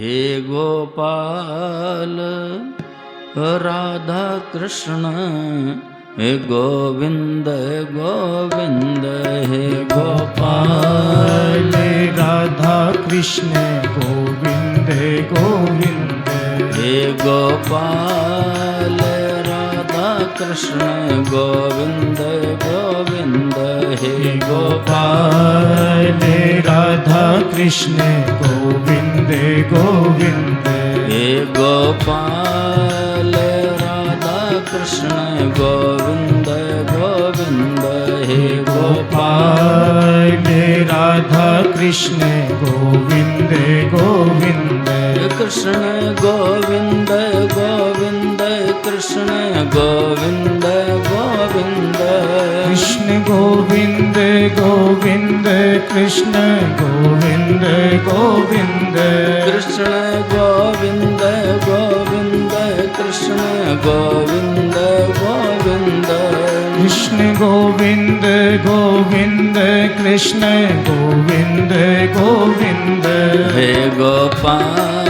हे गोपाल राधा कृष्ण हे गोविंद गोविंद हे गोपाल राधा कृष्ण गोविंद गोविंद हे गोपाल राधा कृष्ण गोविंद गोविंद हे गोपाल राधा कृष्ण गोविंद गोविंद हे गोपाल राधा कृष्ण गोविंद गोविंद हे गोपाल राधा कृष्ण गोविंद गोविंद कृष्ण गोविंद गोविंद कृष्ण गोविंद गोविंद कृष्ण गोविंद गोविंद कृष्ण गोविंद गोविंद कृष्ण गोविंद गोविंद कृष्ण गोविंद गोविंद कृष्ण गोविंद गोविंद कृष्ण गोविंद गोविंद हे गोपाल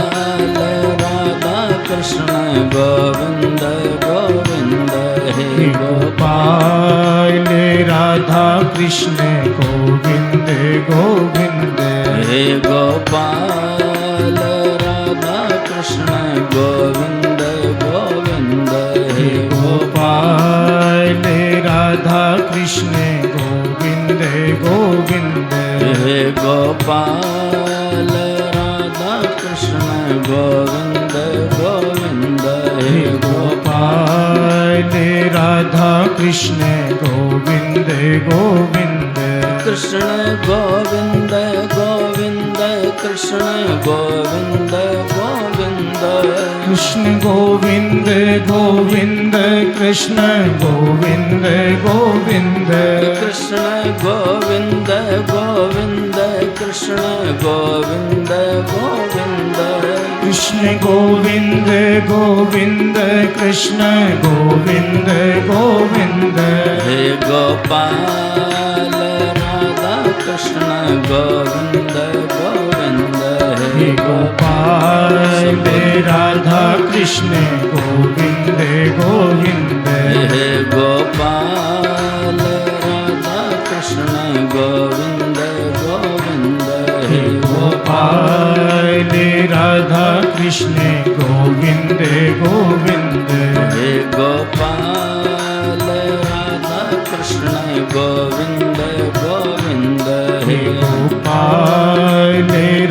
राधा कृष्ण गोविंद गोविंद हे गोपाल राधा कृष्ण गोविंद गोविंद हे गोपाल राधा कृष्ण गोविंद गोविंद हे गोपाल राधा कृष्ण गोविंद गोविंद हे गोपाल राधा कृष्ण गोविंद गोविंद हे गोपाल राधा कृष्ण गोविंद गोविंद कृष्ण गोविंद गोविंद कृष्ण गोविंद गोविंद कृष्ण गोविंद गोविंद कृष्ण गोविंद गोविंद कृष्ण गोविंद गोविंद कृष्ण गोविंद गोविंद कृष्ण गोविंद गोविंद कृष्ण गोविंद गोविंद हे गोपाल राधा कृष्ण गोविंद गोविंद हे गोपाल राधा कृष्ण गोविंद गोविंद हे गोपाल राधा कृष्ण गोविंद गोविंद हे गोपाल राधा कृष्ण गोविंद गोविंद हे गोपाल राधा कृष्ण गोविंद गोविंद हे गोपाल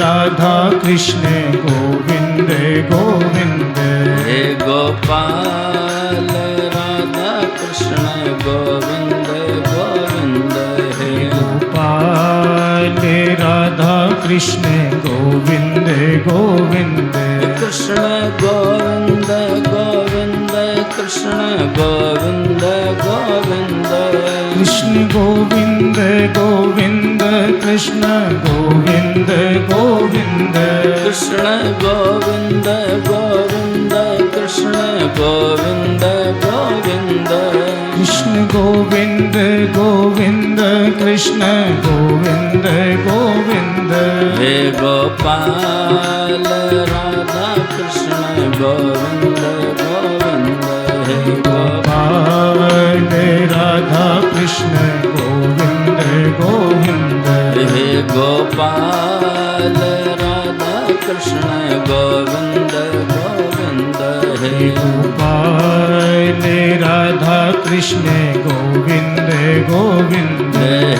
राधा कृष्ण गोविंद गोविंद हे गोपाल राधा कृष्ण गोविंद गोविंद हे गोपाल राधा कृष्ण गोविंद गोविंद कृष्ण गोविंद गोविंद कृष्ण गोविंद गोविंद कृष्ण गोविंद गोविंद कृष्ण गोविंद गोविंद कृष्ण गोविंद गोविंद कृष्ण गोविंद गोविंद कृष्ण गोविंद गोविंद कृष्ण गोविंद गोविंद हे गोपाल राधा कृष्ण गोविंद गोविंद हे गोपाल राधा कृष्ण गोविंद गोविंद हे गोपाल राधा कृष्ण गोविंद गोविंद हे गोपाल राधा कृष्ण गोविंद गोविंद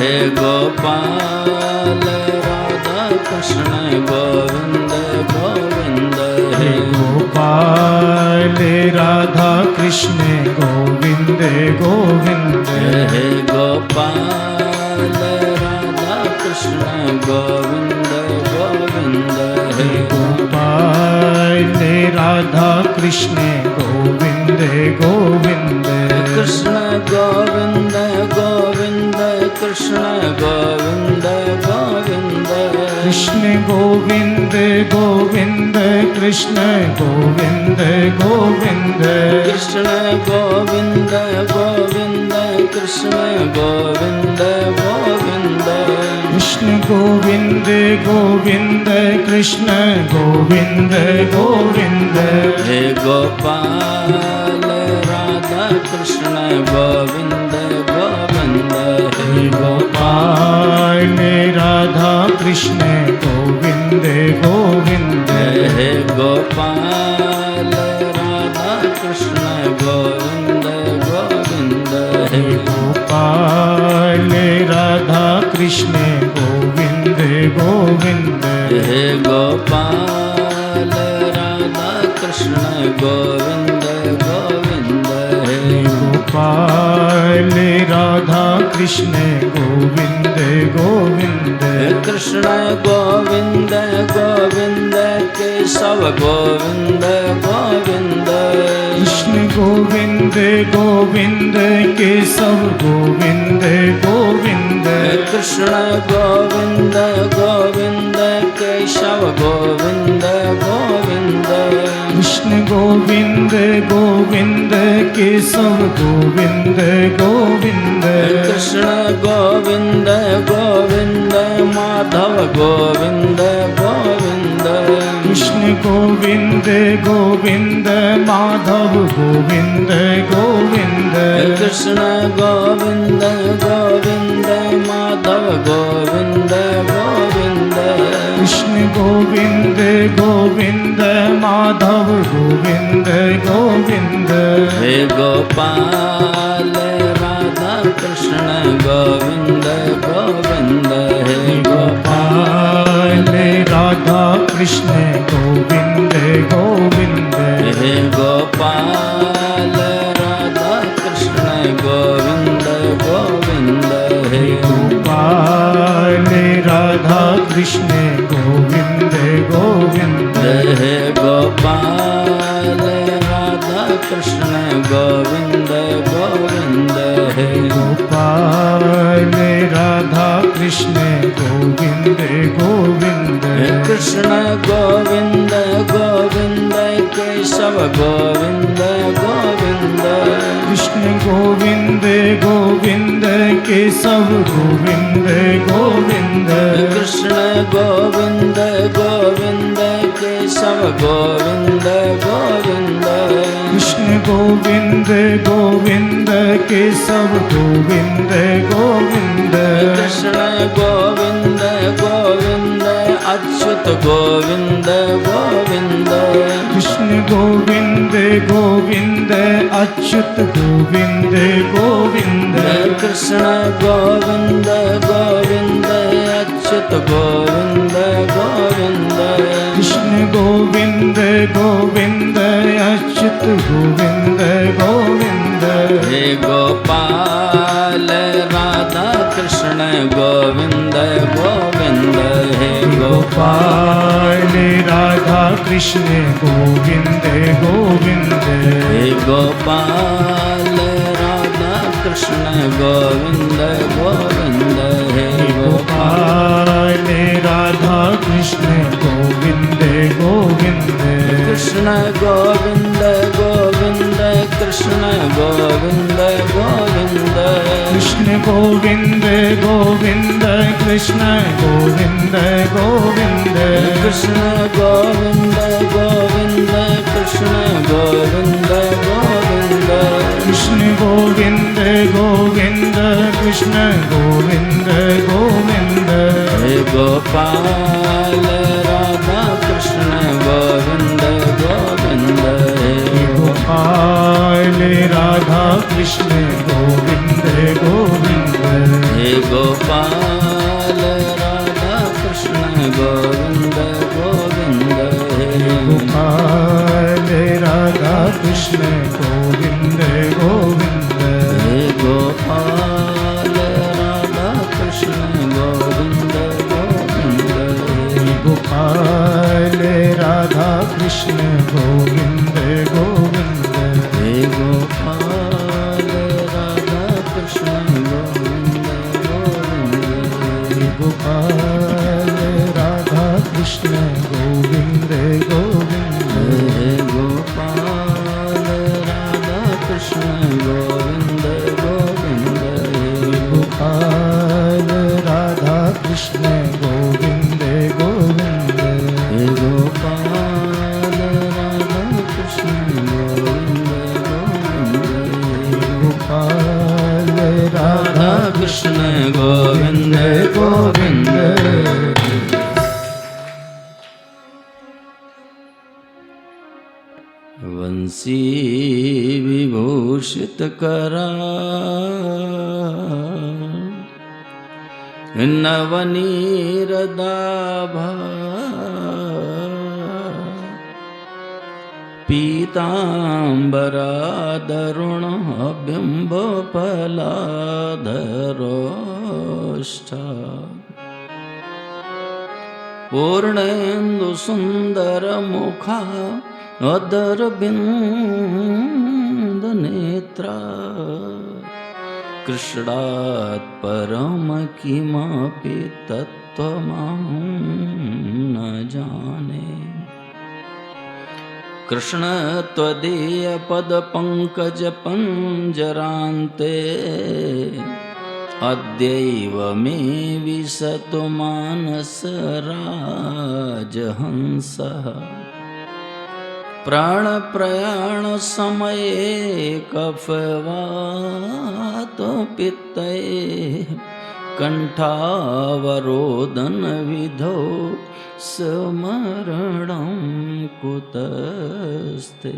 हे गोपाल राधा कृष्ण गोविंद गोविंद हे गोपाल राधा कृष्ण गोविंद गोविंद हे गोपाल राधा कृष्ण गोविंद गोविंद हे गोपाल राधा कृष्ण गोविंद गोविंद कृष्ण गोविंद गोविंद कृष्ण गोविंद गोविंद कृष्ण गोविंद गोविंद कृष्ण गोविंद गोविंद कृष्ण गोविंद गोविंद कृष्ण गोविंद गोविंद कृष्ण कृष्ण गोविंद गोविंद कृष्ण गोविंद गोविंद हे गोपाल राधा कृष्ण गोविंद गोविंद हे गोपाल राधा कृष्ण गोविंद गोविंद हे गोपाल राधा कृष्ण गोविंद गोविंद हे गोपाल राधा कृष्ण गोविंद गोविंद हे गोपाल राधा कृष्ण गोविंद गोविंद हे गोपाल राधा कृष्ण गोविंद गोविंद कृष्ण गोविंद गोविंद केशव गोविंद गोविंद कृष्ण गोविंद गोविंद केशव गोविंद गोविंद कृष्ण गोविंद गोविंद केशव गोविंद गोविंद कृष्ण गोविंद गोविंद केशव गोविंद गोविंद कृष्ण गोविंद गोविंद माधव गोविंद गोविंद कृष्ण गोविंद गोविंद माधव गोविंद गोविंद कृष्ण गोविंद गोविंद माधव गोविंद गोविंद कृष्ण गोविंद गोविंद माधव गोविंद गोविंद हे गोपाल राधा कृष्ण गोविंद गोविंद हे गोपाल राधा कृष्ण गोविंद गोविंद हे गोपाल राधा कृष्ण गोविंद गोविंद हे गोपाल राधा कृष्ण गोविंद गोविंद हे गोपाल राधा कृष्ण गोविंद गोविंद हे गोपाल राधा कृष्ण गोविंद गोविंद कृष्ण गोविंद गोविंद केशव गोविंद गोविंद कृष्ण गोविंद गोविंद केशव गोविंद गोविंद कृष्ण गोविंद गोविंद केशव गोविंद गोविंद कृष्ण गोविंद गोविंद केशव गोविंद गोविंद कृष्ण गोविंद गोविंद अच्युत गोविंद गोविंद कृष्ण गोविंद गोविंद अच्युत गोविंद गोविंद कृष्ण गोविंद गोविंद अच्युत गोविंद गोविंद कृष्ण गोविंद गोविंद अच्युत गोविंद गोविंद हे गोपाल राधा कृष्ण गोविंद गोविंद हे गोपाल राधा कृष्ण गोविंद गोविंद हे गोपाल राधा कृष्ण गोविंद गोविंद हे गोपाल राधा कृष्ण गोविंद गोविंद कृष्ण गोविंद गोविंद कृष्ण गोविंद गोविंद कृष्ण गोविंद गोविंद कृष्ण गोविंद गोविंद कृष्ण गोविंद गोविंद कृष्ण गोविंद गोविंद कृष्ण गोविंद गोविंद कृष्ण गोविंद गोविंद हे गोपाल राधा कृष्ण गोविंद गोविंद हे गोपाल राधा कृष्ण गोविंद गोविंद हे गोपाल राधा कृष्ण गोविंद गोविंद हे गोपाल राधा कृष्ण गोविंद गोविंद हे गोपाल राधा कृष्ण गोविंद गोविंद गोपाल राधा कृष्ण गोविंद गोविंद हे गोपाल राधा कृष्ण गोविंद गोविंद गोपाल राधा कृष्ण गोविंद गोविंद हे गोपाल राधा कृष्ण गोविंद गोविंद गोपाल राधा कृष्ण कृष्ण गोविंद गोविंद। वंशी विभूषित करा नवनीरदाभा पीताम्बरादरुण बिम्बफलाधरोष्ठा पूर्णेन्दु सुंदर मुखा अदरबिंद नेत्रा कृष्णात् परम किमपि तत्त्वमहं न जाने। कृष्ण त्वदीय पद पंकज पंजरान्ते अद्यैव मे विशतु मानस राजहंसः। प्राण प्रयाण समये कफवात पित्ते कंठावरोदन विधौ स्मरणं कुतस्ते।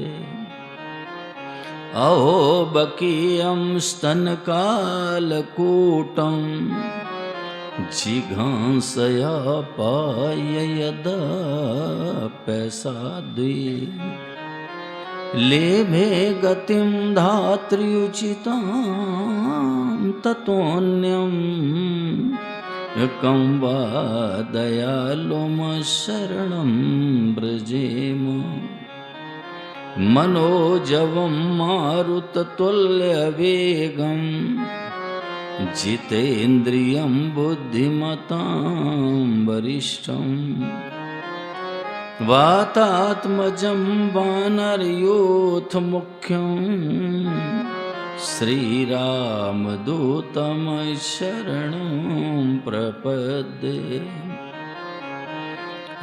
अहो बकीयं स्तनकालकूटं जिघांसया पाय यदाप्यसाद्वी। लेभे गतिं धात्र्युचितां ततोऽन्यं कं वा दयालुं शरणं व्रजेम। मनोजवं मारुततुल्यवेगं जितेन्द्रियं बुद्धिमतां वरिष्ठं। वातात्मजं वानरयूथमुख्यं श्रीरामदूतं शरणं प्रपद्ये।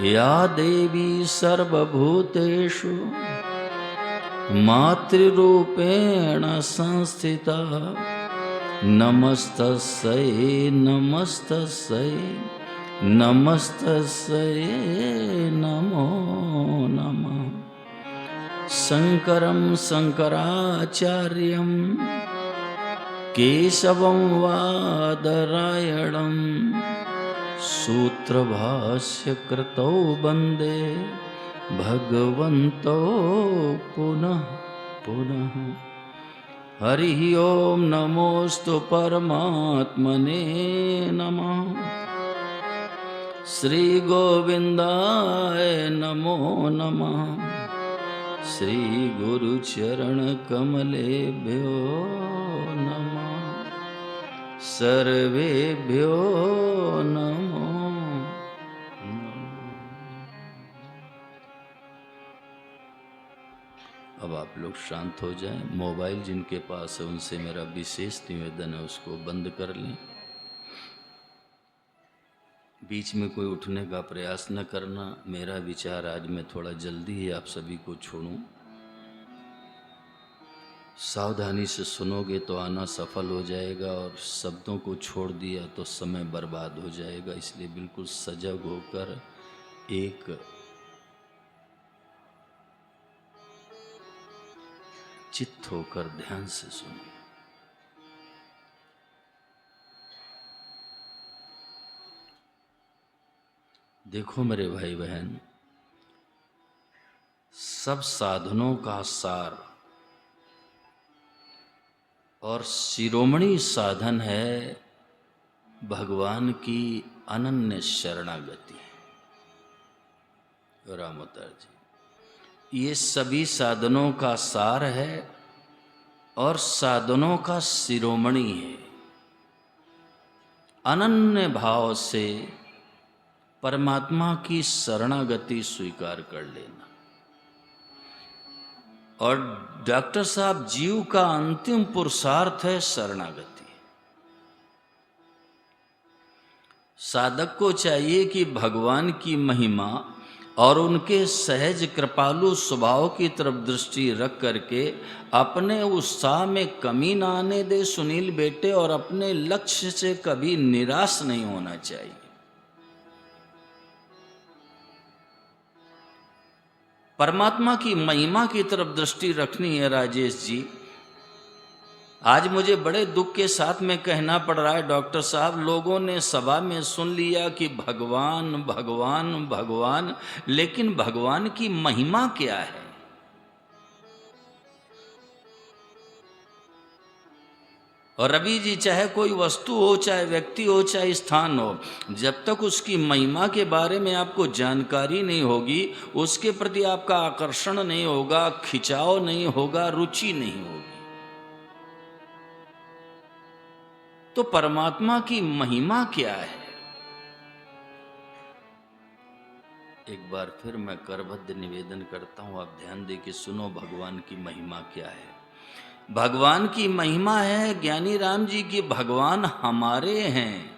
या देवी सर्वभूतेषु मातृरूपेण संस्थिता नमस्तस्यै नमस्तस्यै नमस्तस्यै नमो नमः। शंकरं शंकराचार्यं केशवं वादरायणं सूत्रभाष्यकृतौ वन्दे भगवन्तौ पुनः पुनः। हरि ओम नमोस्तु परमात्मने नमः। श्री गोविंदाय नमो नमः। श्री गुरु चरण कमलेभ्यो नमः। सर्वेभ्यो नमो। अब आप लोग शांत हो जाएं। मोबाइल जिनके पास है उनसे मेरा विशेष निवेदन है उसको बंद कर लें। बीच में कोई उठने का प्रयास न करना। मेरा विचार आज मैं थोड़ा जल्दी ही आप सभी को छोड़ूं। सावधानी से सुनोगे तो आना सफल हो जाएगा और शब्दों को छोड़ दिया तो समय बर्बाद हो जाएगा। इसलिए बिल्कुल सजग होकर एक चित्त होकर ध्यान से सुनो। देखो मेरे भाई बहन, सब साधनों का सार और शिरोमणि साधन है भगवान की अनन्य शरणागति। रामोतर जी, ये सभी साधनों का सार है और साधनों का शिरोमणि है। अनन्य भाव से परमात्मा की शरणागति स्वीकार कर लेना। और डॉक्टर साहब, जीव का अंतिम पुरुषार्थ है शरणागति। साधक को चाहिए कि भगवान की महिमा और उनके सहज कृपालु स्वभाव की तरफ दृष्टि रख करके अपने उत्साह में कमी ना आने दे सुनील बेटे, और अपने लक्ष्य से कभी निराश नहीं होना चाहिए। परमात्मा की महिमा की तरफ दृष्टि रखनी है राजेश जी। आज मुझे बड़े दुख के साथ में कहना पड़ रहा है डॉक्टर साहब, लोगों ने सभा में सुन लिया कि भगवान भगवान भगवान, लेकिन भगवान की महिमा क्या है? और रवि जी, चाहे कोई वस्तु हो, चाहे व्यक्ति हो, चाहे स्थान हो, जब तक उसकी महिमा के बारे में आपको जानकारी नहीं होगी, उसके प्रति आपका आकर्षण नहीं होगा, खिंचाव नहीं होगा, रुचि नहीं होगी। तो परमात्मा की महिमा क्या है? एक बार फिर मैं करबद्ध निवेदन करता हूं, आप ध्यान दे के सुनो भगवान की महिमा क्या है। भगवान की महिमा है ज्ञानी राम जी की, भगवान हमारे हैं,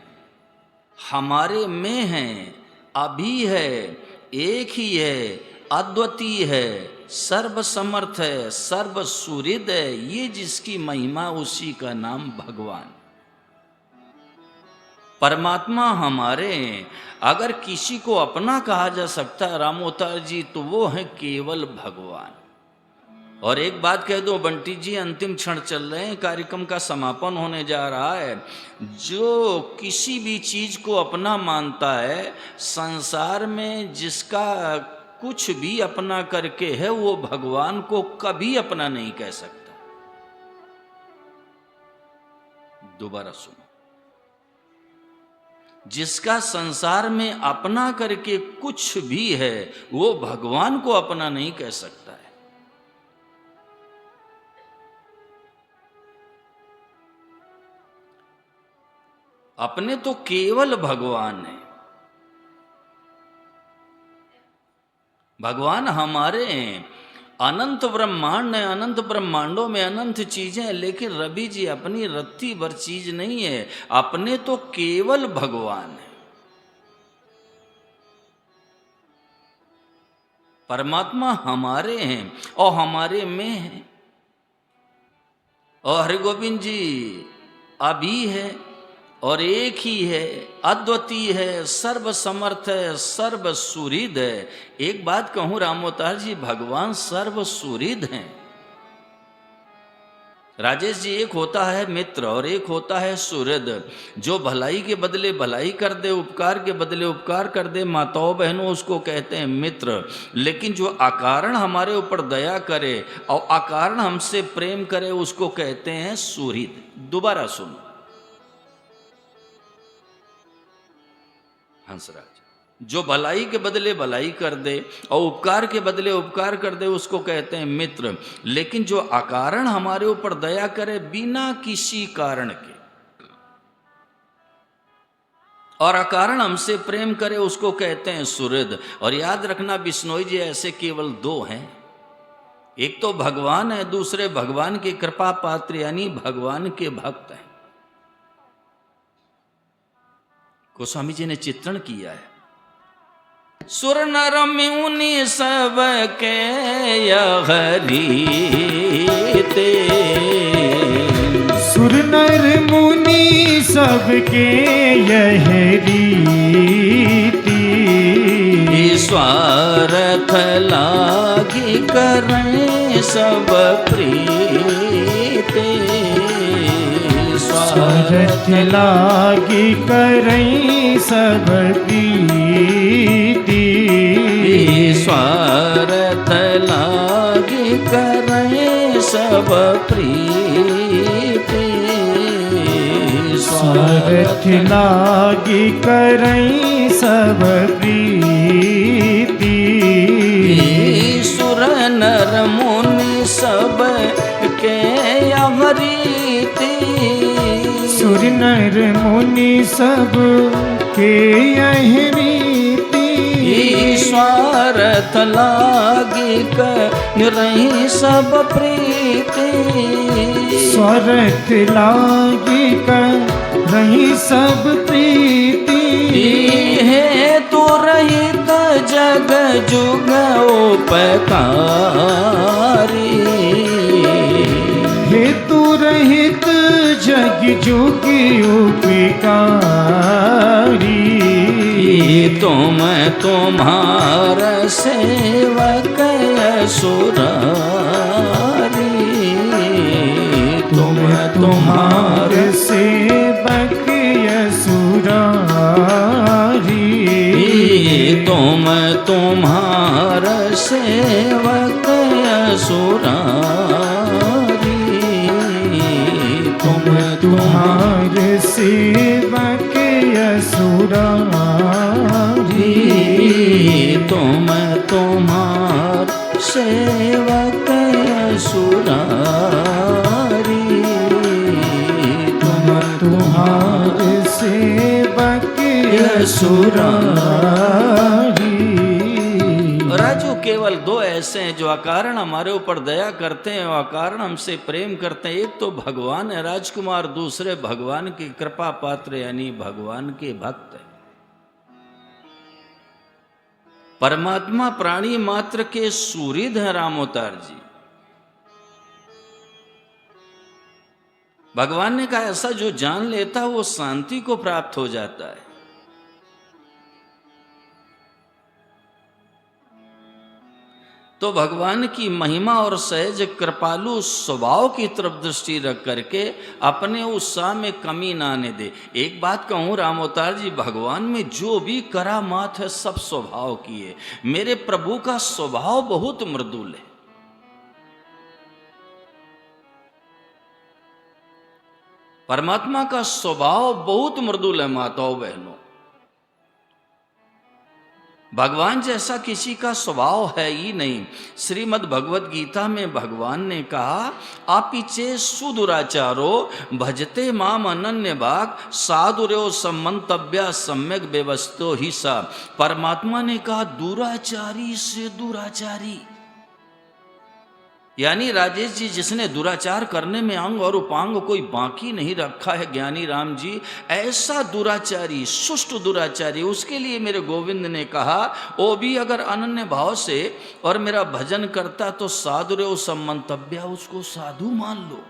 हमारे में हैं, अभी है, एक ही है, अद्वितीय है, सर्वसमर्थ है, सर्वसुहृद है। ये जिसकी महिमा, उसी का नाम भगवान। परमात्मा हमारे हैं। अगर किसी को अपना कहा जा सकता है रामोतार जी, तो वो है केवल भगवान। और एक बात कह दो बंटी जी, अंतिम क्षण चल रहे हैं, कार्यक्रम का समापन होने जा रहा है। जो किसी भी चीज को अपना मानता है, संसार में जिसका कुछ भी अपना करके है, वो भगवान को कभी अपना नहीं कह सकता। दोबारा सुनो, जिसका संसार में अपना करके कुछ भी है, वो भगवान को अपना नहीं कह सकता है। अपने तो केवल भगवान है। भगवान हमारे हैं। अनंत ब्रह्मांड है, अनंत ब्रह्मांडों में अनंत चीजें हैं, लेकिन रवि जी अपनी रत्ती भर चीज नहीं है, अपने तो केवल भगवान है। परमात्मा हमारे हैं और हमारे में है। और हरिगोविंद जी अभी है और एक ही है, अद्वितीय है, सर्वसमर्थ है, सर्वसुहृद है। एक बात कहूं रामोतार जी, भगवान सर्वसुहृद हैं। राजेश जी, एक होता है मित्र और एक होता है सुहृद। जो भलाई के बदले भलाई कर दे, उपकार के बदले उपकार कर दे, माताओं बहनों, उसको कहते हैं मित्र। लेकिन जो अकारण हमारे ऊपर दया करे और अकारण हमसे प्रेम करे, उसको कहते हैं सुहृद। दोबारा सुनो, हंसराज, जो भलाई के बदले भलाई कर दे और उपकार के बदले उपकार कर दे, उसको कहते हैं मित्र। लेकिन जो अकारण हमारे ऊपर दया करे, बिना किसी कारण के, और अकारण हमसे प्रेम करे, उसको कहते हैं सुहृद। और याद रखना बिश्नोई जी, ऐसे केवल दो हैं। एक तो भगवान है, दूसरे भगवान के कृपा पात्र यानी भगवान के भक्त हैं। गोस्वामी जी ने चित्रण किया है। सुर नर मुनि सब के हरिते, सुर नर मुनि सब के यह रीति, स्वार्थ लागी करें सब प्रीते, स्वार्थ लागी करई सब प्रीति, स्वार्थ लागी करई सब प्रीति, स्वार्थ लागी करई सब प्रीति, सुर नर मुनि सब के अमरीति, सुर नर मुनि सब के यह रीति, स्वार्थ लागी करई सब प्रीति, स्वार्थ लागी करई सब प्रीति, हे तो रहित जग जुग उपकारी। हेतु रहित जग जुग उपकारी। तुम तुम्हारा सेवक असुरारी। तुम तुम्हारा सेवक असुरारी। तुम तुम्हारा सेवक असुरारी। तुम तुम्हारे सेवक असुरारी। तुम तुम्हार सेवक असुरारी। तुम तुम्हारे सेवक असुरारी। राजू केवल दो ऐसे हैं जो अकारण हमारे ऊपर दया करते हैं और अकारण हमसे प्रेम करते हैं। एक तो भगवान है राजकुमार, दूसरे भगवान की कृपा पात्र यानी भगवान के भक्त है। परमात्मा प्राणी मात्र के सुहृद हैं रामोतार जी। भगवान ने कहा ऐसा जो जान लेता है वो शांति को प्राप्त हो जाता है। तो भगवान की महिमा और सहज कृपालु स्वभाव की तरफ दृष्टि रख करके अपने उत्साह में कमी ना आने दे। एक बात कहूं रामोतार जी, भगवान में जो भी करामात है सब स्वभाव की है। मेरे प्रभु का स्वभाव बहुत मृदुल है। परमात्मा का स्वभाव बहुत मृदुल है। माताओं बहनों, भगवान जैसा किसी का स्वभाव है ही नहीं। श्रीमद् भगवद गीता में भगवान ने कहा आपिचे सुदुराचारो भजते माम अनन्य भाग साधुर्यो सम्मंतव्या सम्यक व्यवस्थो ही सा। परमात्मा ने कहा दुराचारी से दुराचारी, यानी राजेश जी जिसने दुराचार करने में अंग और उपांग कोई बाकी नहीं रखा है ज्ञानी राम जी, ऐसा दुराचारी सुष्ट दुराचारी, उसके लिए मेरे गोविंद ने कहा वो भी अगर अनन्य भाव से और मेरा भजन करता तो साधुर्यो सम्मंतव्या, उसको साधु मान लो।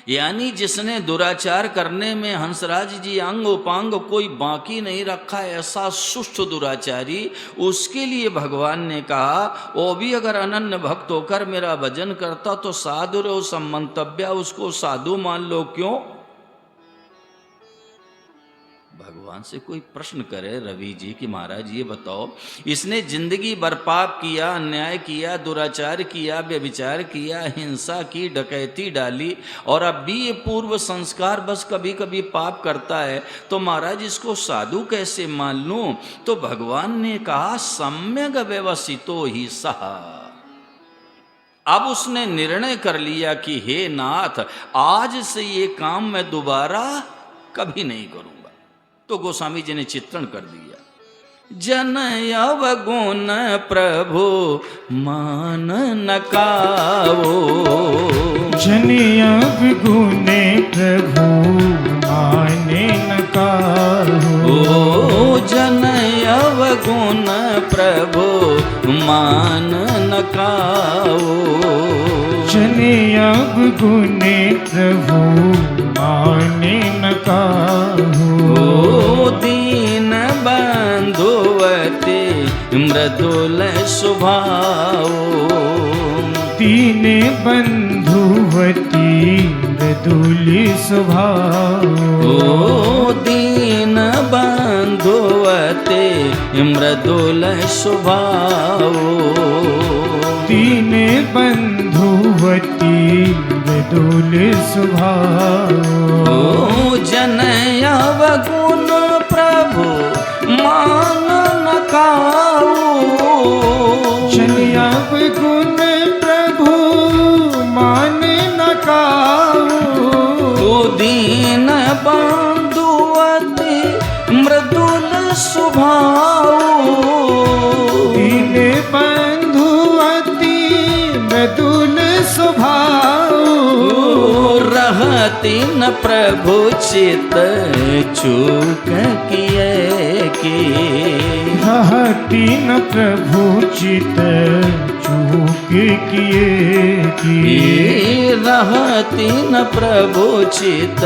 यानी जिसने दुराचार करने में हंसराज जी अंग उपांग कोई बाकी नहीं रखा, ऐसा सुष्ट दुराचारी, उसके लिए भगवान ने कहा वो भी अगर अनन्य भक्त होकर मेरा भजन करता तो साधुर्यो सम्मंतव्या, उसको साधु मान लो। क्यों? भगवान से कोई प्रश्न करे रवि जी कि महाराज ये बताओ, इसने जिंदगी भर पाप किया, अन्याय किया, दुराचार किया, व्यभिचार किया, हिंसा की, डकैती डाली और अब भी ये पूर्व संस्कार बस कभी कभी पाप करता है, तो महाराज इसको साधु कैसे मान लूं? तो भगवान ने कहा सम्यक व्यवसितो ही सहा। अब उसने निर्णय कर लिया कि हे नाथ, आज से ये काम मैं दोबारा कभी नहीं करूंगा। तो गोस्वामी जी ने चित्रण कर दिया, जन अवगुण प्रभु मान न काओ। जन अवगुण प्रभु माने न काओ। जन अवगुण प्रभु मान न काओ। जन अवगुण प्रभु माने न काओ। दीन बंधुवते मृदुल स्वभाव। दीन बंधुवती मृदुल स्वभाव। दीन बंधुवते मृदुल स्वभाव। दीन बंधुवती मृदुल स्वभाव। जन अवगुण प्रभु मान न काओ। जन अवगुण प्रभु मान न काओ। दीन बंधुवती मृदुल स्वभाव। दीन बंधुवती मृदुल स्वभाव। रहती न प्रभु चित चूक किए। की। रहती न प्रभु चित चूक किए की। रहती न प्रभु चित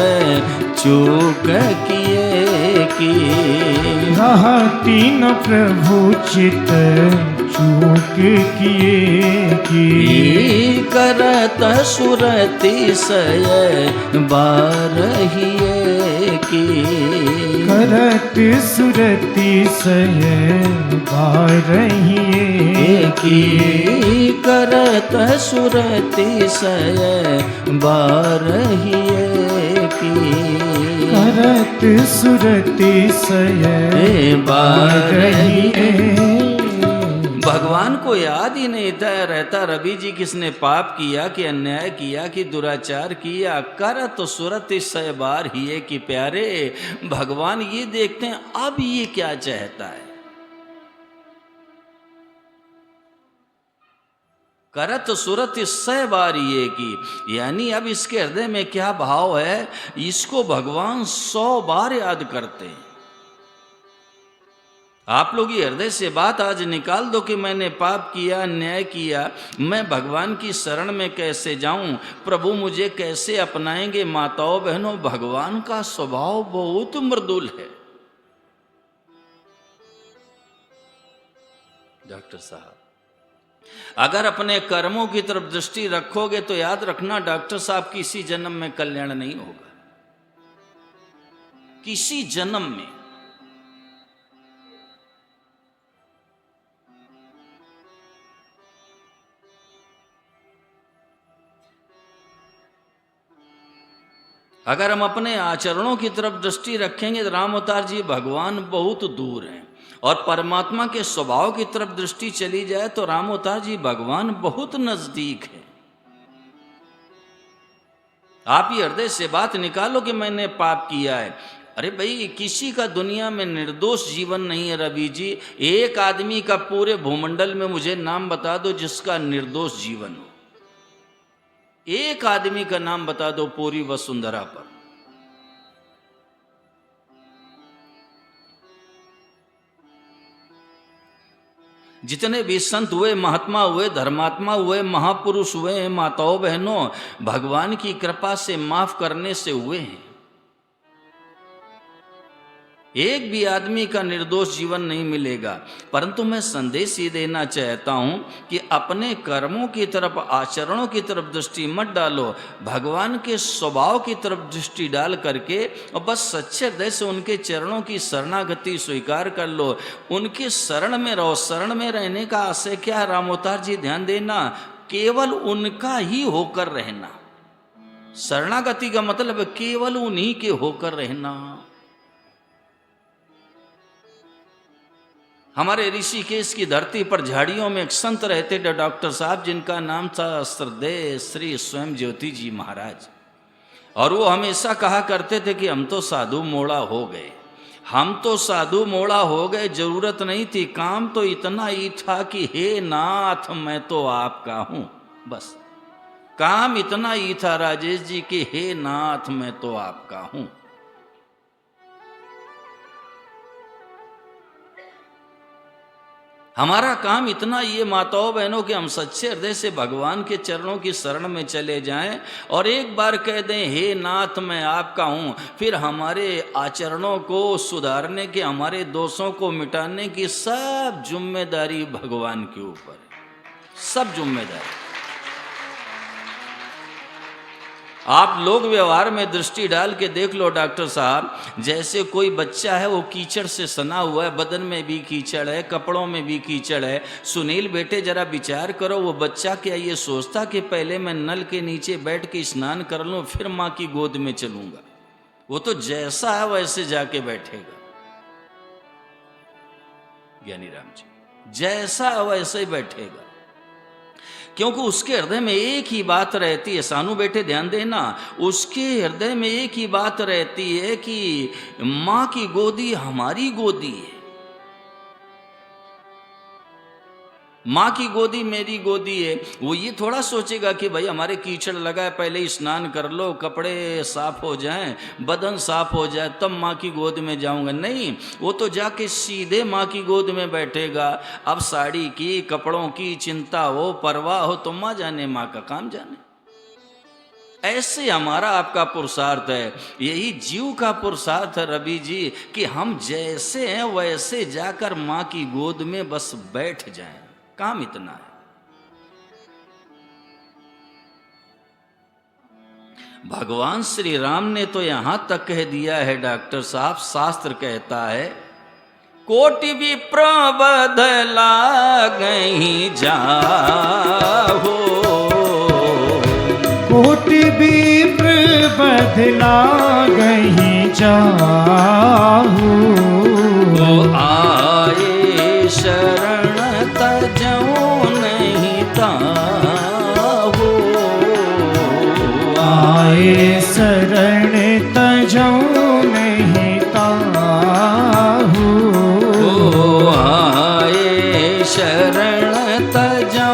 चूक किए की। रहती न प्रभु चित चूक किए की। करत सुरति सय बारहिए की। करत सुरति सय बारहिए की। करत सुरति सय बारहिए की। करत सुरति सय बारहिए। भगवान को याद ही नहीं था रहता रवि जी किसने पाप किया कि अन्याय किया कि दुराचार किया। करत सुरति सय बार ही कि प्यारे भगवान ये देखते हैं अब ये क्या चाहता है। करत सुरत सय बार ये की, यानी अब इसके हृदय में क्या भाव है, इसको भगवान 100 बार याद करते हैं। आप लोग ये हृदय से बात आज निकाल दो कि मैंने पाप किया, अन्याय किया, मैं भगवान की शरण में कैसे जाऊं, प्रभु मुझे कैसे अपनाएंगे। माताओं बहनों, भगवान का स्वभाव बहुत मृदुल है। डॉक्टर साहब, अगर अपने कर्मों की तरफ दृष्टि रखोगे तो याद रखना डॉक्टर साहब किसी जन्म में कल्याण नहीं होगा, किसी जन्म में। अगर हम अपने आचरणों की तरफ दृष्टि रखेंगे तो राम अवतार जी भगवान बहुत दूर हैं, और परमात्मा के स्वभाव की तरफ दृष्टि चली जाए तो राम अवतार जी भगवान बहुत नजदीक है। आप ये हृदय से बात निकालो कि मैंने पाप किया है। अरे भाई, किसी का दुनिया में निर्दोष जीवन नहीं है रवि जी। एक आदमी का पूरे भूमंडल में मुझे नाम बता दो जिसका निर्दोष जीवन हो। एक आदमी का नाम बता दो पूरी वसुंधरा पर। जितने भी संत हुए, महात्मा हुए, धर्मात्मा हुए, महापुरुष हुए, माताओं बहनों, भगवान की कृपा से माफ करने से हुए हैं। एक भी आदमी का निर्दोष जीवन नहीं मिलेगा। परंतु मैं संदेश ये देना चाहता हूं कि अपने कर्मों की तरफ, आचरणों की तरफ दृष्टि मत डालो, भगवान के स्वभाव की तरफ दृष्टि डाल करके और बस सच्चे हृदय से उनके चरणों की शरणागति स्वीकार कर लो, उनके शरण में रहो। शरण में रहने का आशय क्या है राम अवतार जी, ध्यान देना, केवल उनका ही होकर रहना। शरणागति का मतलब है केवल उन्हीं के होकर रहना। हमारे ऋषिकेश की धरती पर झाड़ियों में एक संत रहते थे डॉक्टर साहब, जिनका नाम था श्रद्धेय श्री स्वयं ज्योति जी महाराज। और वो हमेशा कहा करते थे कि हम तो साधु मोड़ा हो गए, हम तो साधु मोड़ा हो गए, जरूरत नहीं थी, काम तो इतना ही था कि हे नाथ मैं तो आपका हूं। बस काम इतना ही था राजेश जी कि हे नाथ मैं तो आपका हूं। हमारा काम इतना ये माताओं बहनों कि हम सच्चे हृदय से भगवान के चरणों की शरण में चले जाएं और एक बार कह दें हे नाथ मैं आपका हूँ। फिर हमारे आचरणों को सुधारने के, हमारे दोषों को मिटाने की सब जिम्मेदारी भगवान के ऊपर है, सब जिम्मेदारी। आप लोग व्यवहार में दृष्टि डाल के देख लो डॉक्टर साहब, जैसे कोई बच्चा है वो कीचड़ से सना हुआ है, बदन में भी कीचड़ है, कपड़ों में भी कीचड़ है। सुनील बेटे जरा विचार करो, वो बच्चा क्या ये सोचता कि पहले मैं नल के नीचे बैठ के स्नान कर लूं फिर माँ की गोद में चलूंगा? वो तो जैसा है वैसे जाके बैठेगा। ज्ञानी राम जी, जैसा है वैसे ही बैठेगा, क्योंकि उसके हृदय में एक ही बात रहती है। सानू बेटे ध्यान देना, उसके हृदय में एक ही बात रहती है कि मां की गोदी हमारी गोदी है। माँ की गोदी मेरी गोदी है। वो ये थोड़ा सोचेगा कि भाई हमारे कीचड़ लगा है, पहले स्नान कर लो, कपड़े साफ हो जाएं, बदन साफ हो जाए, तब माँ की गोद में जाऊंगा। नहीं, वो तो जाके सीधे माँ की गोद में बैठेगा। अब साड़ी की, कपड़ों की चिंता हो, परवाह हो तो माँ जाने, माँ का काम जाने। ऐसे हमारा आपका पुरुषार्थ है, यही जीव का पुरुषार्थ है रवि जी, कि हम जैसे हैं वैसे जाकर माँ की गोद में बस बैठ जाएं। काम इतना है। भगवान श्री राम ने तो यहां तक कह दिया है डॉक्टर साहब, शास्त्र कहता है कोटि विप्र बदला गई जाहो, कोटि विप्र बदला गई जाहू, आए शरण तजो नहीं ताहो, आए शरण तजो नहीं ताहू, आए शरण तजो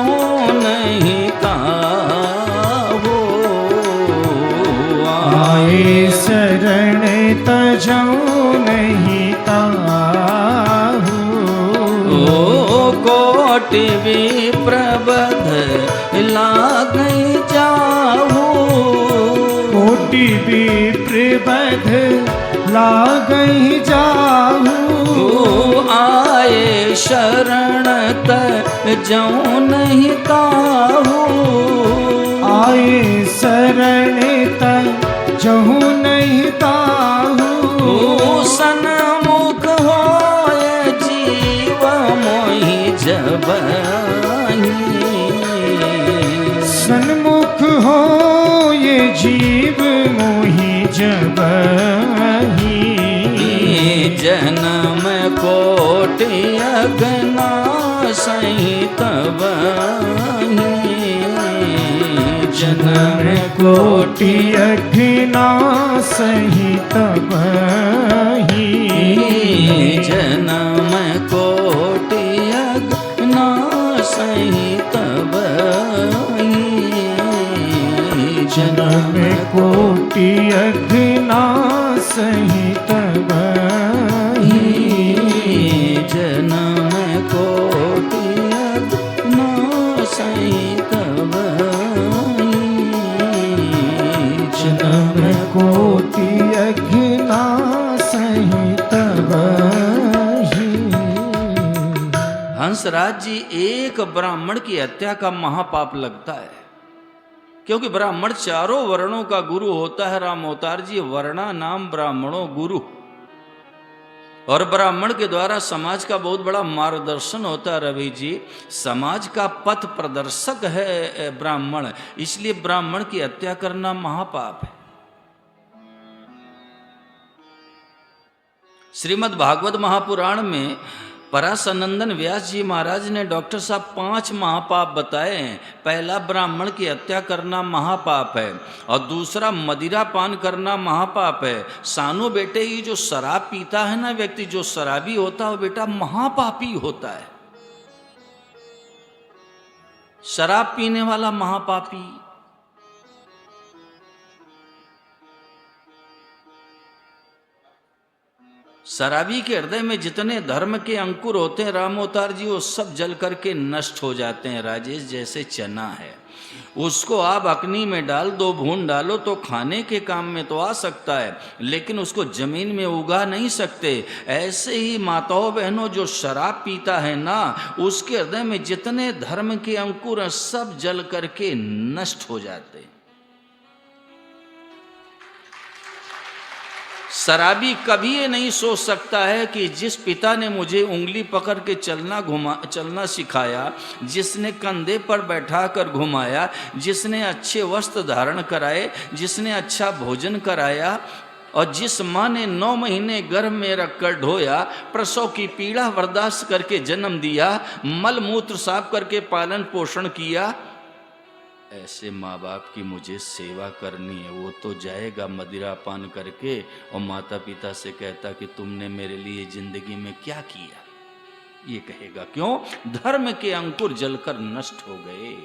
नहीं ताहो, आए शरण तजो नहीं ताहू, कोटि विप्र बदला गई जाहू, कोटि विप्र बदला गई जाहू, आए शरण तजो नहीं ताहू, आए शरण तजो नहीं ताहू, सन्मुख होए जीव मोहि जबहि, सन्मुख हो ये जीव मोहि जबहि, जन्म कोटि अगना सहित बहि, जन्म कोटि अघ्ना सहित बहि, जन्म कोटि अगना सहित बहि, जन्म कोटि अघ्ना सहित बहि, जन्म कोटि अगना सहित बहि, जन्म कोटि अघ्ना सहित बहि। हंसराज जी, एक ब्राह्मण की हत्या का महापाप लगता है, क्योंकि ब्राह्मण चारों वर्णों का गुरु होता है। राम अवतार जी, वर्णा नाम ब्राह्मणों गुरु, और ब्राह्मण के द्वारा समाज का बहुत बड़ा मार्गदर्शन होता है रवि जी। समाज का पथ प्रदर्शक है ब्राह्मण, इसलिए ब्राह्मण की हत्या करना महापाप है। श्रीमद् भागवत महापुराण में पराशरनंदन व्यास जी महाराज ने डॉक्टर साहब 5 महापाप बताए हैं। पहला, ब्राह्मण की हत्या करना महापाप है, और दूसरा, मदिरा पान करना महापाप है। सानो बेटे, ये जो शराब पीता है ना व्यक्ति, जो शराबी होता है वो बेटा महापापी होता है। शराब पीने वाला महापापी, शराबी के हृदय में जितने धर्म के अंकुर होते हैं राम अवतार जी, वो सब जल करके नष्ट हो जाते हैं राजेश। जैसे चना है, उसको आप अग्नि में डाल दो, भून डालो तो खाने के काम में तो आ सकता है, लेकिन उसको जमीन में उगा नहीं सकते। ऐसे ही माताओं बहनों, जो शराब पीता है ना, उसके हृदय में जितने धर्म के अंकुर हैं सब जल करके नष्ट हो जाते हैं। शराबी कभी ये नहीं सोच सकता है कि जिस पिता ने मुझे उंगली पकड़ के चलना सिखाया, जिसने कंधे पर बैठाकर घुमाया, जिसने अच्छे वस्त्र धारण कराए, जिसने अच्छा भोजन कराया, और जिस माँ ने 9 महीने गर्भ में रखकर ढोया, प्रसव की पीड़ा बर्दाश्त करके जन्म दिया, मल मूत्र साफ करके पालन पोषण किया, ऐसे माँ बाप की मुझे सेवा करनी है। वो तो जाएगा मदिरा पान करके और माता पिता से कहता कि तुमने मेरे लिए जिंदगी में क्या किया। ये कहेगा। क्यों? धर्म के अंकुर जलकर नष्ट हो गए।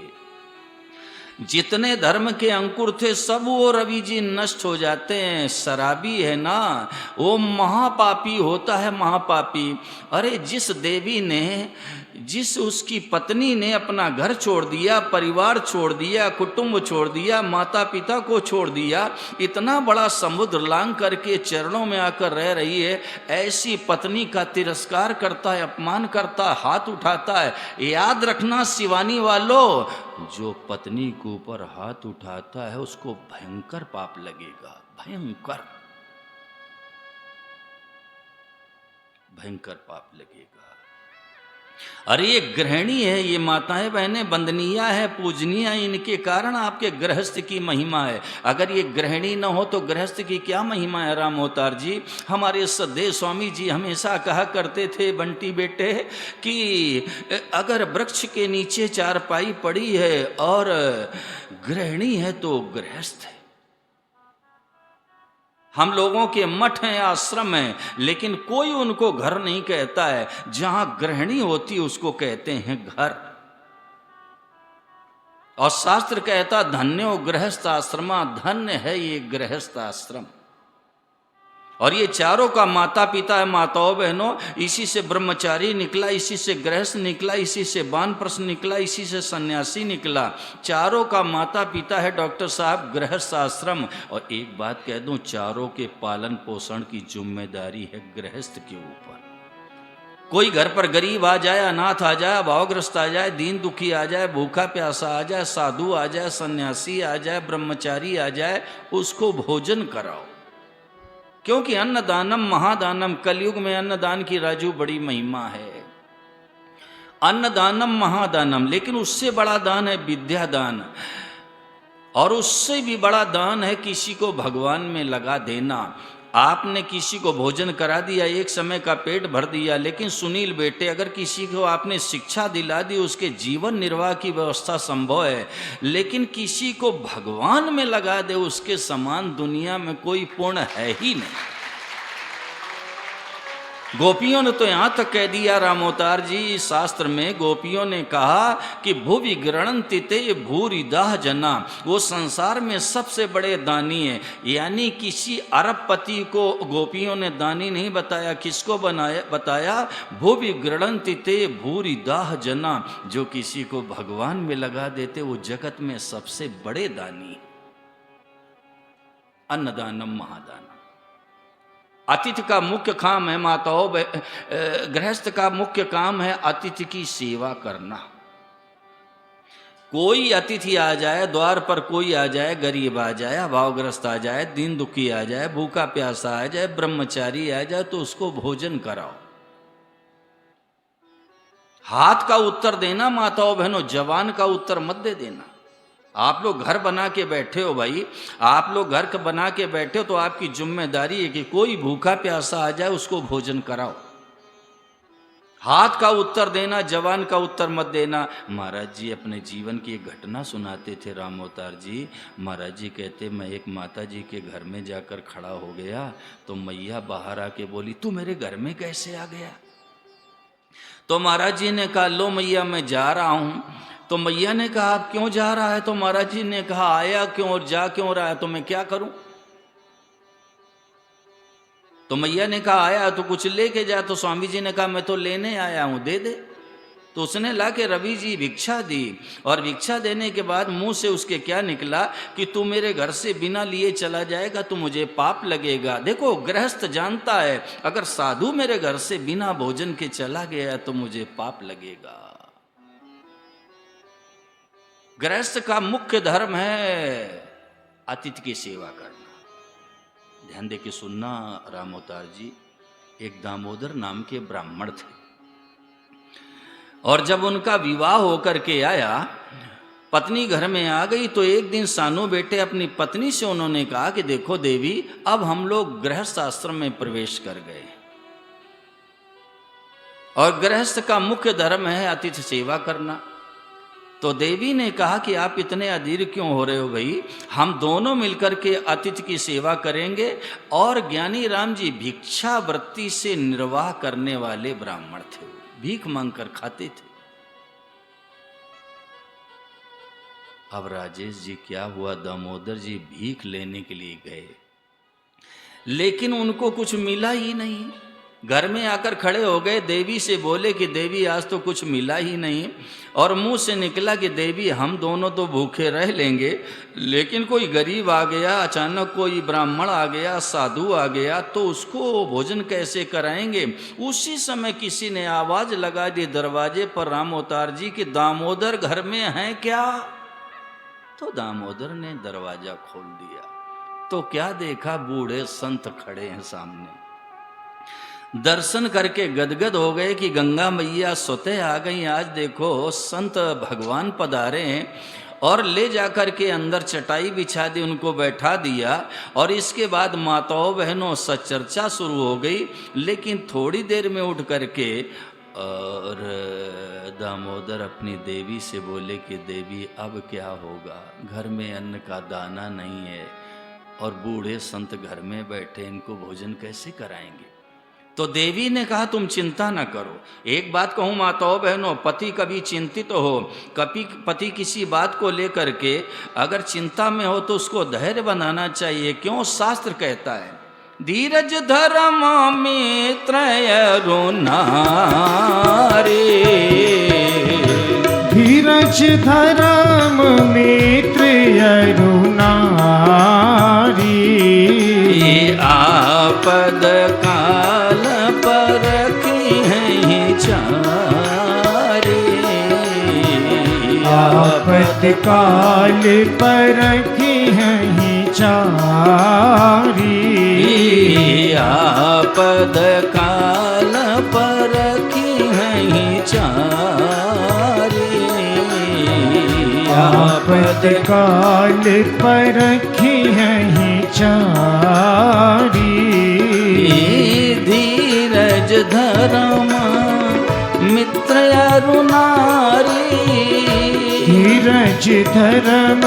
जितने धर्म के अंकुर थे सब वो रवि जी नष्ट हो जाते हैं। शराबी है ना, वो महापापी होता है, महापापी। अरे जिस देवी ने, जिस उसकी पत्नी ने अपना घर छोड़ दिया, परिवार छोड़ दिया, कुटुंब छोड़ दिया, माता पिता को छोड़ दिया, इतना बड़ा समुद्र लांग करके चरणों में आकर रह रही है, ऐसी पत्नी का तिरस्कार करता है, अपमान करता है, हाथ उठाता है। याद रखना शिवानी वालों, जो पत्नी के ऊपर हाथ उठाता है उसको भयंकर पाप लगेगा, भयंकर भयंकर पाप लगेगा। अरे ये गृहिणी है, ये माताएं बहनें वंदनीय है, पूजनीय है, इनके कारण आपके गृहस्थ की महिमा है। अगर ये गृहिणी न हो तो गृहस्थ की क्या महिमा है? राम अवतार जी, हमारे सदैव स्वामी जी हमेशा कहा करते थे, बंटी बेटे, कि अगर वृक्ष के नीचे चारपाई पड़ी है और गृहिणी है तो गृहस्थ है। हम लोगों के मठ हैं, आश्रम हैं, लेकिन कोई उनको घर नहीं कहता है। जहां गृहिणी होती उसको कहते हैं घर। और शास्त्र कहता धन्यो गृहस्थ आश्रमा, धन्य है ये गृहस्थ आश्रम। और ये चारों का माता पिता है, माताओं बहनों, इसी से ब्रह्मचारी निकला, इसी से गृहस्थ निकला, इसी से वानप्रस्थ निकला, इसी से सन्यासी निकला। चारों का माता पिता है डॉक्टर साहब गृहस्थ आश्रम। और एक बात कह दूं, चारों के पालन पोषण की जिम्मेदारी है गृहस्थ के ऊपर। कोई घर पर गरीब आ जाए, अनाथ आ जाए, भावग्रस्त आ जाए, दीन दुखी आ जाए, भूखा प्यासा आ जाए, साधु आ जाए, सन्यासी आ जाए, ब्रह्मचारी आ जाए, उसको भोजन कराओ। क्योंकि अन्नदानम महादानम, कलयुग में अन्नदान की राजू बड़ी महिमा है। अन्नदानम महादानम, लेकिन उससे बड़ा दान है विद्या दान, और उससे भी बड़ा दान है किसी को भगवान में लगा देना। आपने किसी को भोजन करा दिया, एक समय का पेट भर दिया, लेकिन सुनील बेटे, अगर किसी को आपने शिक्षा दिला दी, उसके जीवन निर्वाह की व्यवस्था संभव है, लेकिन किसी को भगवान में लगा दे, उसके समान दुनिया में कोई पुण्य है ही नहीं। गोपियों ने तो यहां तक कह दिया रामोतार जी, शास्त्र में गोपियों ने कहा कि भुवि गृणन्ति ते भूरिदाह जना, वो संसार में सबसे बड़े दानी है। यानी किसी अरबपति को गोपियों ने दानी नहीं बताया, किसको बताया? भुवि गृणन्ति ते भूरिदाह जना, जो किसी को भगवान में लगा देते वो जगत में सबसे बड़े दानी। अन्नदानम महादानम। अतिथि का मुख्य काम है, माताओं गृहस्थ का मुख्य काम है अतिथि की सेवा करना। कोई अतिथि आ जाए, द्वार पर कोई आ जाए, गरीब आ जाए, अभावग्रस्त आ जाए, दीन दुखी आ जाए, भूखा प्यासा आ जाए, ब्रह्मचारी आ जाए, तो उसको भोजन कराओ। हाथ का उत्तर देना माताओं बहनों, जवान का उत्तर मत दे देना। आप लोग घर बना के बैठे हो भाई, आप लोग घर बना के बैठे हो तो आपकी जिम्मेदारी है कि कोई भूखा प्यासा आ जाए उसको भोजन कराओ। हाथ का उत्तर देना, जवान का उत्तर मत देना। महाराज जी अपने जीवन की एक घटना सुनाते थे राम अवतार जी। महाराज जी कहते, मैं एक माता जी के घर में जाकर खड़ा हो गया तो मैया बाहर आके बोली, तू मेरे घर में कैसे आ गया? तो महाराज जी ने कहा, लो मैया मैं जा रहा हूँ। तो मैया ने कहा, आप क्यों जा रहा है? तो महाराज जी ने कहा, आया क्यों और जा क्यों रहा है, तो मैं क्या करूं? तो मैया ने कहा, आया तो कुछ लेके जा। तो स्वामी जी ने कहा, मैं तो लेने आया हूं, दे दे। तो उसने ला के रवि जी भिक्षा दी, और भिक्षा देने के बाद मुंह से उसके क्या निकला कि तू मेरे घर से बिना लिए चला जाएगा तो मुझे पाप लगेगा। देखो गृहस्थ जानता है, अगर साधु मेरे घर से बिना भोजन के चला गया तो मुझे पाप लगेगा। गृहस्थ का मुख्य धर्म है अतिथि की सेवा करना। ध्यान दे के सुनना राम अवतार जी। एक दामोदर नाम के ब्राह्मण थे, और जब उनका विवाह होकर के आया, पत्नी घर में आ गई, तो एक दिन सानू बेटे अपनी पत्नी से उन्होंने कहा कि देखो देवी, अब हम लोग गृहस्थ आश्रम में प्रवेश कर गए, और गृहस्थ का मुख्य धर्म है अतिथि सेवा करना। तो देवी ने कहा कि आप इतने अधीर क्यों हो रहे हो भाई, हम दोनों मिलकर के अतिथि की सेवा करेंगे। और ज्ञानी राम जी भिक्षा वृत्ति से निर्वाह करने वाले ब्राह्मण थे, भीख मांगकर खाते थे। अब राजेश जी क्या हुआ, दामोदर जी भीख लेने के लिए गए, लेकिन उनको कुछ मिला ही नहीं। घर में आकर खड़े हो गए, देवी से बोले कि देवी आज तो कुछ मिला ही नहीं, और मुंह से निकला कि देवी हम दोनों तो भूखे रह लेंगे, लेकिन कोई गरीब आ गया, अचानक कोई ब्राह्मण आ गया, साधु आ गया, तो उसको भोजन कैसे कराएंगे। उसी समय किसी ने आवाज लगा दी दरवाजे पर राम अवतार जी कि दामोदर घर में हैं क्या। तो दामोदर ने दरवाजा खोल दिया तो क्या देखा, बूढ़े संत खड़े हैं सामने। दर्शन करके गदगद हो गए कि गंगा मैया स्वतः आ गई, आज देखो संत भगवान पधारे हैं। और ले जाकर के अंदर चटाई बिछा दी, उनको बैठा दिया, और इसके बाद माताओं बहनों सचर्चा शुरू हो गई। लेकिन थोड़ी देर में उठ करके और दामोदर अपनी देवी से बोले कि देवी अब क्या होगा, घर में अन्न का दाना नहीं है और बूढ़े संत घर में बैठे, इनको भोजन कैसे कराएंगे। तो देवी ने कहा तुम चिंता न करो। एक बात कहूँ माताओं बहनों, पति कभी चिंतित हो, कभी पति किसी बात को लेकर के अगर चिंता में हो तो उसको धैर्य बनाना चाहिए। क्यों, शास्त्र कहता है धीरज धर्म मित्र नारे, धीरज धर्म मित्र नारी, आपद काल परखी हैं चारे, आपद काल परखी हैं चारी, आपद काल परखी हैं चारे, आपद काल परखी हैं चारी, धीरज धर्म मित्र अरु नारी, धीरज धर्म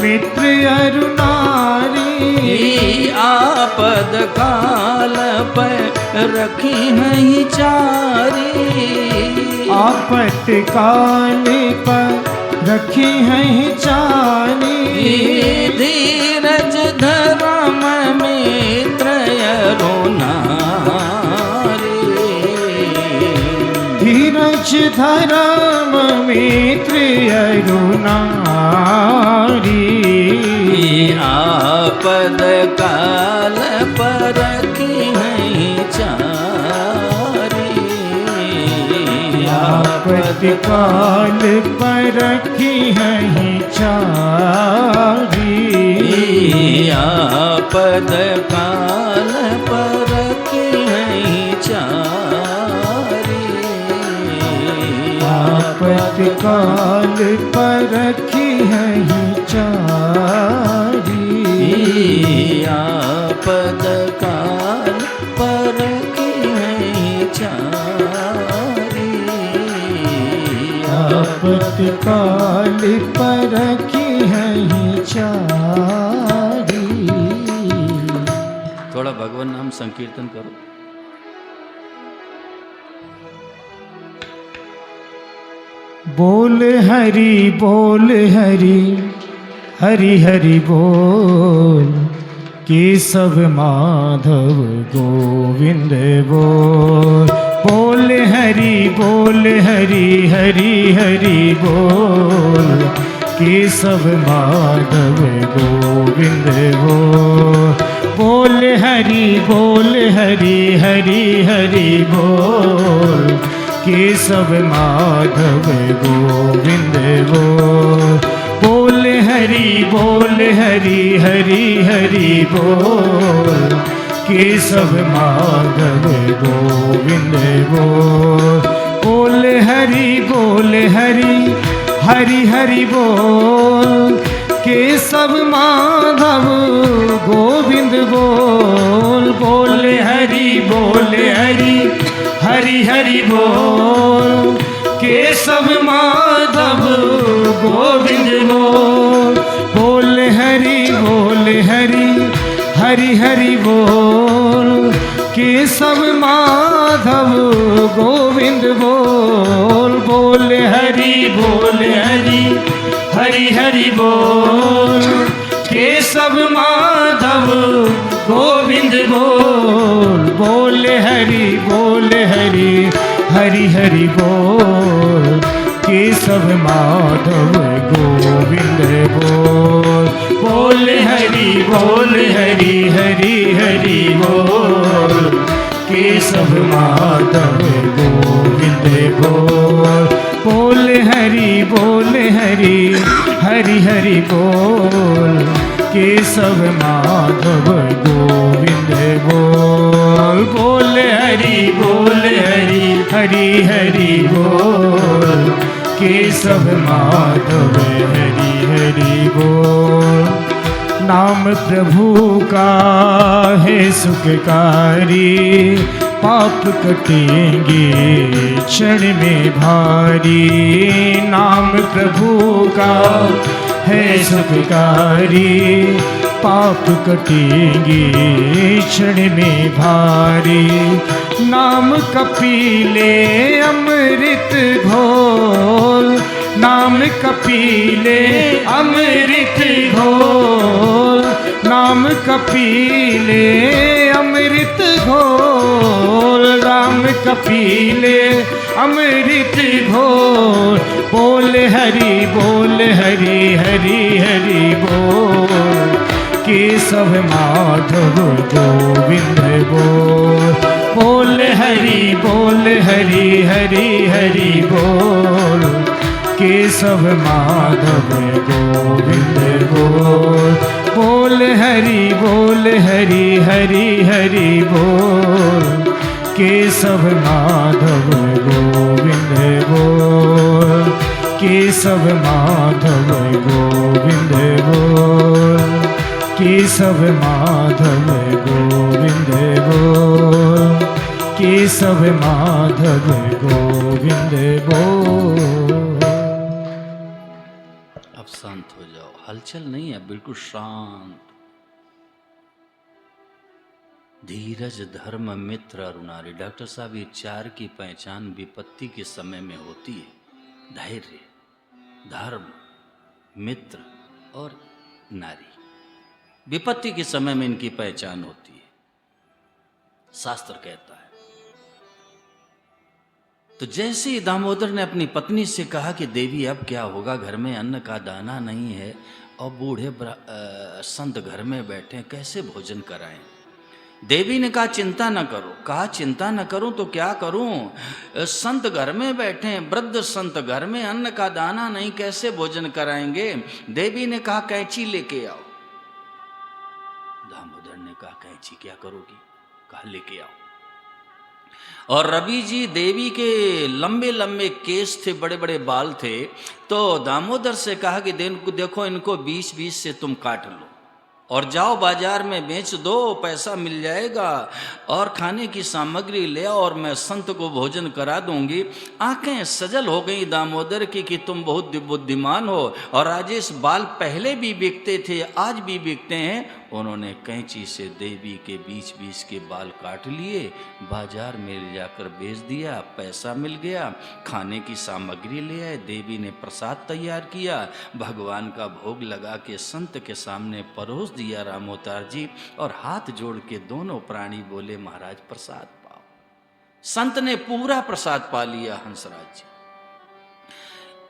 मित्र अरु नारी, आपद काल पर रखी हैं चारी, आपद काल पर रखी हैं चारी, धीरज धर्म मित्र अरु नारी, धीरज धर्म मित्र अरु नारी, आपद काल पर रखी हैं चारी, आपद काल पर रखी हैं चारी, आपद काल पर रखी हैं चारी, आपद काल पर रखी हैं चारी, आपद काल पर रखी हैं चारी, आपद काल पर रखी हैं चारी। थोड़ा भगवान नाम संकीर्तन करो। बोल हरि बोल हरि, हरि हरि बोल, केशव माधव गोविंद बोल। बोल हरि बोल हरि, हरि हरि बोल, केशव माधव गोविंद बोल। बोल हरि बोल हरि, हरि हरि बोल, केशव माधव गोविंद बोल। बोल हरि बोल हरि, हरि हरि बोल, केशव माधव गोविंद बोल। बोल हरि बोल हरि, हरि हरि बोल, केशव माधव गोविंद बोल। बोल हरि बोल हरि, हरि हरि बोल, केशव माधव गोविंद बोल। बोल हरि बोल हरि, हरि हरि बोल, केशव माधव गोविंद बोल, बोल हरि हरि हरि हरि बोल। केशव माधव गोविंद बोल, बोल हरि हरि हरि बोल। केशव माधव गोविंद बोल, बोल हरि हरि हरि बोल। केशव माधव गोविंद बोल, बोल हरि हरि हरि बोल। केशव माधव गोविंद बोल, बोल हरि हरि हरि बोल। केशव माधव हरि हरि बोल। नाम प्रभु का है सुखकारी, पाप कटेंगे क्षण में भारी। नाम प्रभु का है सुखकारी, पाप कटेंगे क्षण में भारी। नाम कपीले अमृत घोल, नाम कपीले अमृत घोल। नाम कपीले अमृत घोल, राम कपीले अमृत घोल। बोल हरि हरि हरि बोल। केशव माधव गोविंद बोल, बोल हरि हरि हरि बोल। केशव माधव गोविंद बोल, बोल हरि हरि हरि बोल। केशव माधव गोविंद बोल, केशव माधव गोविंद बोल। केशव माधव गोविंद बोल, केशव माधव गोविंद बोल। अब शांत हो जाओ, हलचल नहीं है, बिल्कुल शांत। धीरज, धर्म, मित्र और नारी। डॉक्टर साहब, ये चार की पहचान विपत्ति के समय में होती है। धैर्य, धर्म, मित्र और नारी। विपत्ति के समय में इनकी पहचान होती है, शास्त्र कहता है। तो जैसे ही दामोदर ने अपनी पत्नी से कहा कि देवी अब क्या होगा, घर में अन्न का दाना नहीं है और बूढ़े संत घर में बैठे, कैसे भोजन कराएं। देवी ने कहा चिंता न करो। कहा चिंता न करूं तो क्या करूं, संत घर में बैठे, वृद्ध संत घर में, अन्न का दाना नहीं, कैसे भोजन कराएंगे। देवी ने कहा कैंची लेके आओ। दामोदर ने कहा कैंची क्या करोगी, कहा लेके आओ। और रवि जी, देवी के लंबे लंबे केस थे, बड़े बड़े बाल थे, तो दामोदर से कहा कि देखो इनको 20-20 से तुम काट लो और जाओ बाजार में बेच दो, पैसा मिल जाएगा और खाने की सामग्री ले आओ और मैं संत को भोजन करा दूंगी। आंखें सजल हो गई दामोदर की कि तुम बहुत बुद्धिमान हो। और राजेश, बाल पहले भी बिकते थे, आज भी बिकते हैं। उन्होंने कैंची से देवी के 20-20 के बाल काट लिए, बाजार में ले जाकर बेच दिया, पैसा मिल गया, खाने की सामग्री ले आए। देवी ने प्रसाद तैयार किया, भगवान का भोग लगा के संत के सामने परोस दिया रामोतार जी, और हाथ जोड़ के दोनों प्राणी बोले महाराज प्रसाद पाओ। संत ने पूरा प्रसाद पा लिया हंसराज जी।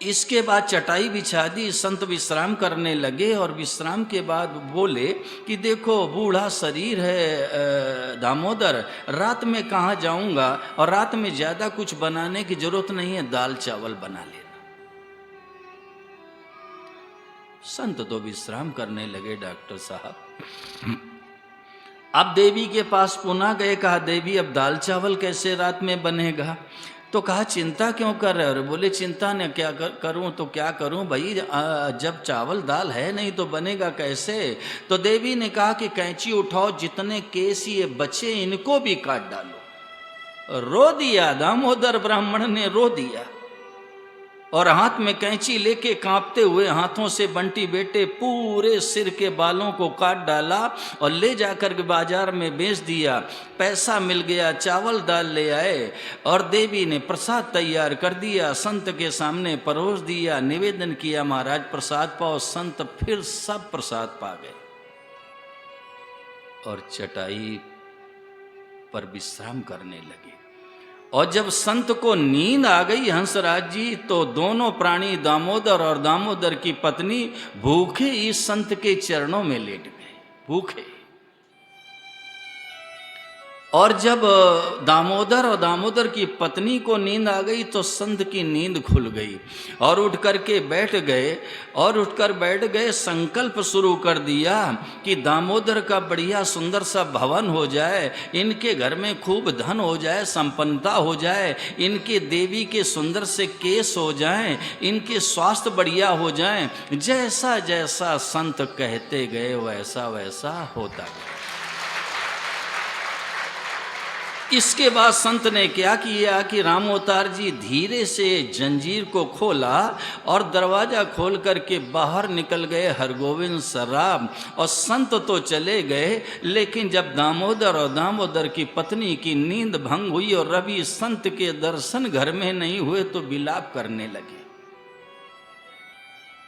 इसके बाद चटाई बिछा दी, संत विश्राम करने लगे और विश्राम के बाद बोले कि देखो बूढ़ा शरीर है दामोदर, रात में कहाँ जाऊंगा और रात में ज़्यादा कुछ बनाने की जरूरत नहीं है, दाल चावल बना लेना। संत तो विश्राम करने लगे डॉक्टर साहब। अब देवी के पास पुनः गए, कहा देवी अब दाल चावल कैसे रात में बनेगा। तो कहा चिंता क्यों कर रहे हो। बोले चिंता ने क्या करूं तो क्या करूं भाई, जब चावल दाल है नहीं तो बनेगा कैसे। तो देवी ने कहा कि कैंची उठाओ, जितने केस ये बचे इनको भी काट डालो। रो दिया दामोदर ब्राह्मण ने, रो दिया। और हाथ में कैंची लेके कांपते हुए हाथों से बंटी बेटे पूरे सिर के बालों को काट डाला और ले जाकर के बाजार में बेच दिया। पैसा मिल गया, चावल दाल ले आए और देवी ने प्रसाद तैयार कर दिया, संत के सामने परोस दिया, निवेदन किया महाराज प्रसाद पाओ। संत फिर सब प्रसाद पा गए और चटाई पर विश्राम करने लगे। और जब संत को नींद आ गई हंसराज जी, तो दोनों प्राणी दामोदर और दामोदर की पत्नी भूखे इस संत के चरणों में लेट गए, भूखे। और जब दामोदर और दामोदर की पत्नी को नींद आ गई तो संत की नींद खुल गई और उठ करके बैठ गए। और उठकर बैठ गए, संकल्प शुरू कर दिया कि दामोदर का बढ़िया सुंदर सा भवन हो जाए, इनके घर में खूब धन हो जाए, संपन्नता हो जाए, इनके देवी के सुंदर से केस हो जाएं, इनके स्वास्थ्य बढ़िया हो जाएं। जैसा जैसा संत कहते गए वैसा वैसा होता गया। इसके बाद संत ने क्या किया कि राम अवतार जी धीरे से जंजीर को खोला और दरवाजा खोल करके बाहर निकल गए हरगोविंद सराब। और संत तो चले गए, लेकिन जब दामोदर और दामोदर की पत्नी की नींद भंग हुई और रवि संत के दर्शन घर में नहीं हुए तो विलाप करने लगे,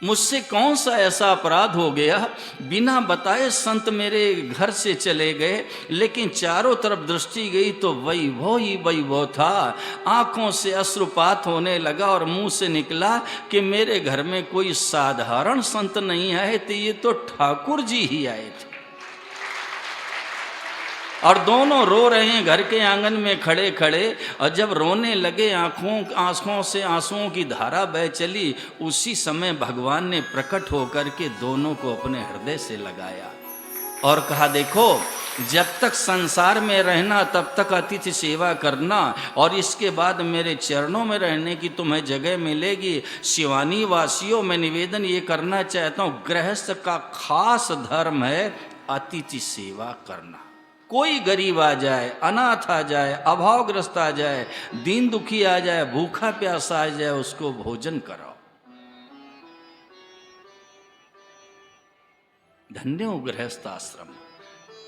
मुझसे कौन सा ऐसा अपराध हो गया, बिना बताए संत मेरे घर से चले गए। लेकिन चारों तरफ दृष्टि गई तो वैभव ही वैभव था। आंखों से अश्रुपात होने लगा और मुंह से निकला कि मेरे घर में कोई साधारण संत नहीं आए थे, ये तो ठाकुर जी ही आए थे। और दोनों रो रहे हैं घर के आंगन में खड़े खड़े। और जब रोने लगे, आंखों से आंसुओं की धारा बह चली, उसी समय भगवान ने प्रकट होकर के दोनों को अपने हृदय से लगाया और कहा, देखो जब तक संसार में रहना तब तक अतिथि सेवा करना, और इसके बाद मेरे चरणों में रहने की तुम्हें जगह मिलेगी। शिवानी वासियों, मैं निवेदन ये करना चाहता हूँ, गृहस्थ का खास धर्म है अतिथि सेवा करना। कोई गरीब आ जाए, अनाथ आ जाए, अभावग्रस्त आ जाए, दीन दुखी आ जाए, भूखा प्यासा आ जाए, उसको भोजन कराओ। धन्य हो गृहस्थ आश्रम।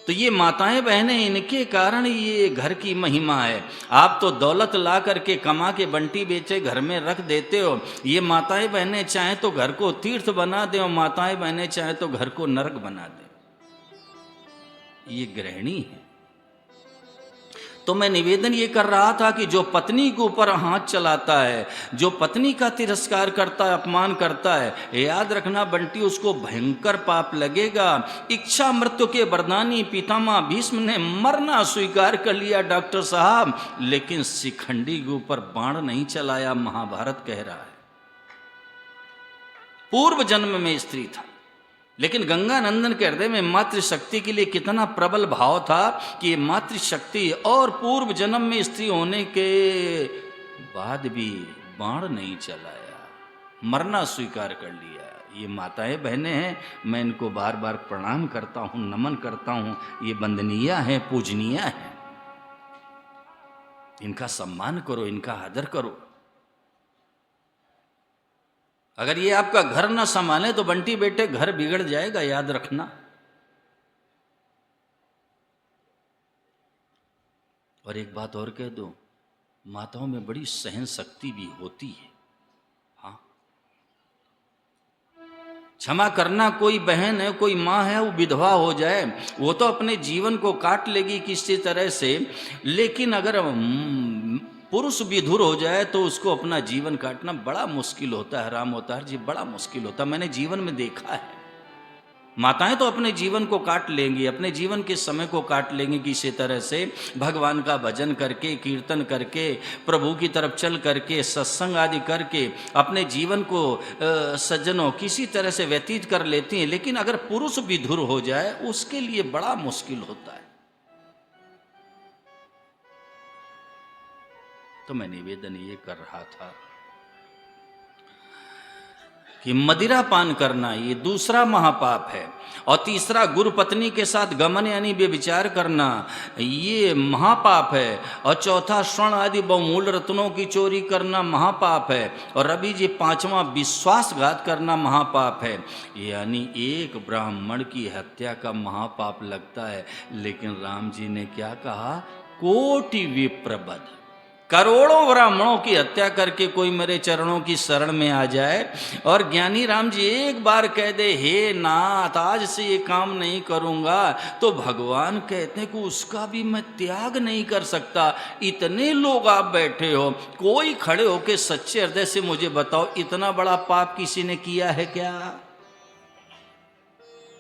तो ये माताएं बहनें, इनके कारण ये घर की महिमा है। आप तो दौलत ला करके कमा के बंटी बेचे घर में रख देते हो, ये माताएं बहनें चाहें तो घर को तीर्थ बना दे और माताएं बहनें चाहें तो घर को नरक बना दे। ये गृहिणी है। तो मैं निवेदन ये कर रहा था कि जो पत्नी के ऊपर हाथ चलाता है, जो पत्नी का तिरस्कार करता है, अपमान करता है, याद रखना बंटी, उसको भयंकर पाप लगेगा। इच्छा मृत्यु के वरदानी पितामह भीष्म ने मरना स्वीकार कर लिया डॉक्टर साहब, लेकिन शिखंडी के ऊपर बाण नहीं चलाया, महाभारत कह रहा है। पूर्व जन्म में स्त्री था, लेकिन गंगानंदन के हृदय में मातृशक्ति के लिए कितना प्रबल भाव था कि ये मातृशक्ति और पूर्व जन्म में स्त्री होने के बाद भी बाण नहीं चलाया, मरना स्वीकार कर लिया। ये माताएं बहनें हैं, मैं इनको बार बार प्रणाम करता हूँ, नमन करता हूँ। ये वंदनीय हैं, पूजनीय हैं, इनका सम्मान करो, इनका आदर करो। अगर ये आपका घर ना संभाले तो बंटी बेटे घर बिगड़ जाएगा, याद रखना। और एक बात और कह दो, माताओं में बड़ी सहन शक्ति भी होती है। हाँ, क्षमा करना। कोई बहन है, कोई माँ है, वो विधवा हो जाए, वो तो अपने जीवन को काट लेगी किसी तरह से, लेकिन अगर पुरुष विधुर हो जाए तो उसको अपना जीवन काटना बड़ा मुश्किल होता है। राम अवतार जी, बड़ा मुश्किल होता है, मैंने जीवन में देखा है। माताएं तो अपने जीवन को काट लेंगी, अपने जीवन के समय को काट लेंगी किसी तरह से, भगवान का भजन करके, कीर्तन करके, प्रभु की तरफ चल करके, सत्संग आदि करके अपने जीवन को सज्जनों किसी तरह से व्यतीत कर लेती हैं। लेकिन अगर पुरुष विधुर हो जाए उसके लिए बड़ा मुश्किल होता है। तो मैं निवेदन ये कर रहा था कि मदिरा पान करना ये दूसरा महापाप है, और तीसरा गुरु पत्नी के साथ गमन यानी व्यभिचार करना ये महापाप है, और चौथा स्वर्ण आदि बहुमूल्य रत्नों की चोरी करना महापाप है, और रवि जी पांचवा विश्वासघात करना महापाप है। यानी एक ब्राह्मण की हत्या का महापाप लगता है, लेकिन राम जी ने क्या कहा, कोटि विप्रबध, करोड़ों ब्राह्मणों की हत्या करके कोई मेरे चरणों की शरण में आ जाए, और ज्ञानी राम जी एक बार कह दे हे नाथ आज से ये काम नहीं करूंगा, तो भगवान कहते हैं कि उसका भी मैं त्याग नहीं कर सकता। इतने लोग आप बैठे हो, कोई खड़े होके सच्चे हृदय से मुझे बताओ इतना बड़ा पाप किसी ने किया है क्या?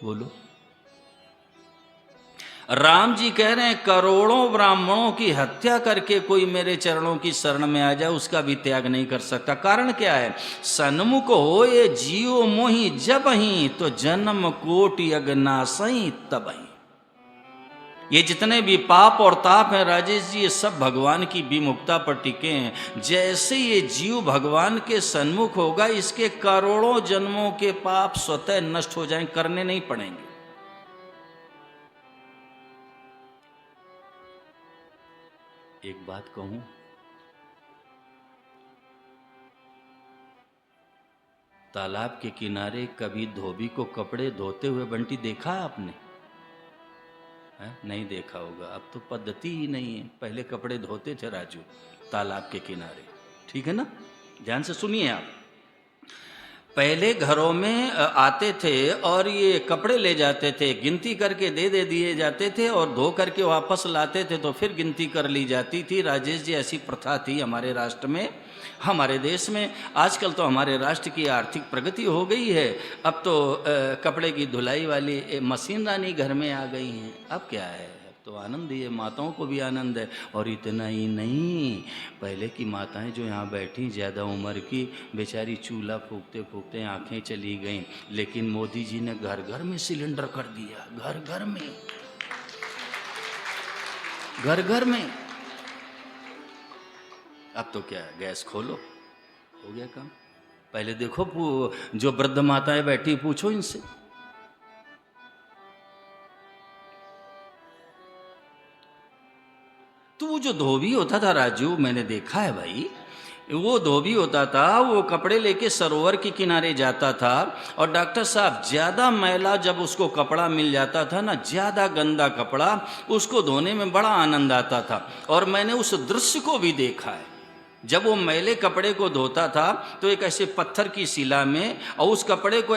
बोलो। राम जी कह रहे हैं करोड़ों ब्राह्मणों की हत्या करके कोई मेरे चरणों की शरण में आ जाए उसका भी त्याग नहीं कर सकता। कारण क्या है, सन्मुख हो ये जियो मोहि जब ही, तो जन्म कोटि अगनासई तब ही। ये जितने भी पाप और ताप हैं राजेश जी, ये सब भगवान की विमुखता पर टिके हैं। जैसे ये जीव भगवान के सन्मुख होगा, इसके करोड़ों जन्मों के पाप स्वतः नष्ट हो जाएं, करने नहीं पड़ेंगे। एक बात कहूं, तालाब के किनारे कभी धोबी को कपड़े धोते हुए बंटी देखा आपने? नहीं देखा होगा, अब तो पद्धति ही नहीं है। पहले कपड़े धोते थे राजू तालाब के किनारे, ठीक है ना? ध्यान से सुनिए आप। पहले घरों में आते थे और ये कपड़े ले जाते थे, गिनती करके दे दिए जाते थे और धो करके वापस लाते थे, तो फिर गिनती कर ली जाती थी। राजेश जी ऐसी प्रथा थी हमारे राष्ट्र में, हमारे देश में। आजकल तो हमारे राष्ट्र की आर्थिक प्रगति हो गई है, अब तो कपड़े की धुलाई वाली मशीन रानी घर में आ गई हैं। अब क्या है, तो आनंद ही है, माताओं को भी आनंद है। और इतना ही नहीं, पहले की माताएं जो यहाँ बैठी ज़्यादा उम्र की, बेचारी चूल्हा फूकते फूकते आंखें चली गईं, लेकिन मोदी जी ने घर घर में सिलेंडर कर दिया, घर घर में, घर घर में। अब तो क्या है, गैस खोलो, हो गया काम। पहले देखो जो वृद्ध माताएं बैठी, पूछो इनसे। तो वो जो धोबी होता था राजू, मैंने देखा है भाई, वो धोबी होता था, वो कपड़े लेके सरोवर के किनारे जाता था, और डॉक्टर साहब ज़्यादा मैला जब उसको कपड़ा मिल जाता था ना, ज़्यादा गंदा कपड़ा, उसको धोने में बड़ा आनंद आता था। और मैंने उस दृश्य को भी देखा है, जब वो मैले कपड़े को धोता था तो एक ऐसे पत्थर की शिला में, और उस कपड़े को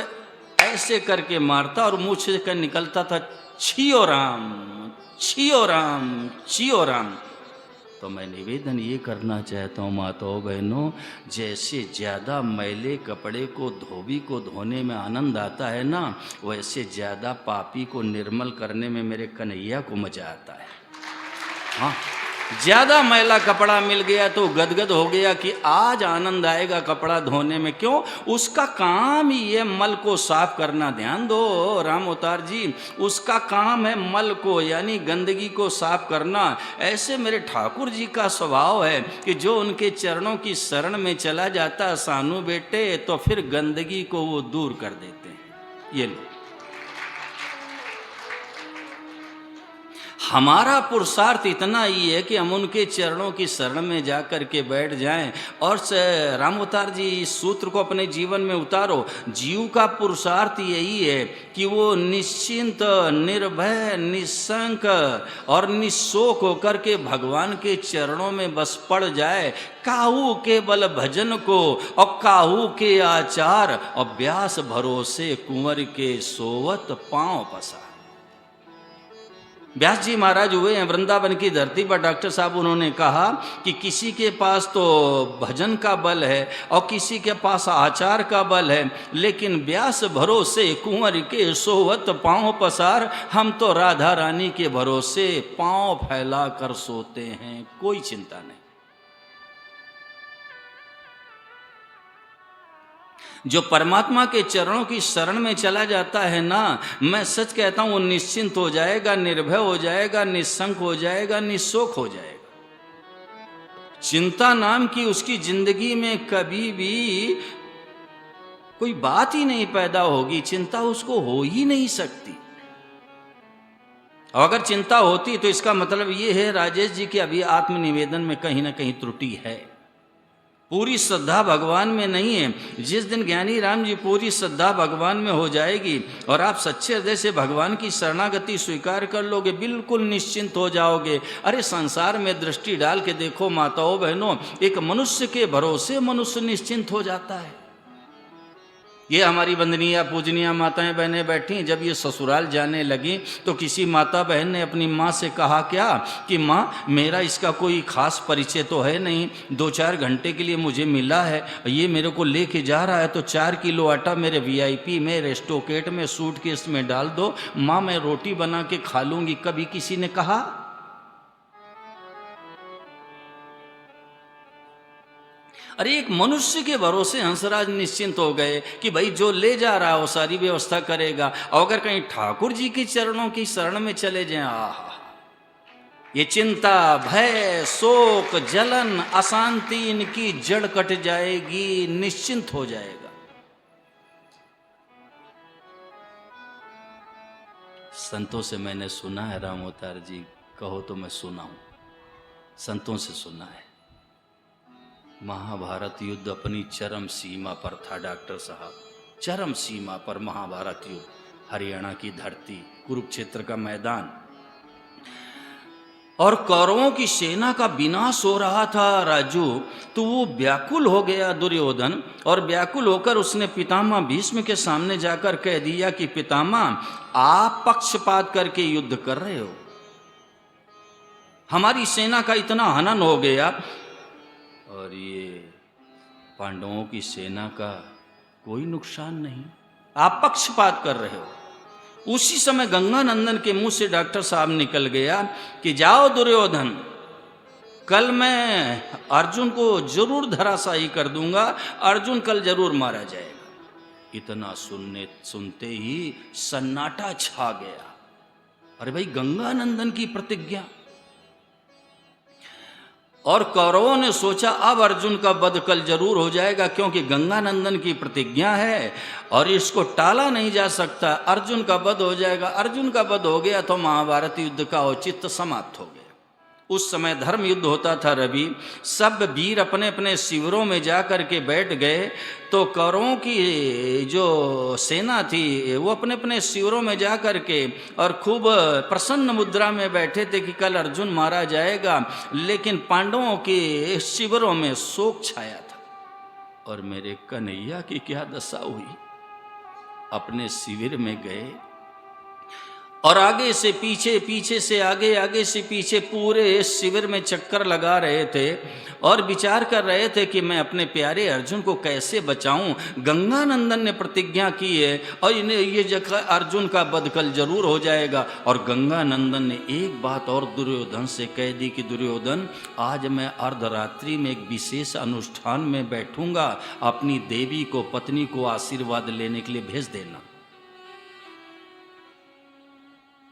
ऐसे करके मारता और मुँह से कर निकलता था छियो राम, छियो राम, छियो राम। तो मैं निवेदन ये करना चाहता हूँ माताओं बहनों, जैसे ज़्यादा मैले कपड़े को धोबी को धोने में आनंद आता है ना, वैसे ज़्यादा पापी को निर्मल करने में मेरे कन्हैया को मजा आता है। हाँ, ज़्यादा मैला कपड़ा मिल गया तो गदगद हो गया कि आज आनंद आएगा कपड़ा धोने में। क्यों? उसका काम ही है मल को साफ करना। ध्यान दो राम अवतार जी, उसका काम है मल को यानी गंदगी को साफ करना। ऐसे मेरे ठाकुर जी का स्वभाव है कि जो उनके चरणों की शरण में चला जाता सानू बेटे, तो फिर गंदगी को वो दूर कर देते हैं। ये लो, हमारा पुरुषार्थ इतना ही है कि हम उनके चरणों की शरण में जा कर के बैठ जाएं। और राम अवतार जी इस सूत्र को अपने जीवन में उतारो। जीव का पुरुषार्थ यही है कि वो निश्चिंत, निर्भय, निशंक और निशोक होकर के भगवान के चरणों में बस पड़ जाए। काहू के बल भजन को और काहू के आचार, और व्यास भरोसे कुंवर के सोवत पांव पसार। व्यास जी महाराज हुए हैं वृंदावन की धरती पर। डॉक्टर साहब उन्होंने कहा कि किसी के पास तो भजन का बल है और किसी के पास आचार का बल है, लेकिन व्यास भरोसे कुंवर के सोवत पांव पसार। हम तो राधा रानी के भरोसे पांव फैला कर सोते हैं, कोई चिंता नहीं। जो परमात्मा के चरणों की शरण में चला जाता है ना, मैं सच कहता हूं वो निश्चिंत हो जाएगा, निर्भय हो जाएगा, निशंक हो जाएगा, निशोक हो जाएगा। चिंता नाम की उसकी जिंदगी में कभी भी कोई बात ही नहीं पैदा होगी, चिंता उसको हो ही नहीं सकती। और अगर चिंता होती तो इसका मतलब ये है राजेश जी कि अभी आत्मनिवेदन में कहीं ना कहीं त्रुटि है, पूरी श्रद्धा भगवान में नहीं है। जिस दिन ज्ञानी राम जी पूरी श्रद्धा भगवान में हो जाएगी और आप सच्चे हृदय से भगवान की शरणागति स्वीकार कर लोगे, बिल्कुल निश्चिंत हो जाओगे। अरे संसार में दृष्टि डाल के देखो माताओं बहनों, एक मनुष्य के भरोसे मनुष्य निश्चिंत हो जाता है। ये हमारी वंदनीय पूजनीय माताएं बहनें बैठी, जब ये ससुराल जाने लगी तो किसी माता बहन ने अपनी माँ से कहा क्या कि माँ मेरा इसका कोई खास परिचय तो है नहीं, 2-4 घंटे के लिए मुझे मिला है, ये मेरे को लेके जा रहा है, तो 4 किलो आटा मेरे VIP में रेस्टोकेट में सूटकेस में डाल दो, माँ मैं रोटी बना के खा लूँगी। कभी किसी ने कहा? अरे एक मनुष्य के भरोसे हंसराज निश्चिंत हो गए कि भाई जो ले जा रहा है वो सारी व्यवस्था करेगा। और अगर कहीं ठाकुर जी के चरणों की शरण में चले जाएं, आहा, ये चिंता भय शोक जलन अशांति इनकी जड़ कट जाएगी, निश्चिंत हो जाएगा। संतों से मैंने सुना है, राम अवतार जी कहो तो मैं सुनाऊं, संतों से सुना है। महाभारत युद्ध अपनी चरम सीमा पर था डॉक्टर साहब, चरम सीमा पर महाभारत युद्ध, हरियाणा की धरती, कुरुक्षेत्र का मैदान, और कौरवों की सेना का विनाश हो रहा था राजू। तो वो व्याकुल हो गया दुर्योधन, और व्याकुल होकर उसने पितामह भीष्म के सामने जाकर कह दिया कि पितामह आप पक्षपात करके युद्ध कर रहे हो, हमारी सेना का इतना हनन हो गया और ये पांडवों की सेना का कोई नुकसान नहीं, आप पक्षपात कर रहे हो। उसी समय गंगानंदन के मुंह से डॉक्टर साहब निकल गया कि जाओ दुर्योधन, कल मैं अर्जुन को जरूर धराशायी कर दूंगा, अर्जुन कल जरूर मारा जाएगा। इतना सुनते ही सन्नाटा छा गया। अरे भाई गंगानंदन की प्रतिज्ञा, और कौरवों ने सोचा अब अर्जुन का वध कल जरूर हो जाएगा, क्योंकि गंगानंदन की प्रतिज्ञा है और इसको टाला नहीं जा सकता, अर्जुन का वध हो जाएगा। अर्जुन का वध हो गया तो महाभारत युद्ध का औचित्य समाप्त हो गया। उस समय धर्म युद्ध होता था रवि, सब वीर अपने अपने शिविरों में जा कर के बैठ गए, तो कौरवों की जो सेना थी वो अपने अपने शिविरों में जा कर के और खूब प्रसन्न मुद्रा में बैठे थे कि कल अर्जुन मारा जाएगा, लेकिन पांडवों के शिविरों में शोक छाया था। और मेरे कन्हैया की क्या दशा हुई, अपने शिविर में गए और आगे से पीछे, पीछे से आगे, आगे से पीछे पूरे शिविर में चक्कर लगा रहे थे और विचार कर रहे थे कि मैं अपने प्यारे अर्जुन को कैसे बचाऊं। गंगानंदन ने प्रतिज्ञा की है और इन्हें ये जगह अर्जुन का वध कल जरूर हो जाएगा। और गंगानंदन ने एक बात और दुर्योधन से कह दी कि दुर्योधन आज मैं अर्धरात्रि में एक विशेष अनुष्ठान में बैठूंगा, अपनी देवी को पत्नी को आशीर्वाद लेने के लिए भेज देना।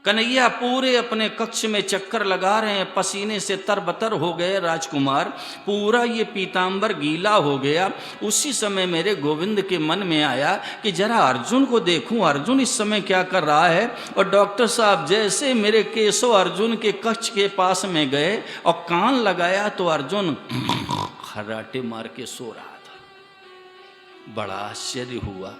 कन्हैया पूरे अपने कक्ष में चक्कर लगा रहे हैं, पसीने से तरबतर हो गए राजकुमार, पूरा ये पीतांबर गीला हो गया। उसी समय मेरे गोविंद के मन में आया कि जरा अर्जुन को देखूं, अर्जुन इस समय क्या कर रहा है। और डॉक्टर साहब जैसे मेरे केशव अर्जुन के कक्ष के पास में गए और कान लगाया तो अर्जुन खर्राटे मार के सो रहा था। बड़ा आश्चर्य हुआ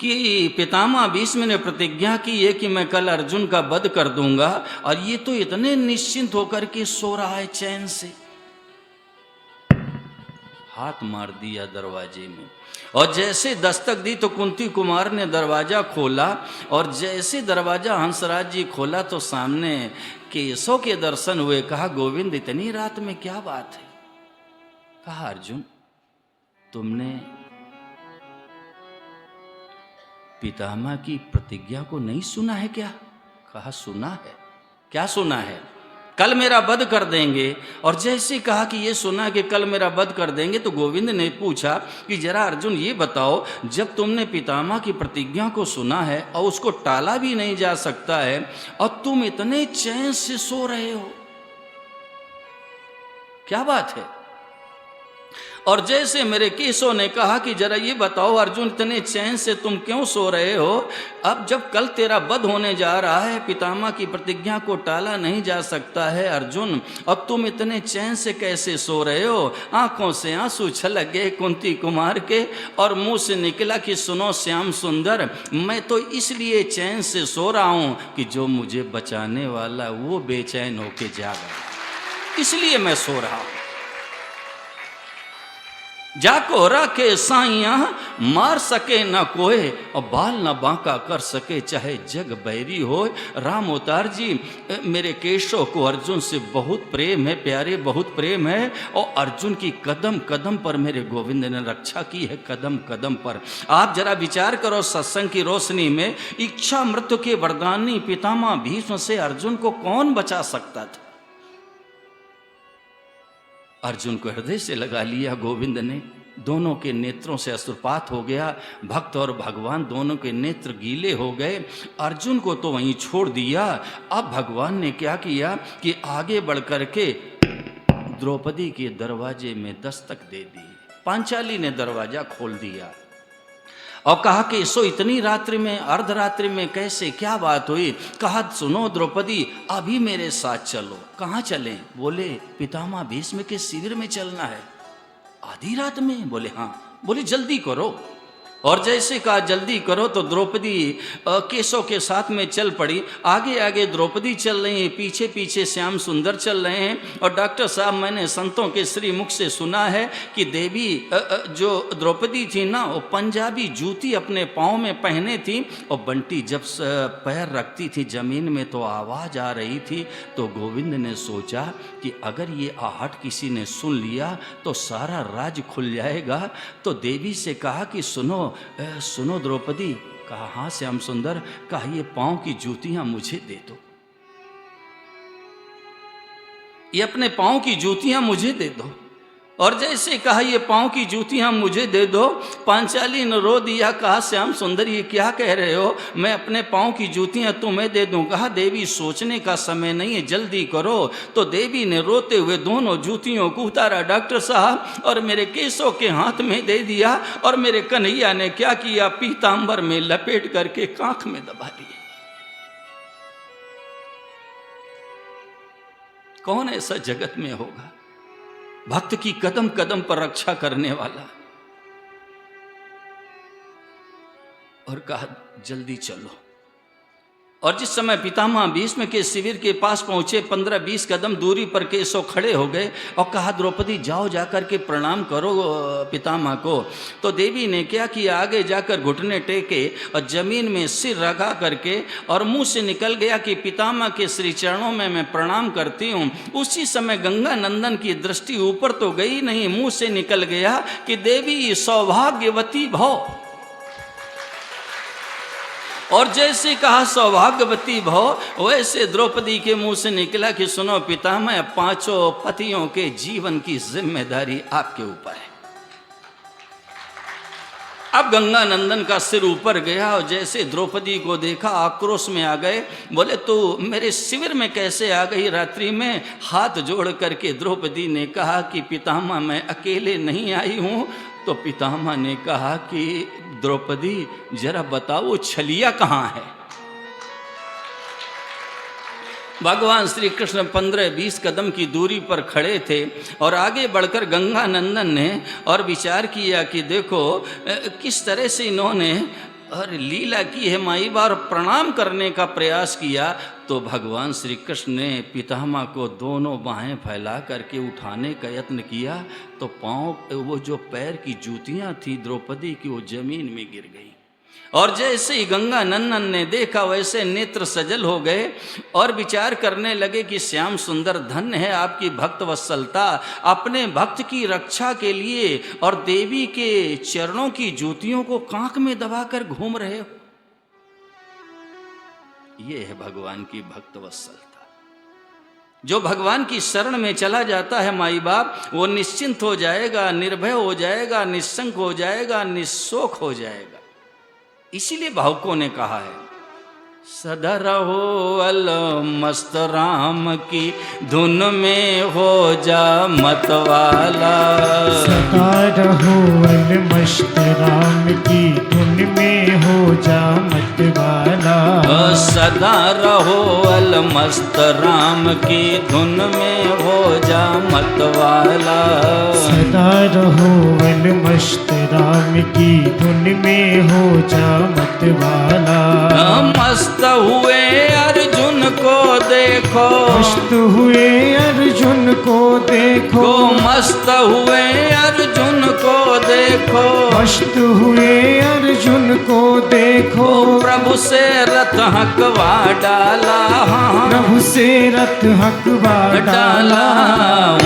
कि पितामह भीष्म ने प्रतिज्ञा की है कि मैं कल अर्जुन का वध कर दूंगा, और ये तो इतने निश्चिंत होकर के सो रहा है चैन से। हाथ मार दिया दरवाजे में, और जैसे दस्तक दी तो कुंती कुमार ने दरवाजा खोला, और जैसे दरवाजा हंसराज जी खोला तो सामने केशव के दर्शन हुए। कहा गोविंद इतनी रात में क्या बात है? कहा अर्जुन तुमने पितामह की प्रतिज्ञा को नहीं सुना है क्या? कहा सुना है। क्या सुना है? कल मेरा वध कर देंगे। और जैसे कहा कि ये सुना कि कल मेरा वध कर देंगे, तो गोविंद ने पूछा कि जरा अर्जुन ये बताओ, जब तुमने पितामह की प्रतिज्ञा को सुना है और उसको टाला भी नहीं जा सकता है, और तुम इतने चैन से सो रहे हो, क्या बात है? और जैसे मेरे केशों ने कहा कि जरा ये बताओ अर्जुन, इतने चैन से तुम क्यों सो रहे हो? अब जब कल तेरा वध होने जा रहा है, पितामह की प्रतिज्ञा को टाला नहीं जा सकता है अर्जुन, अब तुम इतने चैन से कैसे सो रहे हो? आंखों से आंसू छलक गए कुंती कुमार के और मुंह से निकला कि सुनो श्याम सुंदर, मैं तो इसलिए चैन से सो रहा हूं कि जो मुझे बचाने वाला वो बेचैन होके जागा, इसलिए मैं सो रहा हूं। जाको रखे साइया मार सके न कोई, और बाल न बांका कर सके चाहे जग बैरी हो। राम अवतार जी, मेरे केशव को अर्जुन से बहुत प्रेम है, प्यारे बहुत प्रेम है, और अर्जुन की कदम कदम पर मेरे गोविंद ने रक्षा की है, कदम कदम पर। आप जरा विचार करो, सत्संग की रोशनी में इच्छा मृत्यु के वरदानी पितामह भीष्म से अर्जुन को कौन बचा सकता था? अर्जुन को हृदय से लगा लिया गोविंद ने, दोनों के नेत्रों से अश्रुपात हो गया, भक्त और भगवान दोनों के नेत्र गीले हो गए। अर्जुन को तो वहीं छोड़ दिया। अब भगवान ने क्या किया कि आगे बढ़ करके द्रौपदी के दरवाजे में दस्तक दे दी। पांचाली ने दरवाजा खोल दिया और कहा कि सो इतनी रात्रि में, अर्धरात्रि में कैसे, क्या बात हुई? कहा सुनो द्रौपदी, अभी मेरे साथ चलो। कहाँ चलें? बोले पितामह भीष्म के शिविर में चलना है। आधी रात में? बोले हाँ। बोले जल्दी करो। और जैसे कहा जल्दी करो तो द्रौपदी केशव के साथ में चल पड़ी। आगे आगे द्रौपदी चल रही है, पीछे पीछे श्याम सुंदर चल रहे हैं। और डॉक्टर साहब, मैंने संतों के श्री मुख से सुना है कि देवी जो द्रौपदी थी ना, वो पंजाबी जूती अपने पाँव में पहने थी, और बंटी जब पैर रखती थी जमीन में तो आवाज़ आ रही थी। तो गोविंद ने सोचा कि अगर ये आहट किसी ने सुन लिया तो सारा राज खुल जाएगा। तो देवी से कहा कि सुनो सुनो द्रौपदी। कहा हाँ श्याम सुंदर। कहा ये पांव की जूतियां मुझे दे दो, ये अपने पांव की जूतियां मुझे दे दो। और जैसे कहा ये पांव की जूतियां मुझे दे दो, पांचाली ने रो दिया। कहा श्याम सुंदर ये क्या कह रहे हो, मैं अपने पांव की जूतियां तुम्हें दे दूं? कहा देवी सोचने का समय नहीं है, जल्दी करो। तो देवी ने रोते हुए दोनों जूतियों को उतारा डॉक्टर साहब और मेरे केशव के हाथ में दे दिया। और मेरे कन्हैया ने क्या किया, पीतांबर में लपेट करके कांख में दबा दिया। कौन ऐसा जगत में होगा भक्त की कदम कदम पर रक्षा करने वाला? और कहा जल्दी चलो। और जिस समय पितामह भीष्म के शिविर के पास पहुंचे, 15-20 कदम दूरी पर केशव खड़े हो गए और कहा द्रौपदी जाओ जाकर के प्रणाम करो पितामह को। तो देवी ने क्या किया, आगे जाकर घुटने टेके और जमीन में सिर रखा करके और मुंह से निकल गया कि पितामह के श्री चरणों में मैं प्रणाम करती हूँ। उसी समय गंगा नंदन की दृष्टि ऊपर तो गई नहीं, मुंह से निकल गया कि देवी सौभाग्यवती भव। और जैसे कहा सौभाग्यवती भव, वैसे द्रौपदी के मुंह से निकला कि सुनो पितामह, 5 पतियों के जीवन की जिम्मेदारी आपके ऊपर है। अब गंगा नंदन का सिर ऊपर गया और जैसे द्रौपदी को देखा आक्रोश में आ गए। बोले तू मेरे शिविर में कैसे आ गई रात्रि में? हाथ जोड़ करके द्रौपदी ने कहा कि पितामह मैं अकेले नहीं आई हूँ। तो पितामह ने कहा कि द्रौपदी जरा बताओ छलिया कहाँ है? भगवान श्री कृष्ण 15-20 कदम की दूरी पर खड़े थे और आगे बढ़कर गंगा नंदन ने और विचार किया कि देखो किस तरह से इन्होंने और लीला की है माई बार प्रणाम करने का प्रयास किया। तो भगवान श्री कृष्ण ने पितामह को दोनों बाहें फैला करके उठाने का यत्न किया तो पाँव वो जो पैर की जूतियां थी द्रौपदी की वो जमीन में गिर गई। और जैसे ही गंगा नंदन ने देखा वैसे नेत्र सजल हो गए और विचार करने लगे कि श्याम सुंदर धन्य है आपकी भक्त वत्सलता, अपने भक्त की रक्षा के लिए और देवी के चरणों की जूतियों को कांख में दबाकर घूम रहे हो। ये है भगवान की भक्त वत्सलता। जो भगवान की शरण में चला जाता है माई बाप, वो निश्चिंत हो जाएगा, निर्भय हो जाएगा, निस्संक हो जाएगा, निस्शोक हो जाएगा। इसीलिए भावुकों ने कहा है सदा रहो अल मस्त राम की धुन में हो जा मतवाला। सदा रहो अल मस्त राम की धुन में हो जा मतवाला। सदा रहो अल मस्त राम की धुन में हो जा मतवाला। सदा रहो अल मस्त राम की धुन में हो जा मतवाला। मस्त हुए अर्जुन को देखो, मस्त हुए अर्जुन को देखो, मस्त हुए अर्जुन को देखो, मस्त हुए अर्जुन को देखो। प्रभु से रथ हकवा डाला, प्रभु से रथ हकवा डाला।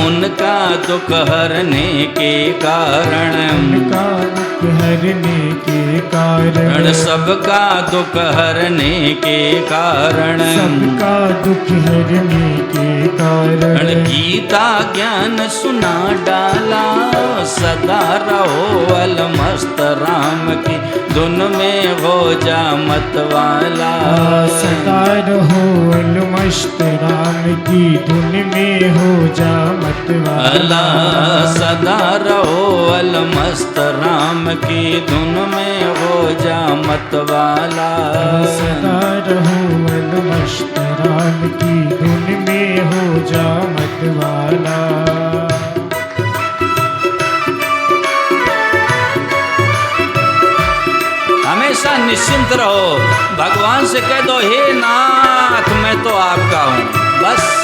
उनका दुख हरने के कारण, उनका दुख हरने के कारण, सबका दुख हरने के कारण, सबका दुख हरने के कारण, गीता ज्ञान सुना डाला। सदा रहो अल मस्त राम की धुन में हो जा मतवाला। सदा रहो अल मस्त राम की धुन में हो जा मतवाला। सदा रहो अल मस्त राम की धुन में हो जा मतवाला। सदा रहो अल मस्त राम की धुन में हो जा मतवाला। हमेशा निश्चिंत रहो, भगवान से कह दो हे नाथ मैं तो आपका हूँ, बस।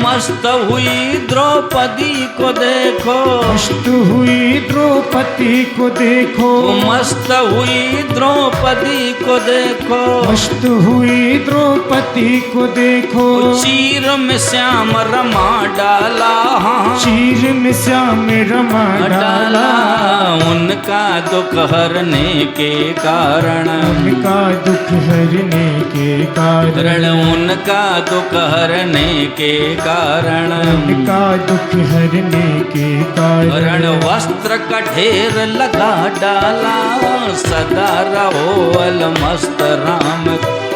मस्त हुई द्रौपदी को देखो, मस्त हुई द्रौपदी को देखो, मस्त हुई द्रौपदी को देखो, मस्त हुई द्रौपदी को देखो। चीर में श्याम रमा डाला, चीर में श्याम रमा डाला। उनका दुख हरने के कारण, उनका दुख हरने के कारण, उनका दुख हरने के कारण, उनका दुख हरने के कारण, वस्त्र का ढेर लगा डाला। सदा रहो अल मस्त राम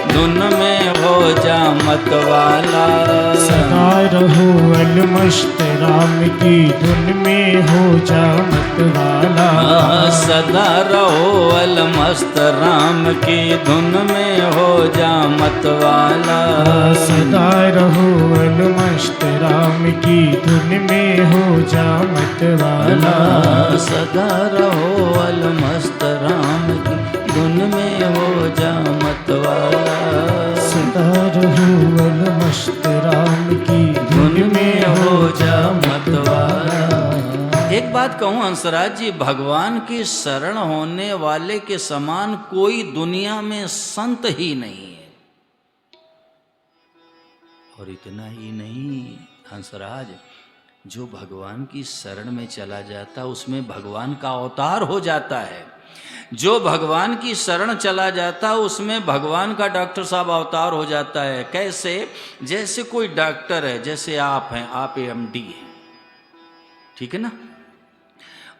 धुन में हो जा मतवाला। सदा रहो अल मस्त राम की धुन में हो जा मतवाला। सदा रहो अल मस्त राम की धुन में हो जा मतवाला। सदा रहो अल मस्त राम की धुन में हो जा मतवाला। सदा रहो अल मस्त राम की धुन में हो जा मतवाला। सदा रहो अल मस्त राम की धुन में हो जा मतवाला। एक बात कहूँ हंसराज जी, भगवान की शरण होने वाले के समान कोई दुनिया में संत ही नहीं है। और इतना ही नहीं हंसराज, जो भगवान की शरण में चला जाता उसमें भगवान का अवतार हो जाता है। जो भगवान की शरण चला जाता उसमें भगवान का डॉक्टर साहब अवतार हो जाता है। कैसे? जैसे कोई डॉक्टर है, जैसे आप हैं, आप एमडी हैं, ठीक है ना,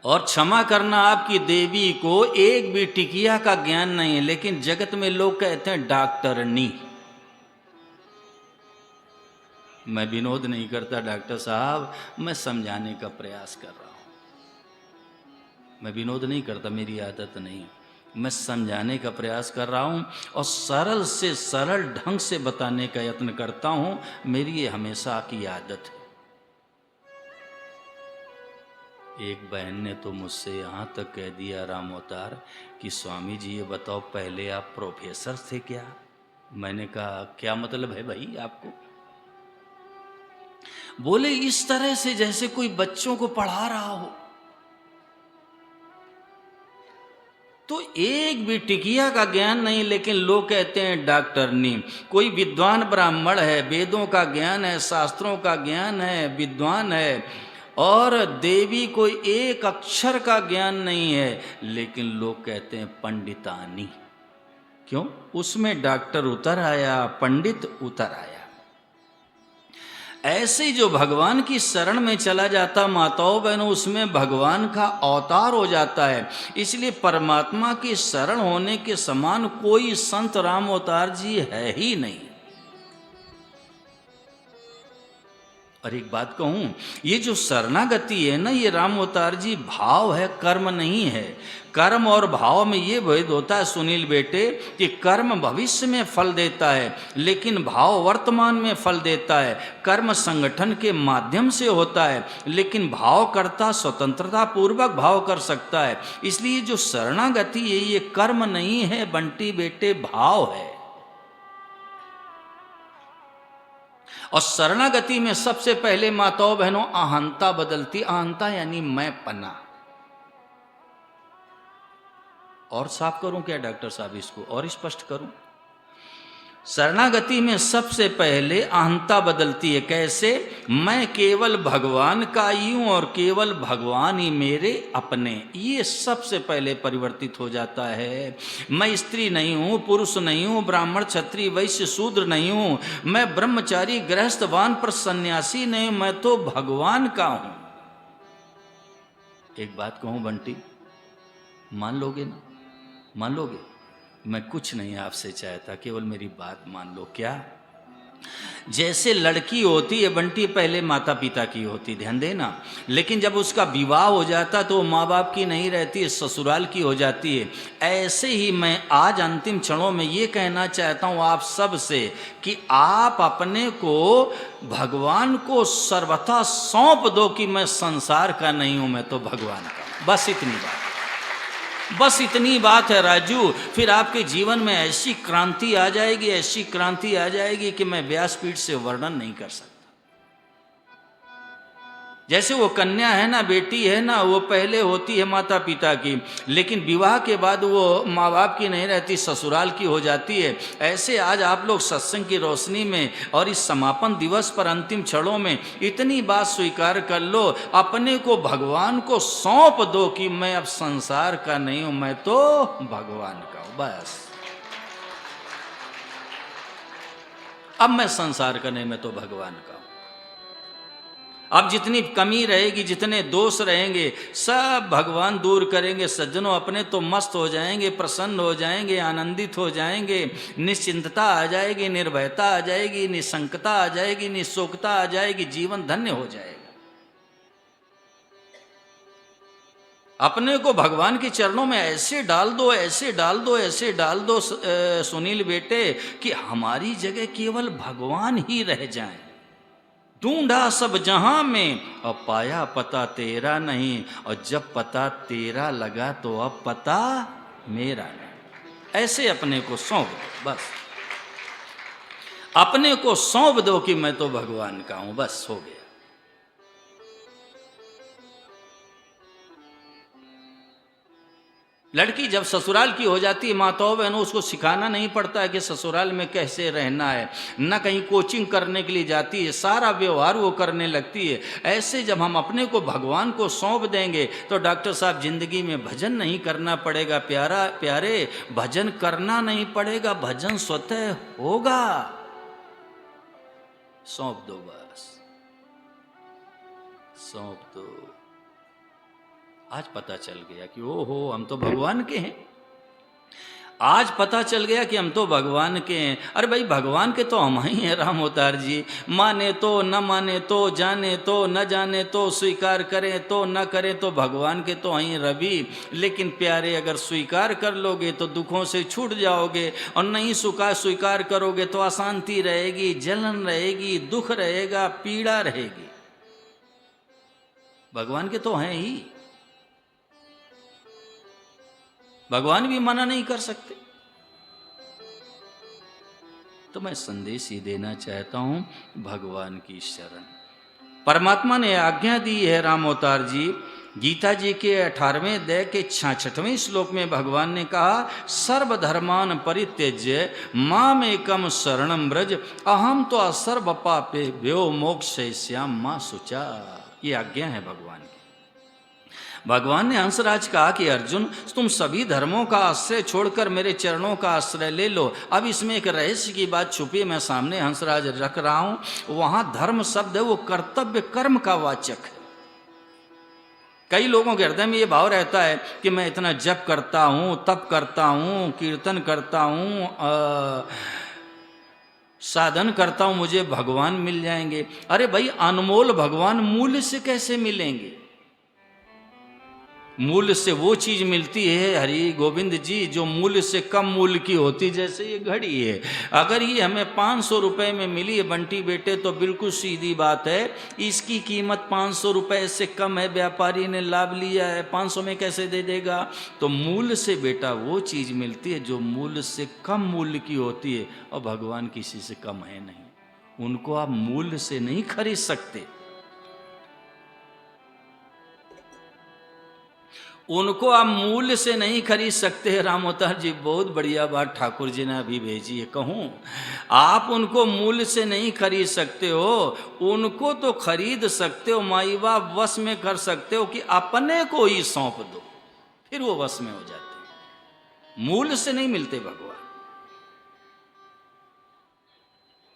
और क्षमा करना आपकी देवी को एक भी टिकिया का ज्ञान नहीं है, लेकिन जगत में लोग कहते हैं डॉक्टरनी। मैं विनोद नहीं करता डॉक्टर साहब, मैं समझाने का प्रयास कर रहा हूं। मैं विनोद नहीं करता, मेरी आदत नहीं, मैं समझाने का प्रयास कर रहा हूं और सरल से सरल ढंग से बताने का यत्न करता हूं। मेरी ये हमेशा की आदत है। एक बहन ने तो मुझसे यहाँ तक कह दिया राम अवतार कि स्वामी जी ये बताओ पहले आप प्रोफेसर थे क्या? मैंने कहा क्या मतलब है भाई आपको? बोले इस तरह से जैसे कोई बच्चों को पढ़ा रहा हो। तो एक भी टिकिया का ज्ञान नहीं, लेकिन लोग कहते हैं डॉक्टरनी। कोई विद्वान ब्राह्मण है, वेदों का ज्ञान है, शास्त्रों का ज्ञान है, विद्वान है, और देवी कोई एक अक्षर का ज्ञान नहीं है, लेकिन लोग कहते हैं पंडितानी। क्यों? उसमें डॉक्टर उतर आया, पंडित उतर आया। ऐसे जो भगवान की शरण में चला जाता माताओं बहनों, उसमें भगवान का अवतार हो जाता है। इसलिए परमात्मा की शरण होने के समान कोई संत राम अवतार जी है ही नहीं। और एक बात कहूं, ये जो शरणागति है ना, ये राम अवतार जी भाव है, कर्म नहीं है। कर्म और भाव में ये भेद होता है सुनील बेटे, कि कर्म भविष्य में फल देता है, लेकिन भाव वर्तमान में फल देता है। कर्म संगठन के माध्यम से होता है, लेकिन भाव करता स्वतंत्रता पूर्वक भाव कर सकता है। इसलिए जो शरणागति है ये कर्म नहीं है बंटी बेटे, भाव है। और शरणागति में सबसे पहले माताओं बहनों अहंता बदलती। अहंता यानी मैं पना। और साफ करूं क्या डॉक्टर साहब इसको, और स्पष्ट करूं? शरणागति में सबसे पहले अहंता बदलती है। कैसे? मैं केवल भगवान का ही हूं और केवल भगवान ही मेरे अपने, ये सबसे पहले परिवर्तित हो जाता है। मैं स्त्री नहीं हूं, पुरुष नहीं हूं, ब्राह्मण क्षत्रिय वैश्य शूद्र नहीं हूं, मैं ब्रह्मचारी गृहस्थ वानप्रस्थ सन्यासी नहीं, मैं तो भगवान का हूं। एक बात कहूं बंटी, मान लोगे ना? मान लोगे? मैं कुछ नहीं आपसे चाहता, केवल मेरी बात मान लो। क्या? जैसे लड़की होती है बंटी, पहले माता पिता की होती, ध्यान देना, लेकिन जब उसका विवाह हो जाता तो माँ बाप की नहीं रहती, ससुराल की हो जाती है। ऐसे ही मैं आज अंतिम क्षणों में ये कहना चाहता हूँ आप सब से कि आप अपने को भगवान को सर्वथा सौंप दो कि मैं संसार का नहीं हूँ, मैं तो भगवान का। बस इतनी बात, बस इतनी बात है राजू। फिर आपके जीवन में ऐसी क्रांति आ जाएगी, ऐसी क्रांति आ जाएगी कि मैं व्यासपीठ से वर्णन नहीं कर सकता। जैसे वो कन्या है ना, बेटी है ना, वो पहले होती है माता पिता की, लेकिन विवाह के बाद वो माँ बाप की नहीं रहती, ससुराल की हो जाती है। ऐसे आज आप लोग सत्संग की रोशनी में और इस समापन दिवस पर अंतिम क्षणों में इतनी बात स्वीकार कर लो, अपने को भगवान को सौंप दो कि मैं अब संसार का नहीं हूं, मैं तो भगवान का हूं। बस अब मैं संसार का नहीं, मैं तो भगवान का हूं। अब जितनी कमी रहेगी, जितने दोष रहेंगे, सब भगवान दूर करेंगे। सज्जनों, अपने तो मस्त हो जाएंगे, प्रसन्न हो जाएंगे, आनंदित हो जाएंगे, निश्चिंतता आ जाएगी, निर्भयता आ जाएगी, निशंकता आ जाएगी, निशोकता आ जाएगी, जीवन धन्य हो जाएगा। अपने को भगवान के चरणों में ऐसे डाल दो, ऐसे डाल दो, ऐसे डाल दो सुनील बेटे, कि हमारी जगह केवल भगवान ही रह जाएं। ढूंढा सब जहां में और पाया पता तेरा नहीं, और जब पता तेरा लगा तो अब पता मेरा नहीं। ऐसे अपने को सौंप दो, बस अपने को सौंप दो कि मैं तो भगवान का हूं, बस हो गया। लड़की जब ससुराल की हो जाती है माताओं बहनों, उसको सिखाना नहीं पड़ता है कि ससुराल में कैसे रहना है, न कहीं कोचिंग करने के लिए जाती है, सारा व्यवहार वो करने लगती है। ऐसे जब हम अपने को भगवान को सौंप देंगे तो डॉक्टर साहब जिंदगी में भजन नहीं करना पड़ेगा प्यारे, भजन करना नहीं पड़ेगा, भजन स्वतः होगा। सौंप दो, बस सौंप दो। आज पता चल गया कि ओहो हम तो भगवान के हैं। आज पता चल गया कि हम तो भगवान के हैं। अरे भाई भगवान के तो हम ही हैं राम अवतार जी। माने तो न माने तो, जाने तो न जाने तो, स्वीकार करें तो न करें तो, भगवान के तो हैं रवि। लेकिन प्यारे अगर स्वीकार कर लोगे तो दुखों से छूट जाओगे, और नहीं स्वीकार करोगे तो अशांति रहेगी, जलन रहेगी, दुख रहेगा, पीड़ा रहेगी। भगवान के तो हैं ही, भगवान भी मना नहीं कर सकते। तो मैं संदेश ही देना चाहता हूं भगवान की शरण। परमात्मा ने आज्ञा दी है राम अवतार जी गीता जी के 18वें अध्याय के 66वें श्लोक में भगवान ने कहा, सर्वधर्मान परित्यज्य माम एकम शरणम व्रज अहम तो सर्व पापेभ्यो मोक्षयिष्यामि मा शुचा। ये आज्ञा है भगवान की। भगवान ने हंसराज कहा कि अर्जुन, तुम सभी धर्मों का आश्रय छोड़कर मेरे चरणों का आश्रय ले लो। अब इसमें एक रहस्य की बात छुपी है, मैं सामने हंसराज रख रहा हूं। वहां धर्म शब्द है वो कर्तव्य कर्म का वाचक है। कई लोगों के हृदय में ये भाव रहता है कि मैं इतना जप करता हूं, तप करता हूं, कीर्तन करता हूं, साधन करता हूं, मुझे भगवान मिल जाएंगे। अरे भाई, अनमोल भगवान मूल्य से कैसे मिलेंगे? मूल्य से वो चीज मिलती है हरि गोविंद जी जो मूल्य से कम मूल्य की होती, जैसे ये घड़ी है। अगर ये हमें 500 रुपए में मिली है बंटी बेटे, तो बिल्कुल सीधी बात है, इसकी कीमत 500 रुपए से कम है, व्यापारी ने लाभ लिया है, 500 में कैसे दे देगा? तो मूल्य से बेटा वो चीज मिलती है जो मूल्य से कम मूल्य की होती है, और भगवान किसी से कम है नहीं। उनको आप मूल्य से नहीं खरीद सकते, उनको आप मूल्य से नहीं खरीद सकते। राम अवतार जी, बहुत बढ़िया बात ठाकुर जी ने अभी भेजी है। कहूँ, आप उनको मूल्य से नहीं खरीद सकते हो, उनको तो खरीद सकते हो, माई बाप वश में कर सकते हो कि अपने को ही सौंप दो, फिर वो वश में हो जाते हैं। मूल्य से नहीं मिलते भगवान।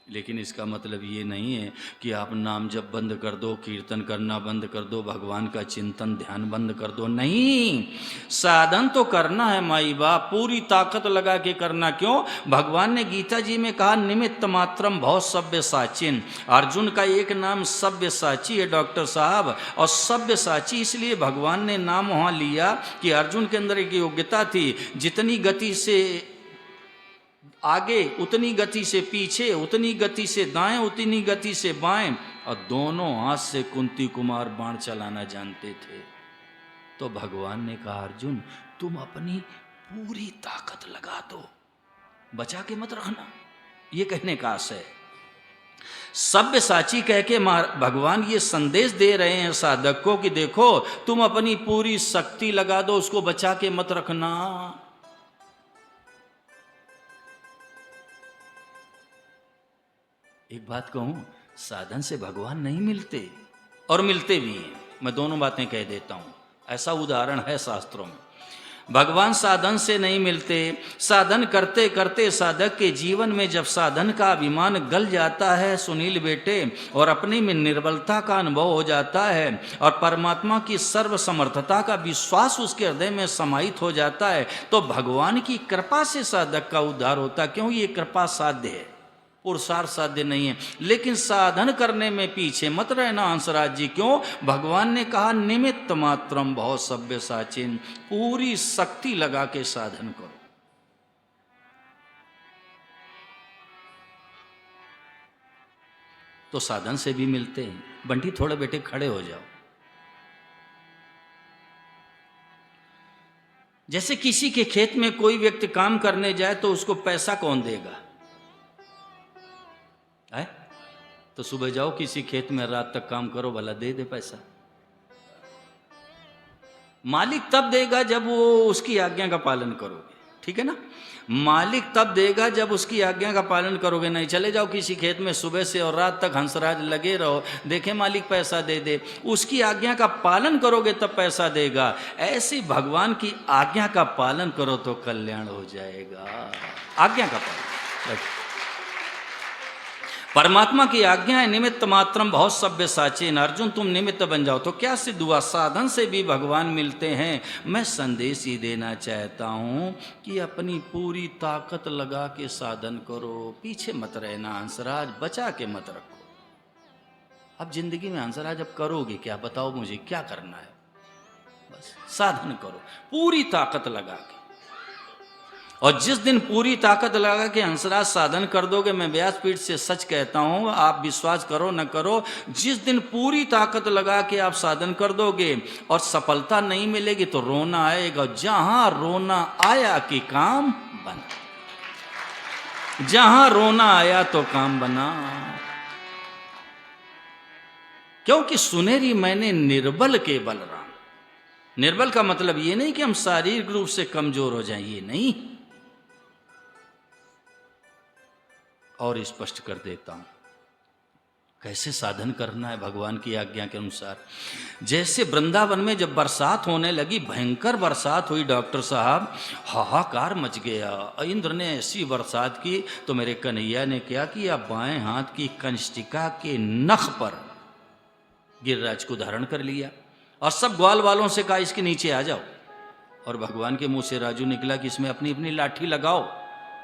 लेकिन इसका मतलब ये नहीं है कि आप नाम जप बंद कर दो, कीर्तन करना बंद कर दो, भगवान का चिंतन ध्यान बंद कर दो। नहीं, साधन तो करना है माई बाप, पूरी ताकत लगा के करना। क्यों? भगवान ने गीता जी में कहा, निमित्त मात्रम भव सव्यसाचिन। अर्जुन का एक नाम सव्यसाची है डॉक्टर साहब, और सव्यसाची इसलिए भगवान ने नाम वहाँ लिया कि अर्जुन के अंदर एक योग्यता थी, जितनी गति से आगे उतनी गति से पीछे, उतनी गति से दाएं उतनी गति से बाएं, और दोनों हाथ से कुंती कुमार बाण चलाना जानते थे। तो भगवान ने कहा, अर्जुन तुम अपनी पूरी ताकत लगा दो, बचा के मत रखना। ये कहने का आशय है। सव्यसाची कह के भगवान ये संदेश दे रहे हैं साधक को कि देखो, तुम अपनी पूरी शक्ति लगा दो, उसको बचा के मत रखना। एक बात कहूं, साधन से भगवान नहीं मिलते, और मिलते भी हैं। मैं दोनों बातें कह देता हूं, ऐसा उदाहरण है शास्त्रों में। भगवान साधन से नहीं मिलते। साधन करते करते साधक के जीवन में जब साधन का अभिमान गल जाता है सुनील बेटे, और अपने में निर्बलता का अनुभव हो जाता है, और परमात्मा की सर्वसमर्थता का विश्वास उसके हृदय में समाहित हो जाता है, तो भगवान की कृपा से साधक का उद्धार होता है। क्यों? ये कृपा साध्य है, पुरुषार्थ साध्य नहीं है। लेकिन साधन करने में पीछे मत रहना हंसराज जी। क्यों? भगवान ने कहा, निमित्त मात्रम भव सव्यसाचिन, पूरी शक्ति लगा के साधन करो। तो साधन से भी मिलते हैं। बंटी थोड़े बेटे खड़े हो जाओ। जैसे किसी के खेत में कोई व्यक्ति काम करने जाए तो उसको पैसा कौन देगा? है? तो सुबह जाओ किसी खेत में, रात तक काम करो, भला दे दे पैसा। मालिक तब देगा जब वो उसकी आज्ञा का पालन करोगे, ठीक है ना? मालिक तब देगा जब उसकी आज्ञा का पालन करोगे। नहीं, चले जाओ किसी खेत में सुबह से और रात तक हंसराज लगे रहो, देखे मालिक पैसा दे दे, उसकी आज्ञा का पालन करोगे तब पैसा देगा। ऐसी भगवान की आज्ञा का पालन करो तो कल्याण हो जाएगा। आज्ञा का पालन, परमात्मा की आज्ञा है, निमित्त मात्रम बहुत सव्यसाचिन। अर्जुन तुम निमित्त बन जाओ। तो क्या सिद्ध हुआ? साधन से भी भगवान मिलते हैं। मैं संदेश ही देना चाहता हूँ कि अपनी पूरी ताकत लगा के साधन करो, पीछे मत रहना हंसराज, बचा के मत रखो। अब जिंदगी में हंसराज अब करोगे क्या? बताओ मुझे, क्या करना है? बस साधन करो पूरी ताकत लगा के। और जिस दिन पूरी ताकत लगा के हंसराज साधन कर दोगे, मैं व्यासपीठ से सच कहता हूं, आप विश्वास करो न करो, जिस दिन पूरी ताकत लगा के आप साधन कर दोगे और सफलता नहीं मिलेगी तो रोना आएगा। जहां रोना आया कि काम बना, जहां रोना आया तो काम बना। क्योंकि सुनेरी मैंने निर्बल के बलराम, निर्बल का मतलब ये नहीं कि हम शारीरिक रूप से कमजोर हो जाएं, ये नहीं। और स्पष्ट कर देता हूं कैसे साधन करना है भगवान की आज्ञा के अनुसार। जैसे वृंदावन में जब बरसात होने लगी, भयंकर बरसात हुई डॉक्टर साहब, हाहाकार मच गया। इंद्र ने ऐसी बरसात की तो मेरे कन्हैया ने क्या किया, बाएं हाथ की कंष्टिका के नख पर गिरिराज को धारण कर लिया और सब ग्वाल वालों से कहा इसके नीचे आ जाओ। और भगवान के मुंह से राजू निकला कि इसमें अपनी अपनी लाठी लगाओ।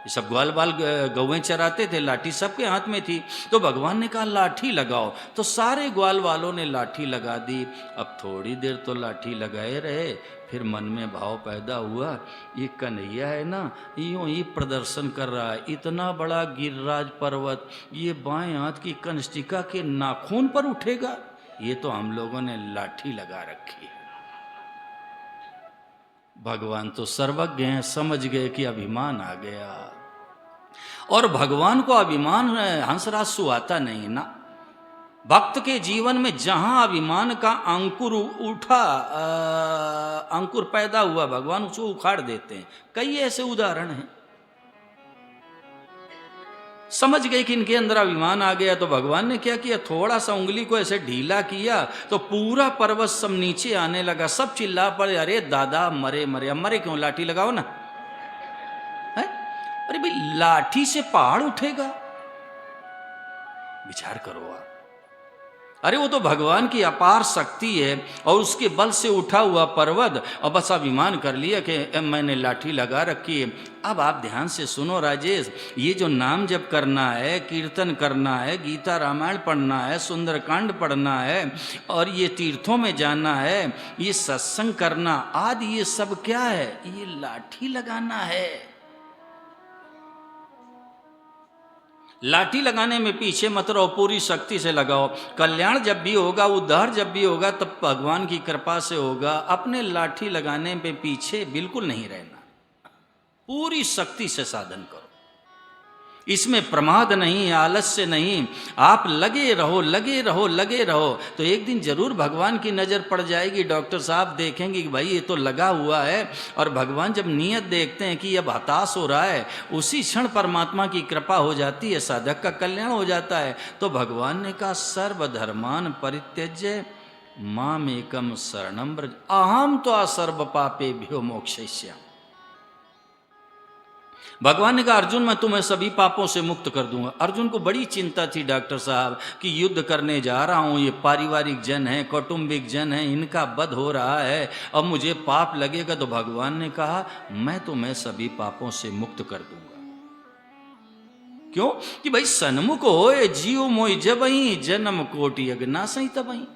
ये सब ग्वाल बाल गौवें चराते थे, लाठी सबके हाथ में थी। तो भगवान ने कहा लाठी लगाओ, तो सारे ग्वाल वालों ने लाठी लगा दी। अब थोड़ी देर तो लाठी लगाए रहे, फिर मन में भाव पैदा हुआ, ये कन्हैया है ना, यूं ही प्रदर्शन कर रहा है, इतना बड़ा गिरिराज पर्वत ये बाएं हाथ की कंष्टिका के नाखून पर उठेगा, ये तो हम लोगों ने लाठी लगा रखी है। भगवान तो सर्वज्ञ हैं, समझ गए कि अभिमान आ गया। और भगवान को अभिमान हंसराज सुहाता नहीं ना। भक्त के जीवन में जहां अभिमान का अंकुर उठा, अंकुर पैदा हुआ, भगवान उसको उखाड़ देते हैं। कई ऐसे उदाहरण हैं। समझ गए कि इनके अंदर अभिमान आ गया, तो भगवान ने क्या किया, थोड़ा सा उंगली को ऐसे ढीला किया तो पूरा पर्वत सब नीचे आने लगा। सब चिल्ला पड़े, अरे दादा मरे मरे। अब मरे क्यों, लाठी लगाओ ना। है? अरे भाई लाठी से पहाड़ उठेगा, विचार करो आप। अरे वो तो भगवान की अपार शक्ति है और उसके बल से उठा हुआ पर्वत, और बस अभिमान कर लिया कि मैंने लाठी लगा रखी है। अब आप ध्यान से सुनो राजेश, ये जो नाम जप करना है, कीर्तन करना है, गीता रामायण पढ़ना है, सुंदरकांड पढ़ना है, और ये तीर्थों में जाना है, ये सत्संग करना आदि, ये सब क्या है, ये लाठी लगाना है। लाठी लगाने में पीछे मत रहो, पूरी शक्ति से लगाओ। कल्याण जब भी होगा, उद्धार जब भी होगा, तब भगवान की कृपा से होगा। अपने लाठी लगाने में पीछे बिल्कुल नहीं रहना, पूरी शक्ति से साधन करो। इसमें प्रमाद नहीं, आलस्य नहीं, आप लगे रहो लगे रहो लगे रहो, तो एक दिन जरूर भगवान की नज़र पड़ जाएगी। डॉक्टर साहब देखेंगे कि भाई ये तो लगा हुआ है, और भगवान जब नियत देखते हैं कि अब हताश हो रहा है, उसी क्षण परमात्मा की कृपा हो जाती है, साधक का कल्याण हो जाता है। तो भगवान ने कहा सर्वधर्मान परित्यज्य मामेकम शरणं व्रज अहम त्वा सर्व पापेभ्यो मोक्षयिष्यामि। भगवान ने कहा अर्जुन मैं तुम्हें सभी पापों से मुक्त कर दूंगा। अर्जुन को बड़ी चिंता थी डॉक्टर साहब कि युद्ध करने जा रहा हूं, ये पारिवारिक जन है, कौटुंबिक जन है, इनका वध हो रहा है, अब मुझे पाप लगेगा। तो भगवान ने कहा मैं तुम्हें सभी पापों से मुक्त कर दूंगा। क्यों कि भाई सन्मुख होए जीव मोहि जबहि जन्म कोटि अगनासहि तबहि।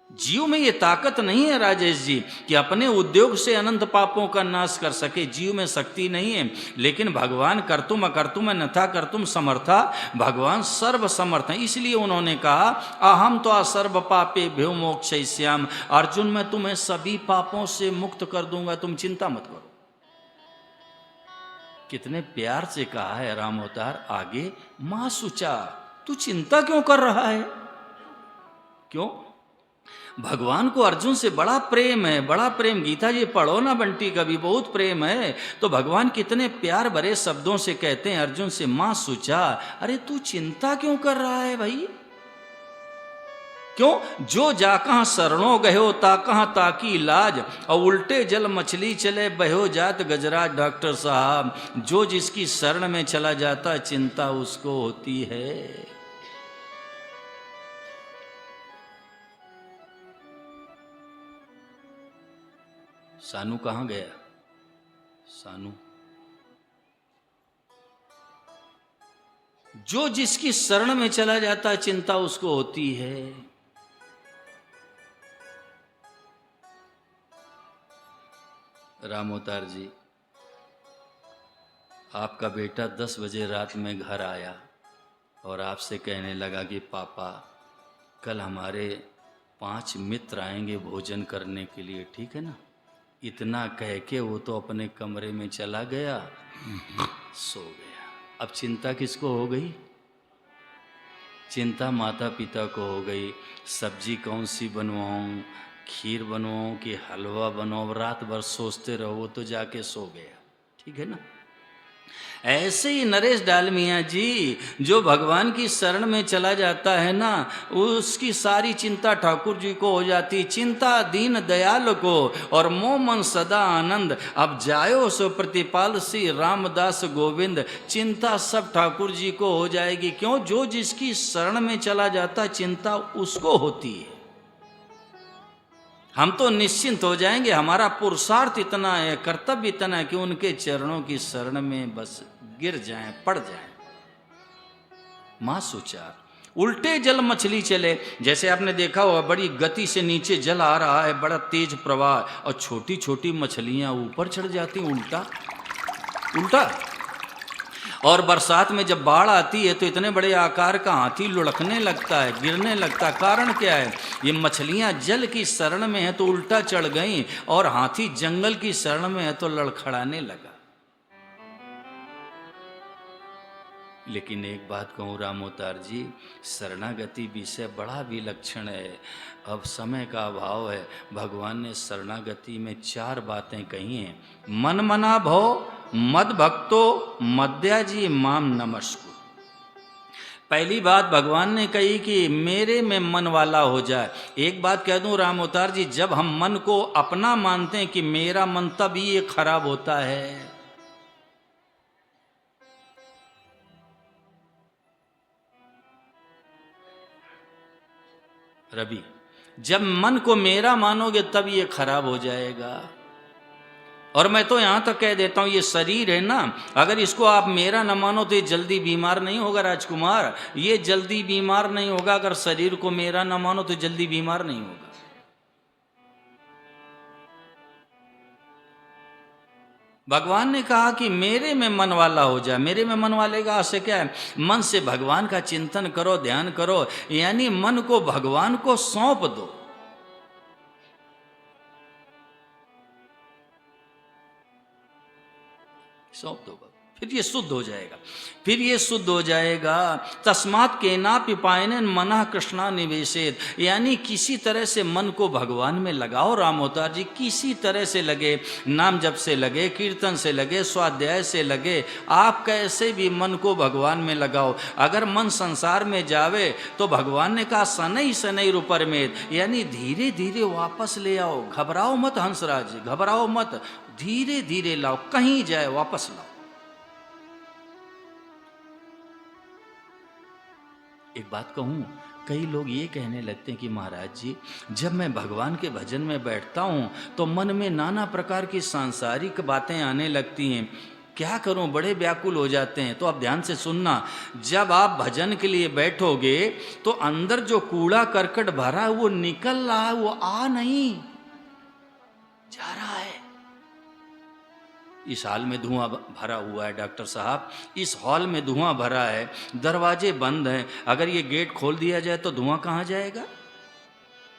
जीव में ये ताकत नहीं है राजेश जी कि अपने उद्योग से अनंत पापों का नाश कर सके, जीव में शक्ति नहीं है। लेकिन भगवान कर्तुम अकर्तुम नथा कर्तुम समर्था, भगवान सर्व समर्थ है। इसलिए उन्होंने कहा अहम तो सर्व पापेभ्यो मोक्षयिष्यामि, अर्जुन मैं तुम्हें सभी पापों से मुक्त कर दूंगा, तुम चिंता मत करो। कितने प्यार से कहा है राम अवतार आगे, मां सुचा तू चिंता क्यों कर रहा है। क्यों, भगवान को अर्जुन से बड़ा प्रेम है, बड़ा प्रेम। गीता जी पढ़ो ना बंटी, कभी बहुत प्रेम है। तो भगवान कितने प्यार भरे शब्दों से कहते हैं अर्जुन से मां सुचा, अरे तू चिंता क्यों कर रहा है भाई। क्यों, जो जा कहां शरणों गयो ता कहां ताकी लाज, और उल्टे जल मछली चले बहो जात गजराज। डॉक्टर साहब जो जिसकी शरण में चला जाता चिंता उसको होती है। सानू कहाँ गया, सानू जो जिसकी शरण में चला जाता चिंता उसको होती है। राम अवतार जी आपका बेटा 10 बजे रात में घर आया और आपसे कहने लगा कि पापा कल हमारे 5 मित्र आएंगे भोजन करने के लिए, ठीक है ना। इतना कह के वो तो अपने कमरे में चला गया, सो गया। अब चिंता किसको हो गई, चिंता माता पिता को हो गई, सब्जी कौन सी बनवाऊं, खीर बनवाऊं कि हलवा बनवाऊं, रात भर सोचते रहो, वो तो जाके सो गया। ठीक है ना। ऐसे ही नरेश डालमिया जी, जो भगवान की शरण में चला जाता है ना, उसकी सारी चिंता ठाकुर जी को हो जाती, चिंता दीन दयाल को और मोह मन सदा आनंद। अब जायो सो प्रतिपाल श्री रामदास गोविंद, चिंता सब ठाकुर जी को हो जाएगी। क्यों? जो जिसकी शरण में चला जाता चिंता उसको होती है। हम तो निश्चिंत हो जाएंगे, हमारा पुरुषार्थ इतना है, कर्तव्य इतना है कि उनके चरणों की शरण में बस गिर जाएं, पड़ जाएं। मां सुचार। उल्टे जल मछली चले, जैसे आपने देखा होगा बड़ी गति से नीचे जल आ रहा है, बड़ा तेज प्रवाह, और छोटी छोटी मछलियां ऊपर चढ़ जाती, उल्टा उल्टा। और बरसात में जब बाढ़ आती है तो इतने बड़े आकार का हाथी लुढ़कने लगता है, गिरने लगता है। कारण क्या है? ये मछलियां जल की शरण में है तो उल्टा चढ़ गईं, और हाथी जंगल की शरण में है तो लड़खड़ाने लगा। लेकिन एक बात कहूँ रामोतार जी, शरणागति विषय बड़ा विलक्षण है। अब समय का अभाव है, भगवान ने शरणागति में 4 बातें कही हैं। मन मना भव मद भक्तो मद्याजी माम नमस्कु। पहली बात भगवान ने कही कि मेरे में मन वाला हो जाए। एक बात कह दूं रामोतार जी, जब हम मन को अपना मानते हैं कि मेरा मन, तब ये खराब होता है। रवि, जब मन को मेरा मानोगे तब ये खराब हो जाएगा। और मैं तो यहां तक कह देता हूं, ये शरीर है ना, अगर इसको आप मेरा न मानो तो ये जल्दी बीमार नहीं होगा राजकुमार, ये जल्दी बीमार नहीं होगा। अगर शरीर को मेरा न मानो तो जल्दी बीमार नहीं होगा। भगवान ने कहा कि मेरे में मन वाला हो जाए। मेरे में मन वाले का आशय क्या है? मन से भगवान का चिंतन करो, ध्यान करो, यानी मन को भगवान को सौंप दो। सौंप दो, फिर ये शुद्ध हो जाएगा, फिर ये शुद्ध हो जाएगा। तस्मात् केनापि पायनेन मनः कृष्णा निवेशेत, यानी किसी तरह से मन को भगवान में लगाओ रामोतार जी, किसी तरह से लगे, नाम जप से लगे, कीर्तन से लगे, स्वाध्याय से लगे, आप कैसे भी मन को भगवान में लगाओ। अगर मन संसार में जावे तो भगवान ने कहा शनैः शनैः उपरमेत्, यानी धीरे धीरे वापस ले आओ। घबराओ मत हंसराज, घबराओ मत, धीरे धीरे लाओ, कहीं जाए वापस लाओ। एक बात कहूँ, कई लोग ये कहने लगते हैं कि महाराज जी, जब मैं भगवान के भजन में बैठता हूँ तो मन में नाना प्रकार की सांसारिक बातें आने लगती हैं, क्या करूं, बड़े व्याकुल हो जाते हैं। तो आप ध्यान से सुनना, जब आप भजन के लिए बैठोगे तो अंदर जो कूड़ा करकट भरा है वो निकल रहा है, वो आ नहीं जा रहा है। इस हॉल में धुआं भरा हुआ है डॉक्टर साहब, इस हॉल में धुआं भरा है, दरवाजे बंद हैं, अगर ये गेट खोल दिया जाए तो धुआं कहाँ जाएगा?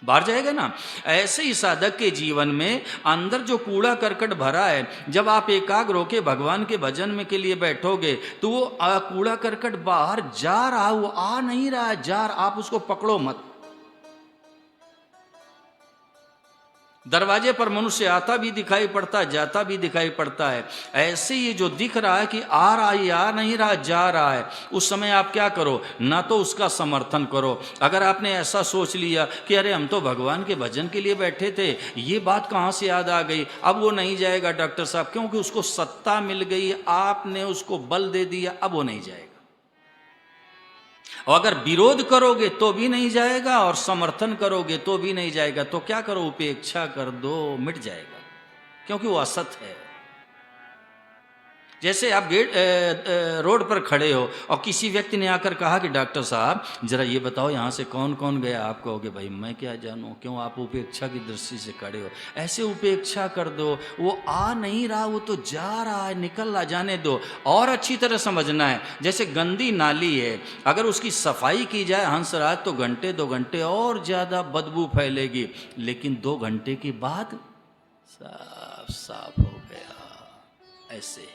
बाहर जाएगा ना। ऐसे ही साधक के जीवन में अंदर जो कूड़ा करकट भरा है, जब आप एकाग्र होके भगवान के भजन में के लिए बैठोगे तो वो कूड़ा करकट बाहर जा रहा, वो आ नहीं रहा है, जा रहा, आप उसको पकड़ो मत। दरवाजे पर मनुष्य आता भी दिखाई पड़ता है, जाता भी दिखाई पड़ता है। ऐसे ये जो दिख रहा है कि आ रहा है, आ नहीं रहा, जा रहा है, उस समय आप क्या करो? ना तो उसका समर्थन करो। अगर आपने ऐसा सोच लिया कि अरे हम तो भगवान के भजन के लिए बैठे थे, ये बात कहाँ से याद आ गई, अब वो नहीं जाएगा डॉक्टर साहब, क्योंकि उसको सत्ता मिल गई, आपने उसको बल दे दिया, अब वो नहीं जाएगा। और अगर विरोध करोगे तो भी नहीं जाएगा और समर्थन करोगे तो भी नहीं जाएगा, तो क्या करो? उपेक्षा कर दो, मिट जाएगा, क्योंकि वो असत है। जैसे आप रोड पर खड़े हो और किसी व्यक्ति ने आकर कहा कि डॉक्टर साहब जरा ये बताओ यहाँ से कौन कौन गया, आप कहोगे भाई मैं क्या जानूँ, क्यों? आप उपेक्षा की दृष्टि से खड़े हो। ऐसे उपेक्षा कर दो, वो आ नहीं रहा, वो तो जा रहा है, निकल रहा, जाने दो। और अच्छी तरह समझना है, जैसे गंदी नाली है, अगर उसकी सफाई की जाए हंसराज तो घंटे 2 घंटे और ज़्यादा बदबू फैलेगी, लेकिन 2 घंटे के बाद साफ साफ हो गया। ऐसे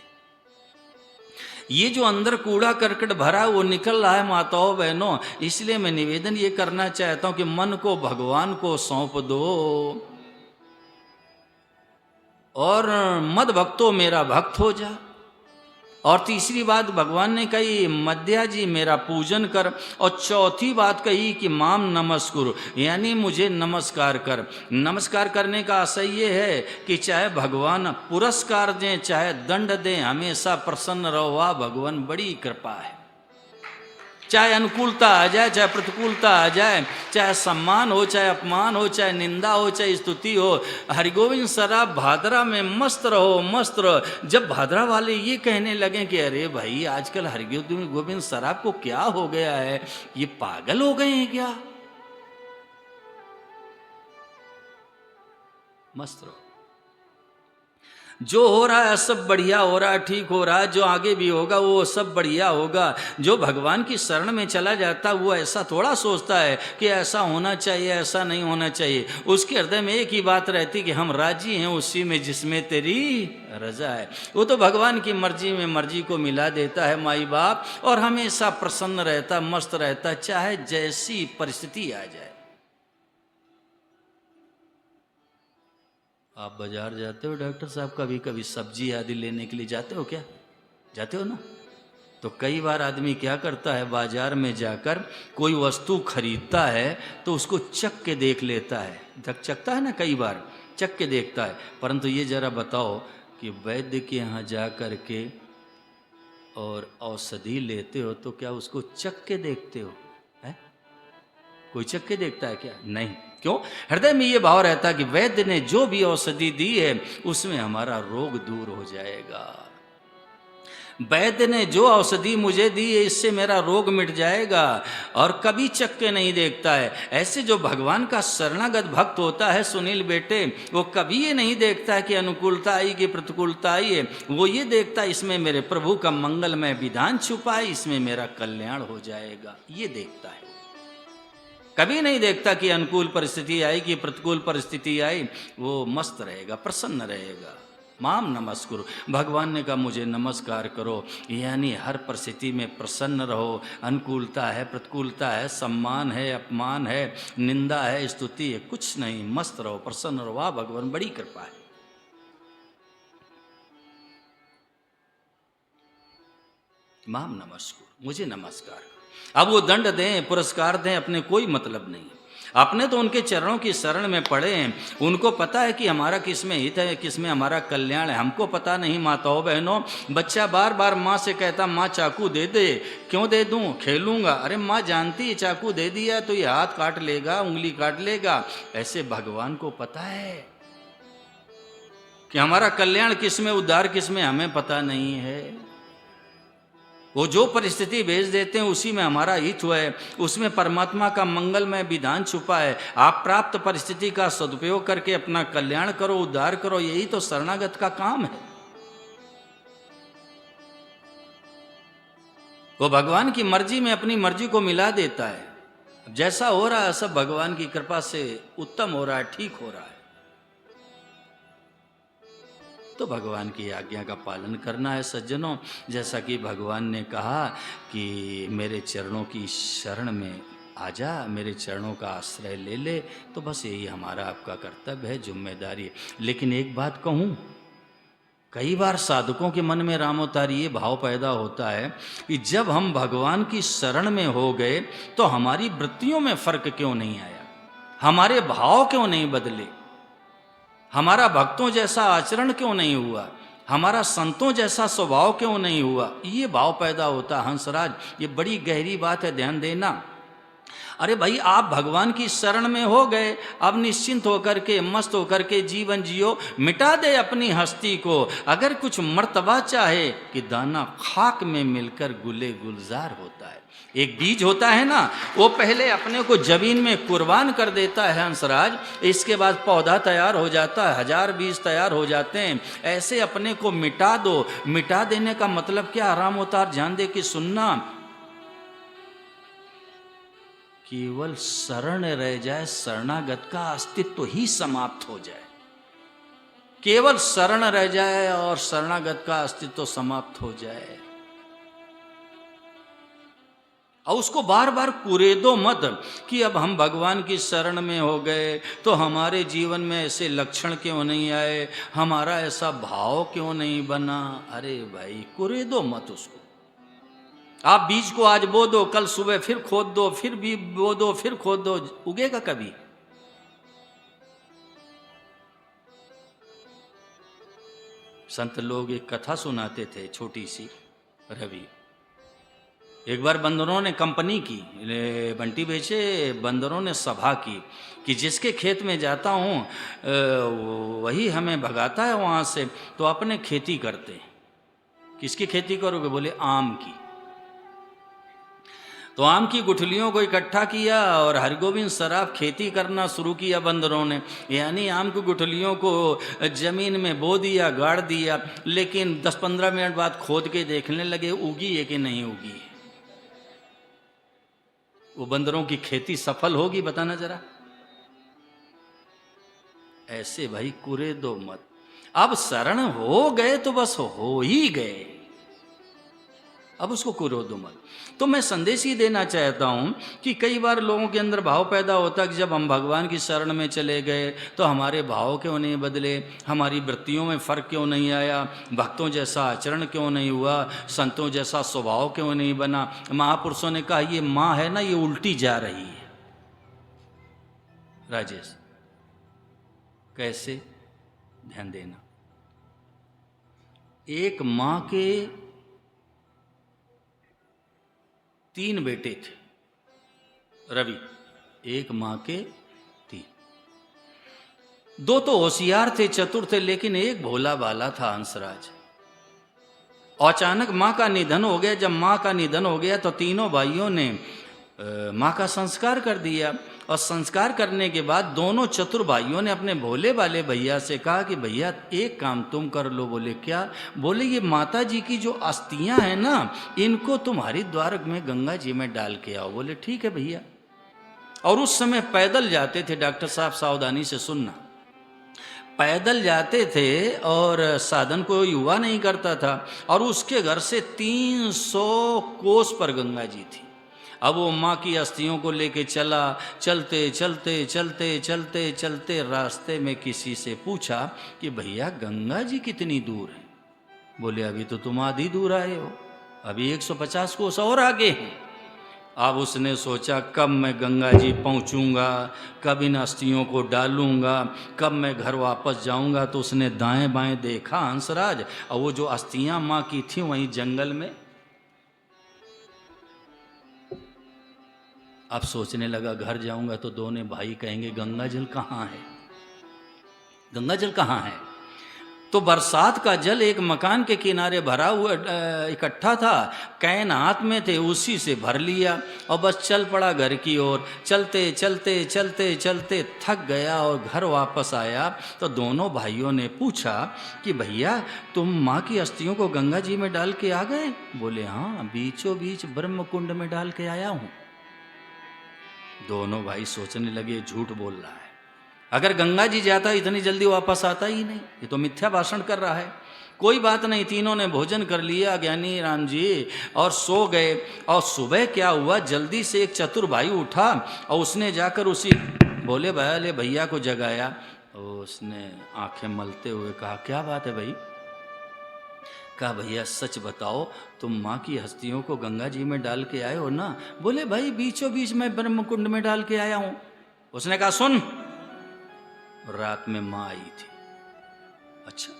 ये जो अंदर कूड़ा करकट भरा है वो निकल रहा है माताओं बहनों। इसलिए मैं निवेदन ये करना चाहता हूं कि मन को भगवान को सौंप दो और मद भक्तो मेरा भक्त हो जा। और तीसरी बात भगवान ने कही मध्या जी मेरा पूजन कर। और चौथी बात कही कि माम नमस्कुरु, यानी मुझे नमस्कार कर। नमस्कार करने का आशय ये है कि चाहे भगवान पुरस्कार दें चाहे दंड दें, हमेशा प्रसन्न रहो। वाह भगवान बड़ी कृपा है। चाहे अनुकूलता आ जाए चाहे प्रतिकूलता आ जाए, चाहे सम्मान हो चाहे अपमान हो, चाहे निंदा हो चाहे स्तुति हो, हरिगोविंद सराफ भादरा में मस्त रहो मस्त रहो। जब भादरा वाले ये कहने लगे कि अरे भाई आजकल हरिगोविंद सराफ को क्या हो गया है, ये पागल हो गए हैं क्या, मस्त रहो। जो हो रहा है सब बढ़िया हो रहा है, ठीक हो रहा है, जो आगे भी होगा वो सब बढ़िया होगा। जो भगवान की शरण में चला जाता वो ऐसा थोड़ा सोचता है कि ऐसा होना चाहिए ऐसा नहीं होना चाहिए। उसके हृदय में एक ही बात रहती कि हम राजी हैं उसी में जिसमें तेरी रजा है। वो तो भगवान की मर्जी में मर्जी को मिला देता है माई बाप, और हमेशा प्रसन्न रहता मस्त रहता चाहे जैसी परिस्थिति आ जाए। आप बाजार जाते हो डॉक्टर साहब, कभी कभी सब्जी आदि लेने के लिए जाते हो क्या, जाते हो ना? तो कई बार आदमी क्या करता है, बाजार में जाकर कोई वस्तु खरीदता है तो उसको चख के देख लेता है, चखता है ना, कई बार चख के देखता है। परंतु ये जरा बताओ कि वैद्य के यहाँ जा कर के और औषधि लेते हो तो क्या उसको चख के देखते हो? है कोई चख के देखता है क्या? नहीं। क्यों? हृदय में ये भाव रहता कि वैद्य ने जो भी औषधि दी है उसमें हमारा रोग दूर हो जाएगा। वैद्य ने जो औषधि मुझे दी है इससे मेरा रोग मिट जाएगा, और कभी चख के नहीं देखता है। ऐसे जो भगवान का शरणागत भक्त होता है सुनील बेटे, वो कभी ये नहीं देखता है कि अनुकूलता आई कि प्रतिकूलता आई है। वो ये देखता है इसमें मेरे प्रभु का मंगलमय विधान छुपा है, इसमें मेरा कल्याण हो जाएगा, ये देखता है। कभी नहीं देखता कि अनुकूल परिस्थिति आई कि प्रतिकूल परिस्थिति आई, वो मस्त रहेगा प्रसन्न रहेगा। माम नमस्कुरु, भगवान ने कहा मुझे नमस्कार करो, यानी हर परिस्थिति में प्रसन्न रहो। अनुकूलता है प्रतिकूलता है, सम्मान है अपमान है, निंदा है स्तुति है, कुछ नहीं, मस्त रहो प्रसन्न रहो। वाह भगवान बड़ी कृपा है। माम नमस्कुरु, मुझे नमस्कार करो। अब वो दंड दें पुरस्कार दें अपने कोई मतलब नहीं, अपने तो उनके चरणों की शरण में पड़े हैं। उनको पता है कि हमारा किस में हित है किस में हमारा कल्याण है, हमको पता नहीं। माताओं बहनों, बच्चा बार बार माँ से कहता माँ चाकू दे दे, क्यों दे दूँ, खेलूंगा। अरे माँ जानती है चाकू दे दिया तो ये हाथ काट लेगा उंगली काट लेगा। ऐसे भगवान को पता है कि हमारा कल्याण किस में उद्धार किस में हमें पता नहीं है। वो जो परिस्थिति भेज देते हैं उसी में हमारा हित हुआ है, उसमें परमात्मा का मंगलमय विधान छुपा है। आप प्राप्त परिस्थिति का सदुपयोग करके अपना कल्याण करो उद्धार करो, यही तो शरणागत का काम है। वो भगवान की मर्जी में अपनी मर्जी को मिला देता है। जैसा हो रहा है सब भगवान की कृपा से उत्तम हो रहा है, ठीक हो रहा है। तो भगवान की आज्ञा का पालन करना है सज्जनों। जैसा कि भगवान ने कहा कि मेरे चरणों की शरण में आ जा, मेरे चरणों का आश्रय ले ले, तो बस यही हमारा आपका कर्तव्य है, जिम्मेदारी है। लेकिन एक बात कहूँ, कई बार साधकों के मन में रामोतारी ये भाव पैदा होता है कि जब हम भगवान की शरण में हो गए तो हमारी वृत्तियों में फर्क क्यों नहीं आया, हमारे भाव क्यों नहीं बदले, हमारा भक्तों जैसा आचरण क्यों नहीं हुआ, हमारा संतों जैसा स्वभाव क्यों नहीं हुआ। ये भाव पैदा होता। हंसराज, ये बड़ी गहरी बात है, ध्यान देना। अरे भाई, आप भगवान की शरण में हो गए, अब निश्चिंत होकर के मस्त होकर के जीवन जियो, मिटा दे अपनी हस्ती को। अगर कुछ मर्तबा चाहे कि दाना खाक में मिलकर गुले गुलजार होता है। एक बीज होता है ना, वो पहले अपने को जमीन में कुर्बान कर देता है हंसराज, इसके बाद पौधा तैयार हो जाता है, 1000 बीज तैयार हो जाते हैं। ऐसे अपने को मिटा दो। मिटा देने का मतलब क्या, राम अवतार ध्यान दे कि सुनना, केवल शरण रह जाए, शरणागत का अस्तित्व ही समाप्त हो जाए। केवल शरण रह जाए और शरणागत का अस्तित्व समाप्त हो जाए। और उसको बार बार कुरेदो मत कि अब हम भगवान की शरण में हो गए तो हमारे जीवन में ऐसे लक्षण क्यों नहीं आए, हमारा ऐसा भाव क्यों नहीं बना। अरे भाई कुरेदो मत उसको। आप बीज को आज बो दो, कल सुबह फिर खोद दो, फिर भी बो दो, फिर खोद दो, उगेगा कभी? संत लोग एक कथा सुनाते थे छोटी सी, रवि। एक बार बंदरों ने कंपनी की, बंटी बेचे, बंदरों ने सभा की कि जिसके खेत में जाता हूँ वही हमें भगाता है वहाँ से, तो अपने खेती करते हैं। किसकी खेती करोगे? बोले आम की। तो आम की गुठलियों को इकट्ठा किया और हरगोविंद सराफ खेती करना शुरू किया बंदरों ने। यानी आम की गुठलियों को जमीन में बो दिया, गाड़ दिया, लेकिन 10-15 मिनट बाद खोद के देखने लगे उगी है कि नहीं उगी है। वो बंदरों की खेती सफल होगी? बताना जरा। ऐसे भाई कुरेदो मत। अब शरण हो गए तो बस हो ही गए, अब उसको कुरेदो मत। तो मैं संदेश ही देना चाहता हूं कि कई बार लोगों के अंदर भाव पैदा होता है कि जब हम भगवान की शरण में चले गए तो हमारे भाव क्यों नहीं बदले, हमारी वृत्तियों में फर्क क्यों नहीं आया, भक्तों जैसा आचरण क्यों नहीं हुआ, संतों जैसा स्वभाव क्यों नहीं बना। महापुरुषों ने कहा ये माँ है ना, ये उल्टी जा रही है। राजेश कैसे? ध्यान देना। एक माँ के 3 बेटे थे, रवि। एक माँ के 3, 2 तो होशियार थे, चतुर थे, लेकिन एक भोला भाला था, हंसराज। अचानक माँ का निधन हो गया। जब माँ का निधन हो गया तो तीनों भाइयों ने माँ का संस्कार कर दिया। और संस्कार करने के बाद दोनों चतुर भाइयों ने अपने भोले वाले भैया से कहा कि भैया एक काम तुम कर लो। बोले क्या? बोले ये माता जी की जो अस्थियां हैं ना, इनको तुम हरिद्वार में गंगा जी में डाल के आओ। बोले ठीक है भैया। और उस समय पैदल जाते थे, डॉक्टर साहब सावधानी से सुनना, पैदल जाते थे और साधन कोई हुआ नहीं करता था। और उसके घर से 300 कोस पर गंगा जी थी। अब वो माँ की अस्थियों को लेके चला, चलते चलते चलते चलते चलते रास्ते में किसी से पूछा कि भैया गंगा जी कितनी दूर है? बोले अभी तो तुम आधी दूर आए हो, अभी 150 कोस और आगे हैं। अब उसने सोचा कब मैं गंगा जी पहुँचूँगा, कब इन अस्थियों को डालूँगा, कब मैं घर वापस जाऊँगा। तो उसने दाएं बाएं देखा हंसराज, और वो जो अस्थियाँ माँ की थी वहीं जंगल में। अब सोचने लगा घर जाऊंगा तो दोनों भाई कहेंगे गंगा जल कहाँ है, गंगा जल कहाँ है। तो बरसात का जल एक मकान के किनारे भरा हुआ इकट्ठा था, कैन हाथ में थे, उसी से भर लिया और बस चल पड़ा घर की ओर। चलते चलते चलते चलते थक गया और घर वापस आया तो दोनों भाइयों ने पूछा कि भैया तुम माँ की अस्थियों को गंगा जी में डाल के आ गए? बोले हाँ, बीचों बीच ब्रह्म कुंड में डाल के आया हूँ। दोनों भाई सोचने लगे झूठ बोल रहा है, अगर गंगा जी जाता इतनी जल्दी वापस आता ही नहीं, ये तो मिथ्या भाषण कर रहा है। कोई बात नहीं, तीनों ने भोजन कर लिया ज्ञानी राम जी और सो गए। और सुबह क्या हुआ, जल्दी से एक चतुर भाई उठा और उसने जाकर उसी भोले भाले भैया को जगाया। उसने आंखें मलते हुए कहा क्या बात है भाई? कहा भैया सच बताओ, तुम माँ की हस्तियों को गंगा जी में डाल के आए हो ना? बोले भाई बीचों बीच में ब्रह्म कुंड में डाल के आया हूँ। उसने कहा सुन, रात में माँ आई थी। अच्छा,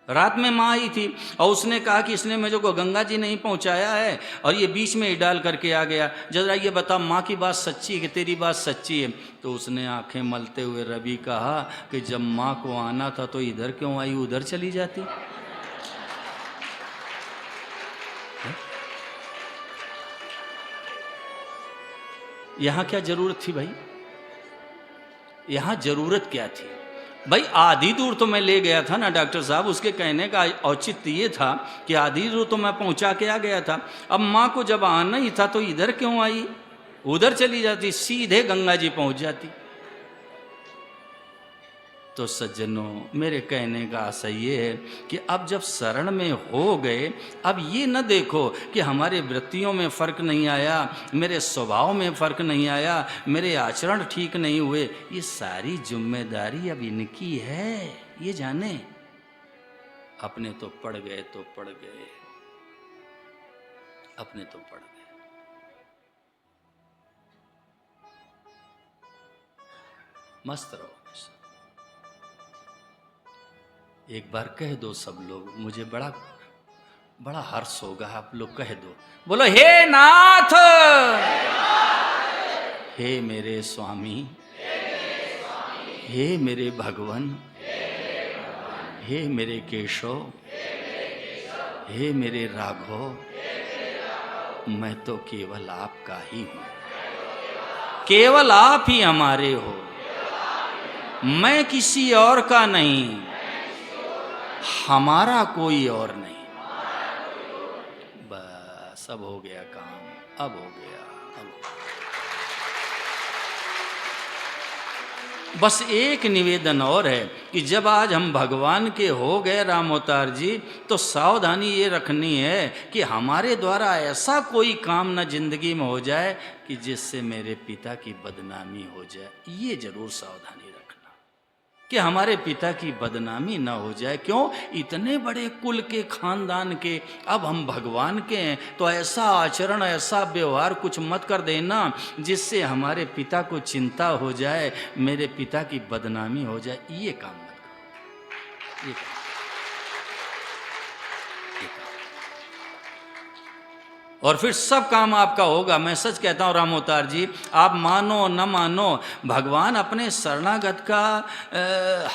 रात में माँ आई थी और उसने कहा कि इसने मुझे को गंगा जी नहीं पहुँचाया है और ये बीच में ही डाल करके आ गया। जरा ये बता माँ की बात सच्ची है कि तेरी बात सच्ची है? तो उसने आंखें मलते हुए रवि कहा कि जब माँ को आना था तो इधर क्यों आई, उधर चली जाती। यहाँ क्या जरूरत थी भाई? यहाँ जरूरत क्या थी भाई? आधी दूर तो मैं ले गया था ना डॉक्टर साहब, उसके कहने का औचित्य ये था कि आधी दूर तो मैं पहुंचा के आ गया था। अब माँ को जब आना ही था तो इधर क्यों आई, उधर चली जाती, सीधे गंगा जी पहुंच जाती। तो सज्जनों, मेरे कहने का आशय ये है कि अब जब शरण में हो गए, अब ये न देखो कि हमारे वृत्तियों में फ़र्क नहीं आया, मेरे स्वभाव में फ़र्क नहीं आया, मेरे आचरण ठीक नहीं हुए, ये सारी जिम्मेदारी अब इनकी है। ये जाने अपने तो पड़ गए तो पड़ गए, अपने तो पड़ गए। मस्त रहो। एक बार कह दो सब लोग, मुझे बड़ा बड़ा हर्ष होगा, आप लोग कह दो, बोलो हे नाथ, हे मेरे स्वामी, हे मेरे भगवान, हे मेरे केशव, हे मेरे राघव, मैं तो केवल आपका ही हूं, केवल आप ही हमारे हो, मैं किसी और का नहीं, हमारा कोई और नहीं। बस अब हो गया काम, अब हो गया, अब हो गया। बस एक निवेदन और है कि जब आज हम भगवान के हो गए राम अवतार जी, तो सावधानी ये रखनी है कि हमारे द्वारा ऐसा कोई काम न जिंदगी में हो जाए कि जिससे मेरे पिता की बदनामी हो जाए। ये जरूर सावधानी रखना कि हमारे पिता की बदनामी ना हो जाए। क्यों? इतने बड़े कुल के खानदान के, अब हम भगवान के हैं, तो ऐसा आचरण, ऐसा व्यवहार कुछ मत कर देना जिससे हमारे पिता को चिंता हो जाए, मेरे पिता की बदनामी हो जाए। ये काम मत करो, ये काम। और फिर सब काम आपका होगा। मैं सच कहता हूँ राम अवतार जी, आप मानो न मानो, भगवान अपने शरणागत का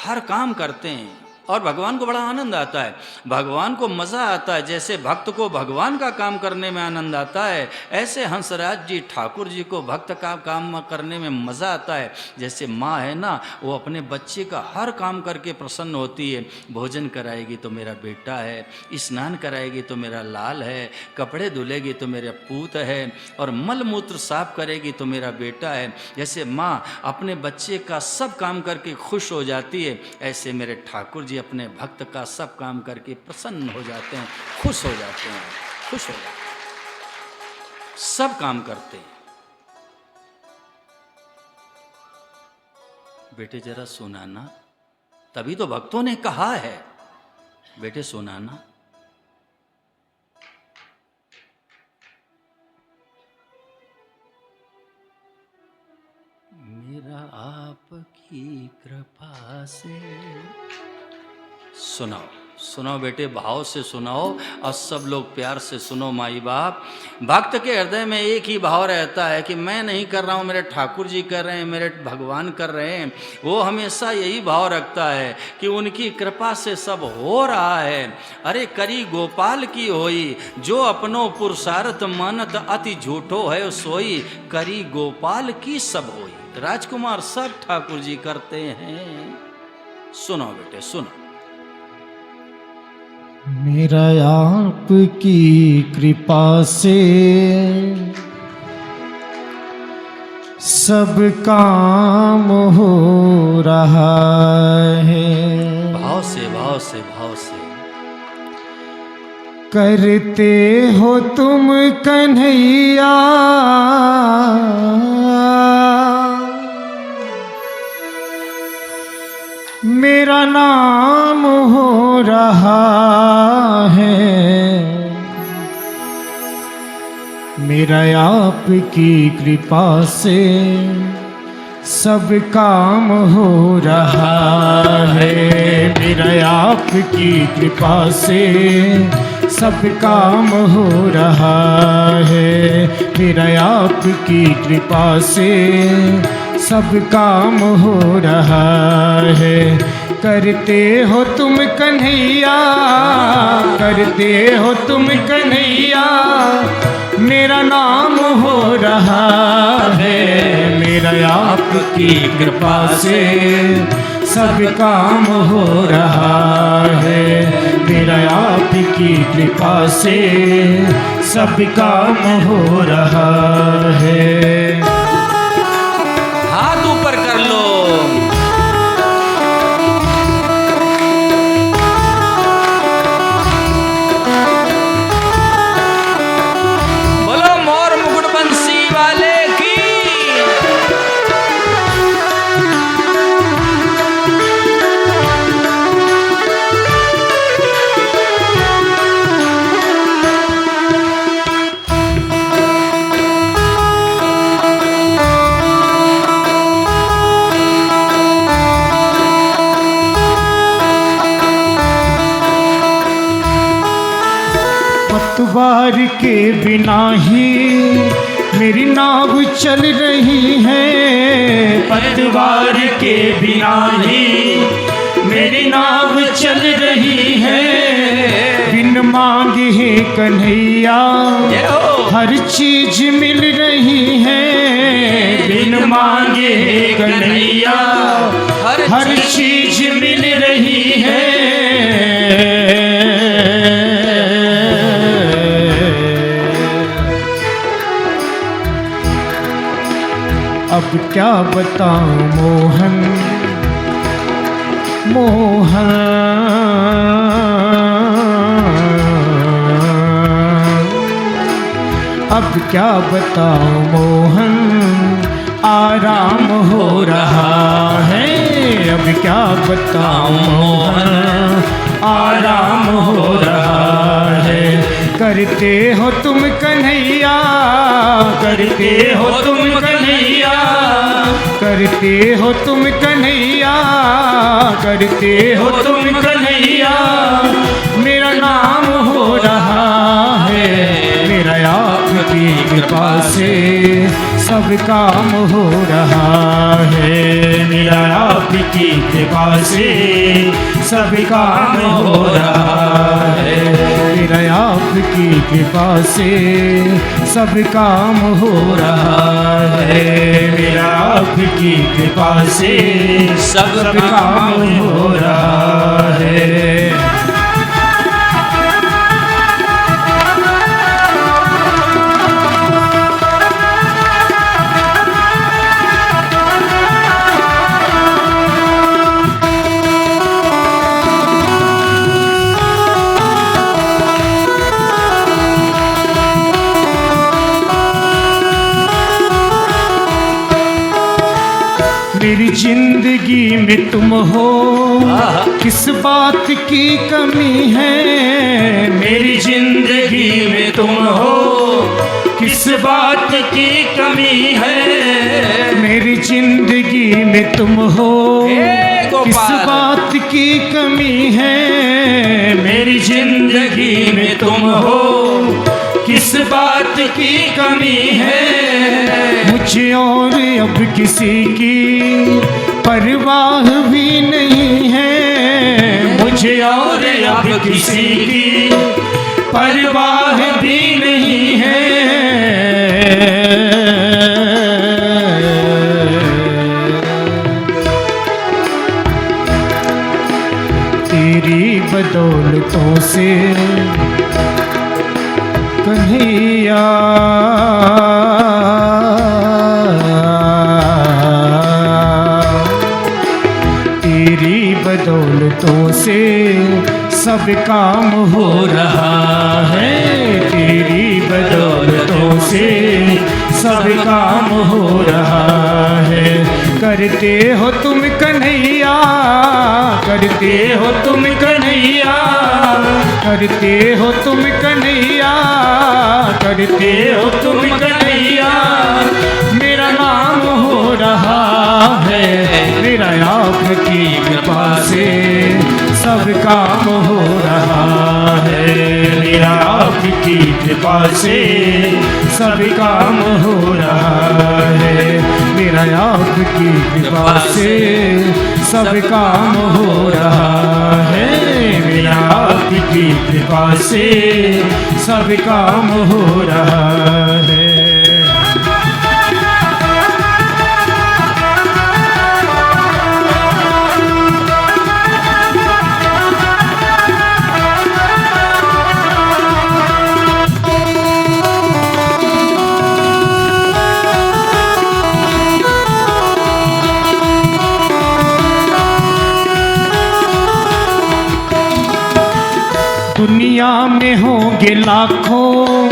हर काम करते हैं और भगवान को बड़ा आनंद आता है, भगवान को मज़ा आता है। जैसे भक्त को भगवान का काम करने में आनंद आता है, ऐसे हंसराज जी ठाकुर जी को भक्त का काम करने में मज़ा आता है। जैसे माँ है ना, वो अपने बच्चे का हर काम करके प्रसन्न होती है। भोजन कराएगी तो मेरा बेटा है, स्नान कराएगी तो मेरा लाल है, कपड़े धुलेगी तो मेरा पूत है, और मल मूत्र साफ करेगी तो मेरा बेटा है। जैसे माँ अपने बच्चे का सब काम करके खुश हो जाती है, ऐसे मेरे ठाकुर जी अपने भक्त का सब काम करके प्रसन्न हो जाते हैं, खुश हो जाते हैं, खुश हो जाते हैं, सब काम करते हैं। बेटे जरा सुनाना, तभी तो भक्तों ने कहा है, बेटे सुनाना। मेरा आपकी कृपा से, सुनाओ सुनाओ बेटे, भाव से सुनाओ, और सब लोग प्यार से सुनो माई बाप। भक्त के हृदय में एक ही भाव रहता है कि मैं नहीं कर रहा हूँ, मेरे ठाकुर जी कर रहे हैं, मेरे भगवान कर रहे हैं। वो हमेशा यही भाव रखता है कि उनकी कृपा से सब हो रहा है। अरे करी गोपाल की होई, जो अपनो पुरुषार्थ मानत अति झूठो है सोई, करी गोपाल की सब होई। राजकुमार सब ठाकुर जी करते हैं। सुनो बेटे सुनो। मेरा आपकी कृपा से सब काम हो रहा है। भाव से भाव से भाव से। करते हो तुम कन्हैया मेरा नाम हो रहा है। मेरा आपकी कृपा से सब काम हो रहा है। मेरा आपकी कृपा से सब काम हो रहा है। मेरा आपकी कृपा से सब काम हो रहा है। करते हो तुम कन्हैया, करते हो तुम कन्हैया, मेरा नाम हो रहा है। मेरा आपकी कृपा से सब काम हो रहा है। मेरा आपकी कृपा से सब काम हो रहा है। हाथ ऊपर कर लो। पतवार के बिना ही मेरी नाव चल रही है। पतवार के बिना ही मेरी नाव चल रही है। बिन मांगे है कन्हैया हर चीज मिल रही है। बिन मांगे कन्हैया हर चीज मिल रही है। अब क्या बताऊं मोहन मोहन, अब क्या बताऊं मोहन, आराम हो रहा है। अब क्या बताऊं मोहन, आराम हो रहा है। करते हो तुम कन्हैया, करते हो तुम कन्हैया, करते हो तुम कन्हैया, करते हो तुम कन्हैया। मेरा नाम हो रहा है। मेरा आपकी कृपा से सब काम हो रहा है। मेरा आपकी कृपा से सब काम हो रहा है। मेरा आपकी कृपा से सब काम हो रहा है। मेरा आपकी कृपा से सब काम हो रहा है। मेरी जिंदगी में तुम हो, किस बात की कमी है। मेरी जिंदगी में तुम हो, किस बात की कमी है। मेरी जिंदगी में तुम हो, किस बात की कमी है। मेरी जिंदगी में तुम हो, किस बात की कमी है। मुझे और अब किसी की परवाह भी नहीं है। मुझे और अब किसी की परवाह भी नहीं है। तेरी बदौलतों से कन्हैया, तेरी बदौलतों से सब काम हो रहा है। तेरी बदौलतों से सब काम हो रहा है। करते हो तुम कन्हैया, करते हो तुम कन्हैया, करते हो तुम कन्हैया, करते हो तुम कन्हैया। मेरा नाम हो रहा है। मेरा आपकी कृपा से सब काम हो रहा है। मेरा आपकी कृपा से सब काम हो रहा है। मेरा आपकी कृपा से सब काम हो रहा है। मेरा आपकी कृपा से सब काम हो रहा है। दुनिया में होंगे लाखों,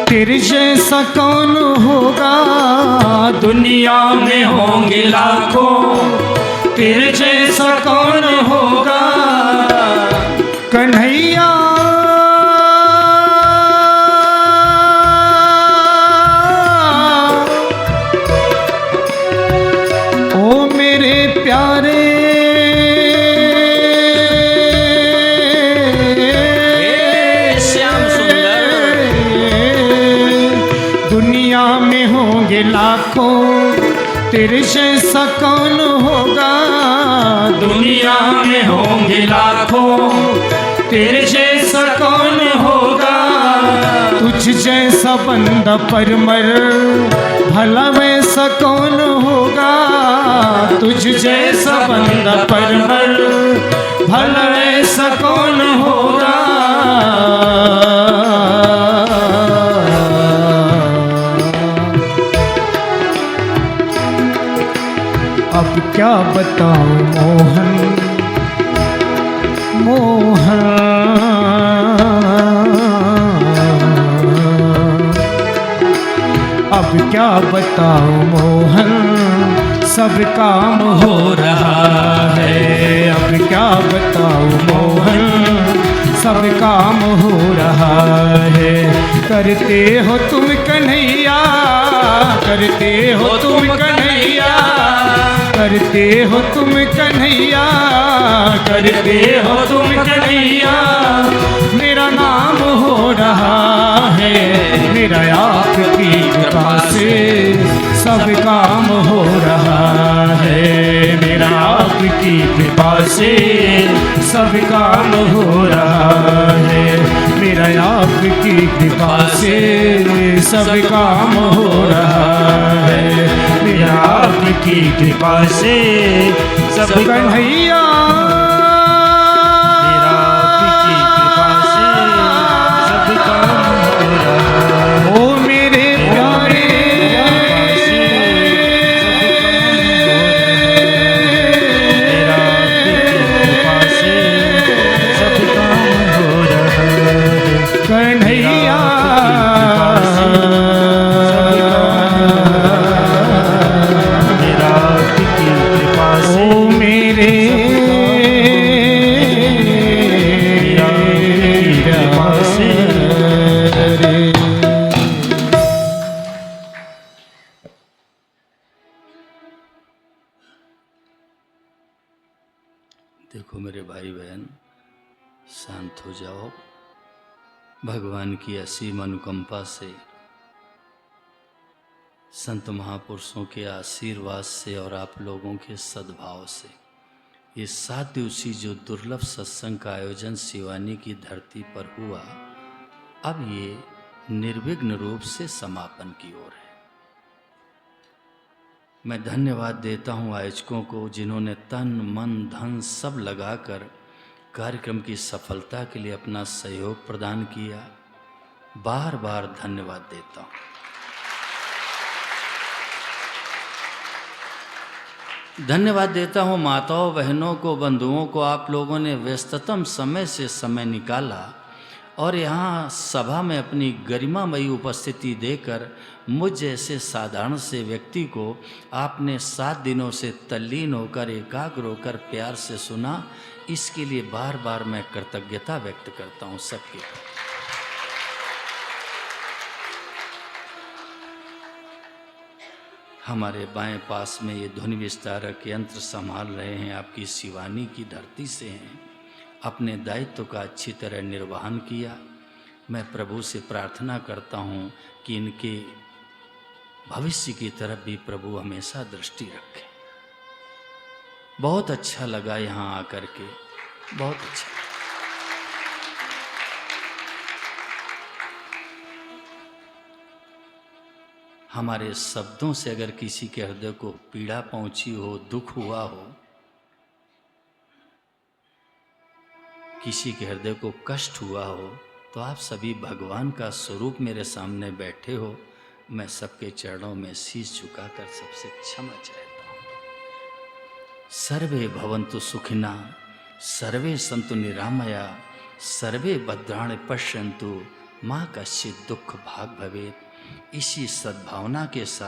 तेरे जैसा कौन होगा। दुनिया में होंगे लाखों, तेरे जैसा कौन होगा। कन्हैया ओ मेरे प्यारे, श्याम सुंदर होंगे लाखों, तेरे जैसा कौन होगा। दुनिया में होंगे लाखों, तेरे जैसा कौन होगा। तुझ जैसा बंदा परमर, भला वैसा कौन होगा। तुझ जैसा बंदा परमर, भला वैसा कौन होगा। अब क्या बताऊं मोहन, मोहन। अब क्या बताऊं मोहन, सब काम हो रहा है। अब क्या बताऊं मोहन, सब काम हो रहा है। करते हो तुम कन्हैया, करते हो तुम कन्हैया, करते हो तुम कन्हैया, करते हो तुम कन्हैया। मेरा नाम हो रहा है, मेरा आपकी कृपा से सब काम हो रहा है। मेरा आपकी कृपा से सब काम हो रहा है। मेरा आपकी कृपा से सब काम हो रहा है। मेरा आपकी कृपा से सब कन्हैया, मेरा आपकी कृपा से सब काम हो रहा है। ओ मेरे प्यारे, मेरा आपकी कृपा से सब काम हो रहा है। कन्हैया, मेरा आपकी कृपा से ओ मेरे देखो मेरे भाई बहन, शांत हो जाओ। भगवान की असीम अनुकंपा से, संत महापुरुषों के आशीर्वाद से और आप लोगों के सद्भाव से ये 7 दिवसीय जो दुर्लभ सत्संग का आयोजन शिवानी की धरती पर हुआ, अब ये निर्विघ्न रूप से समापन की ओर है। मैं धन्यवाद देता हूँ आयोजकों को, जिन्होंने तन मन धन सब लगाकर कार्यक्रम की सफलता के लिए अपना सहयोग प्रदान किया। बार बार धन्यवाद देता हूँ। धन्यवाद देता हूँ माताओं बहनों को, बंधुओं को। आप लोगों ने व्यस्ततम समय से समय निकाला और यहाँ सभा में अपनी गरिमामयी उपस्थिति देकर मुझ जैसे साधारण से व्यक्ति को आपने 7 दिनों से तल्लीन होकर, एकाग्र होकर प्यार से सुना। इसके लिए बार बार मैं कृतज्ञता व्यक्त करता हूँ सबके। हमारे बाएं पास में ये ध्वनि विस्तारक यंत्र संभाल रहे हैं, आपकी शिवानी की धरती से हैं। अपने दायित्व का अच्छी तरह निर्वहन किया। मैं प्रभु से प्रार्थना करता हूँ कि इनके भविष्य की तरफ भी प्रभु हमेशा दृष्टि रखे। बहुत अच्छा लगा यहाँ आकर के, बहुत अच्छा। हमारे शब्दों से अगर किसी के हृदय को पीड़ा पहुंची हो, दुख हुआ हो, किसी के हृदय को कष्ट हुआ हो, तो आप सभी भगवान का स्वरूप मेरे सामने बैठे हो। मैं सबके चरणों में शीश झुकाकर सबसे क्षमा चाहता हूँ। सर्वे भवन्तु सुखिना, सर्वे सन्तु निरामया, सर्वे भद्राणि पश्यन्तु, माँ कश्चित् दुख भाग भवेत्। इसी सद्भावना के साथ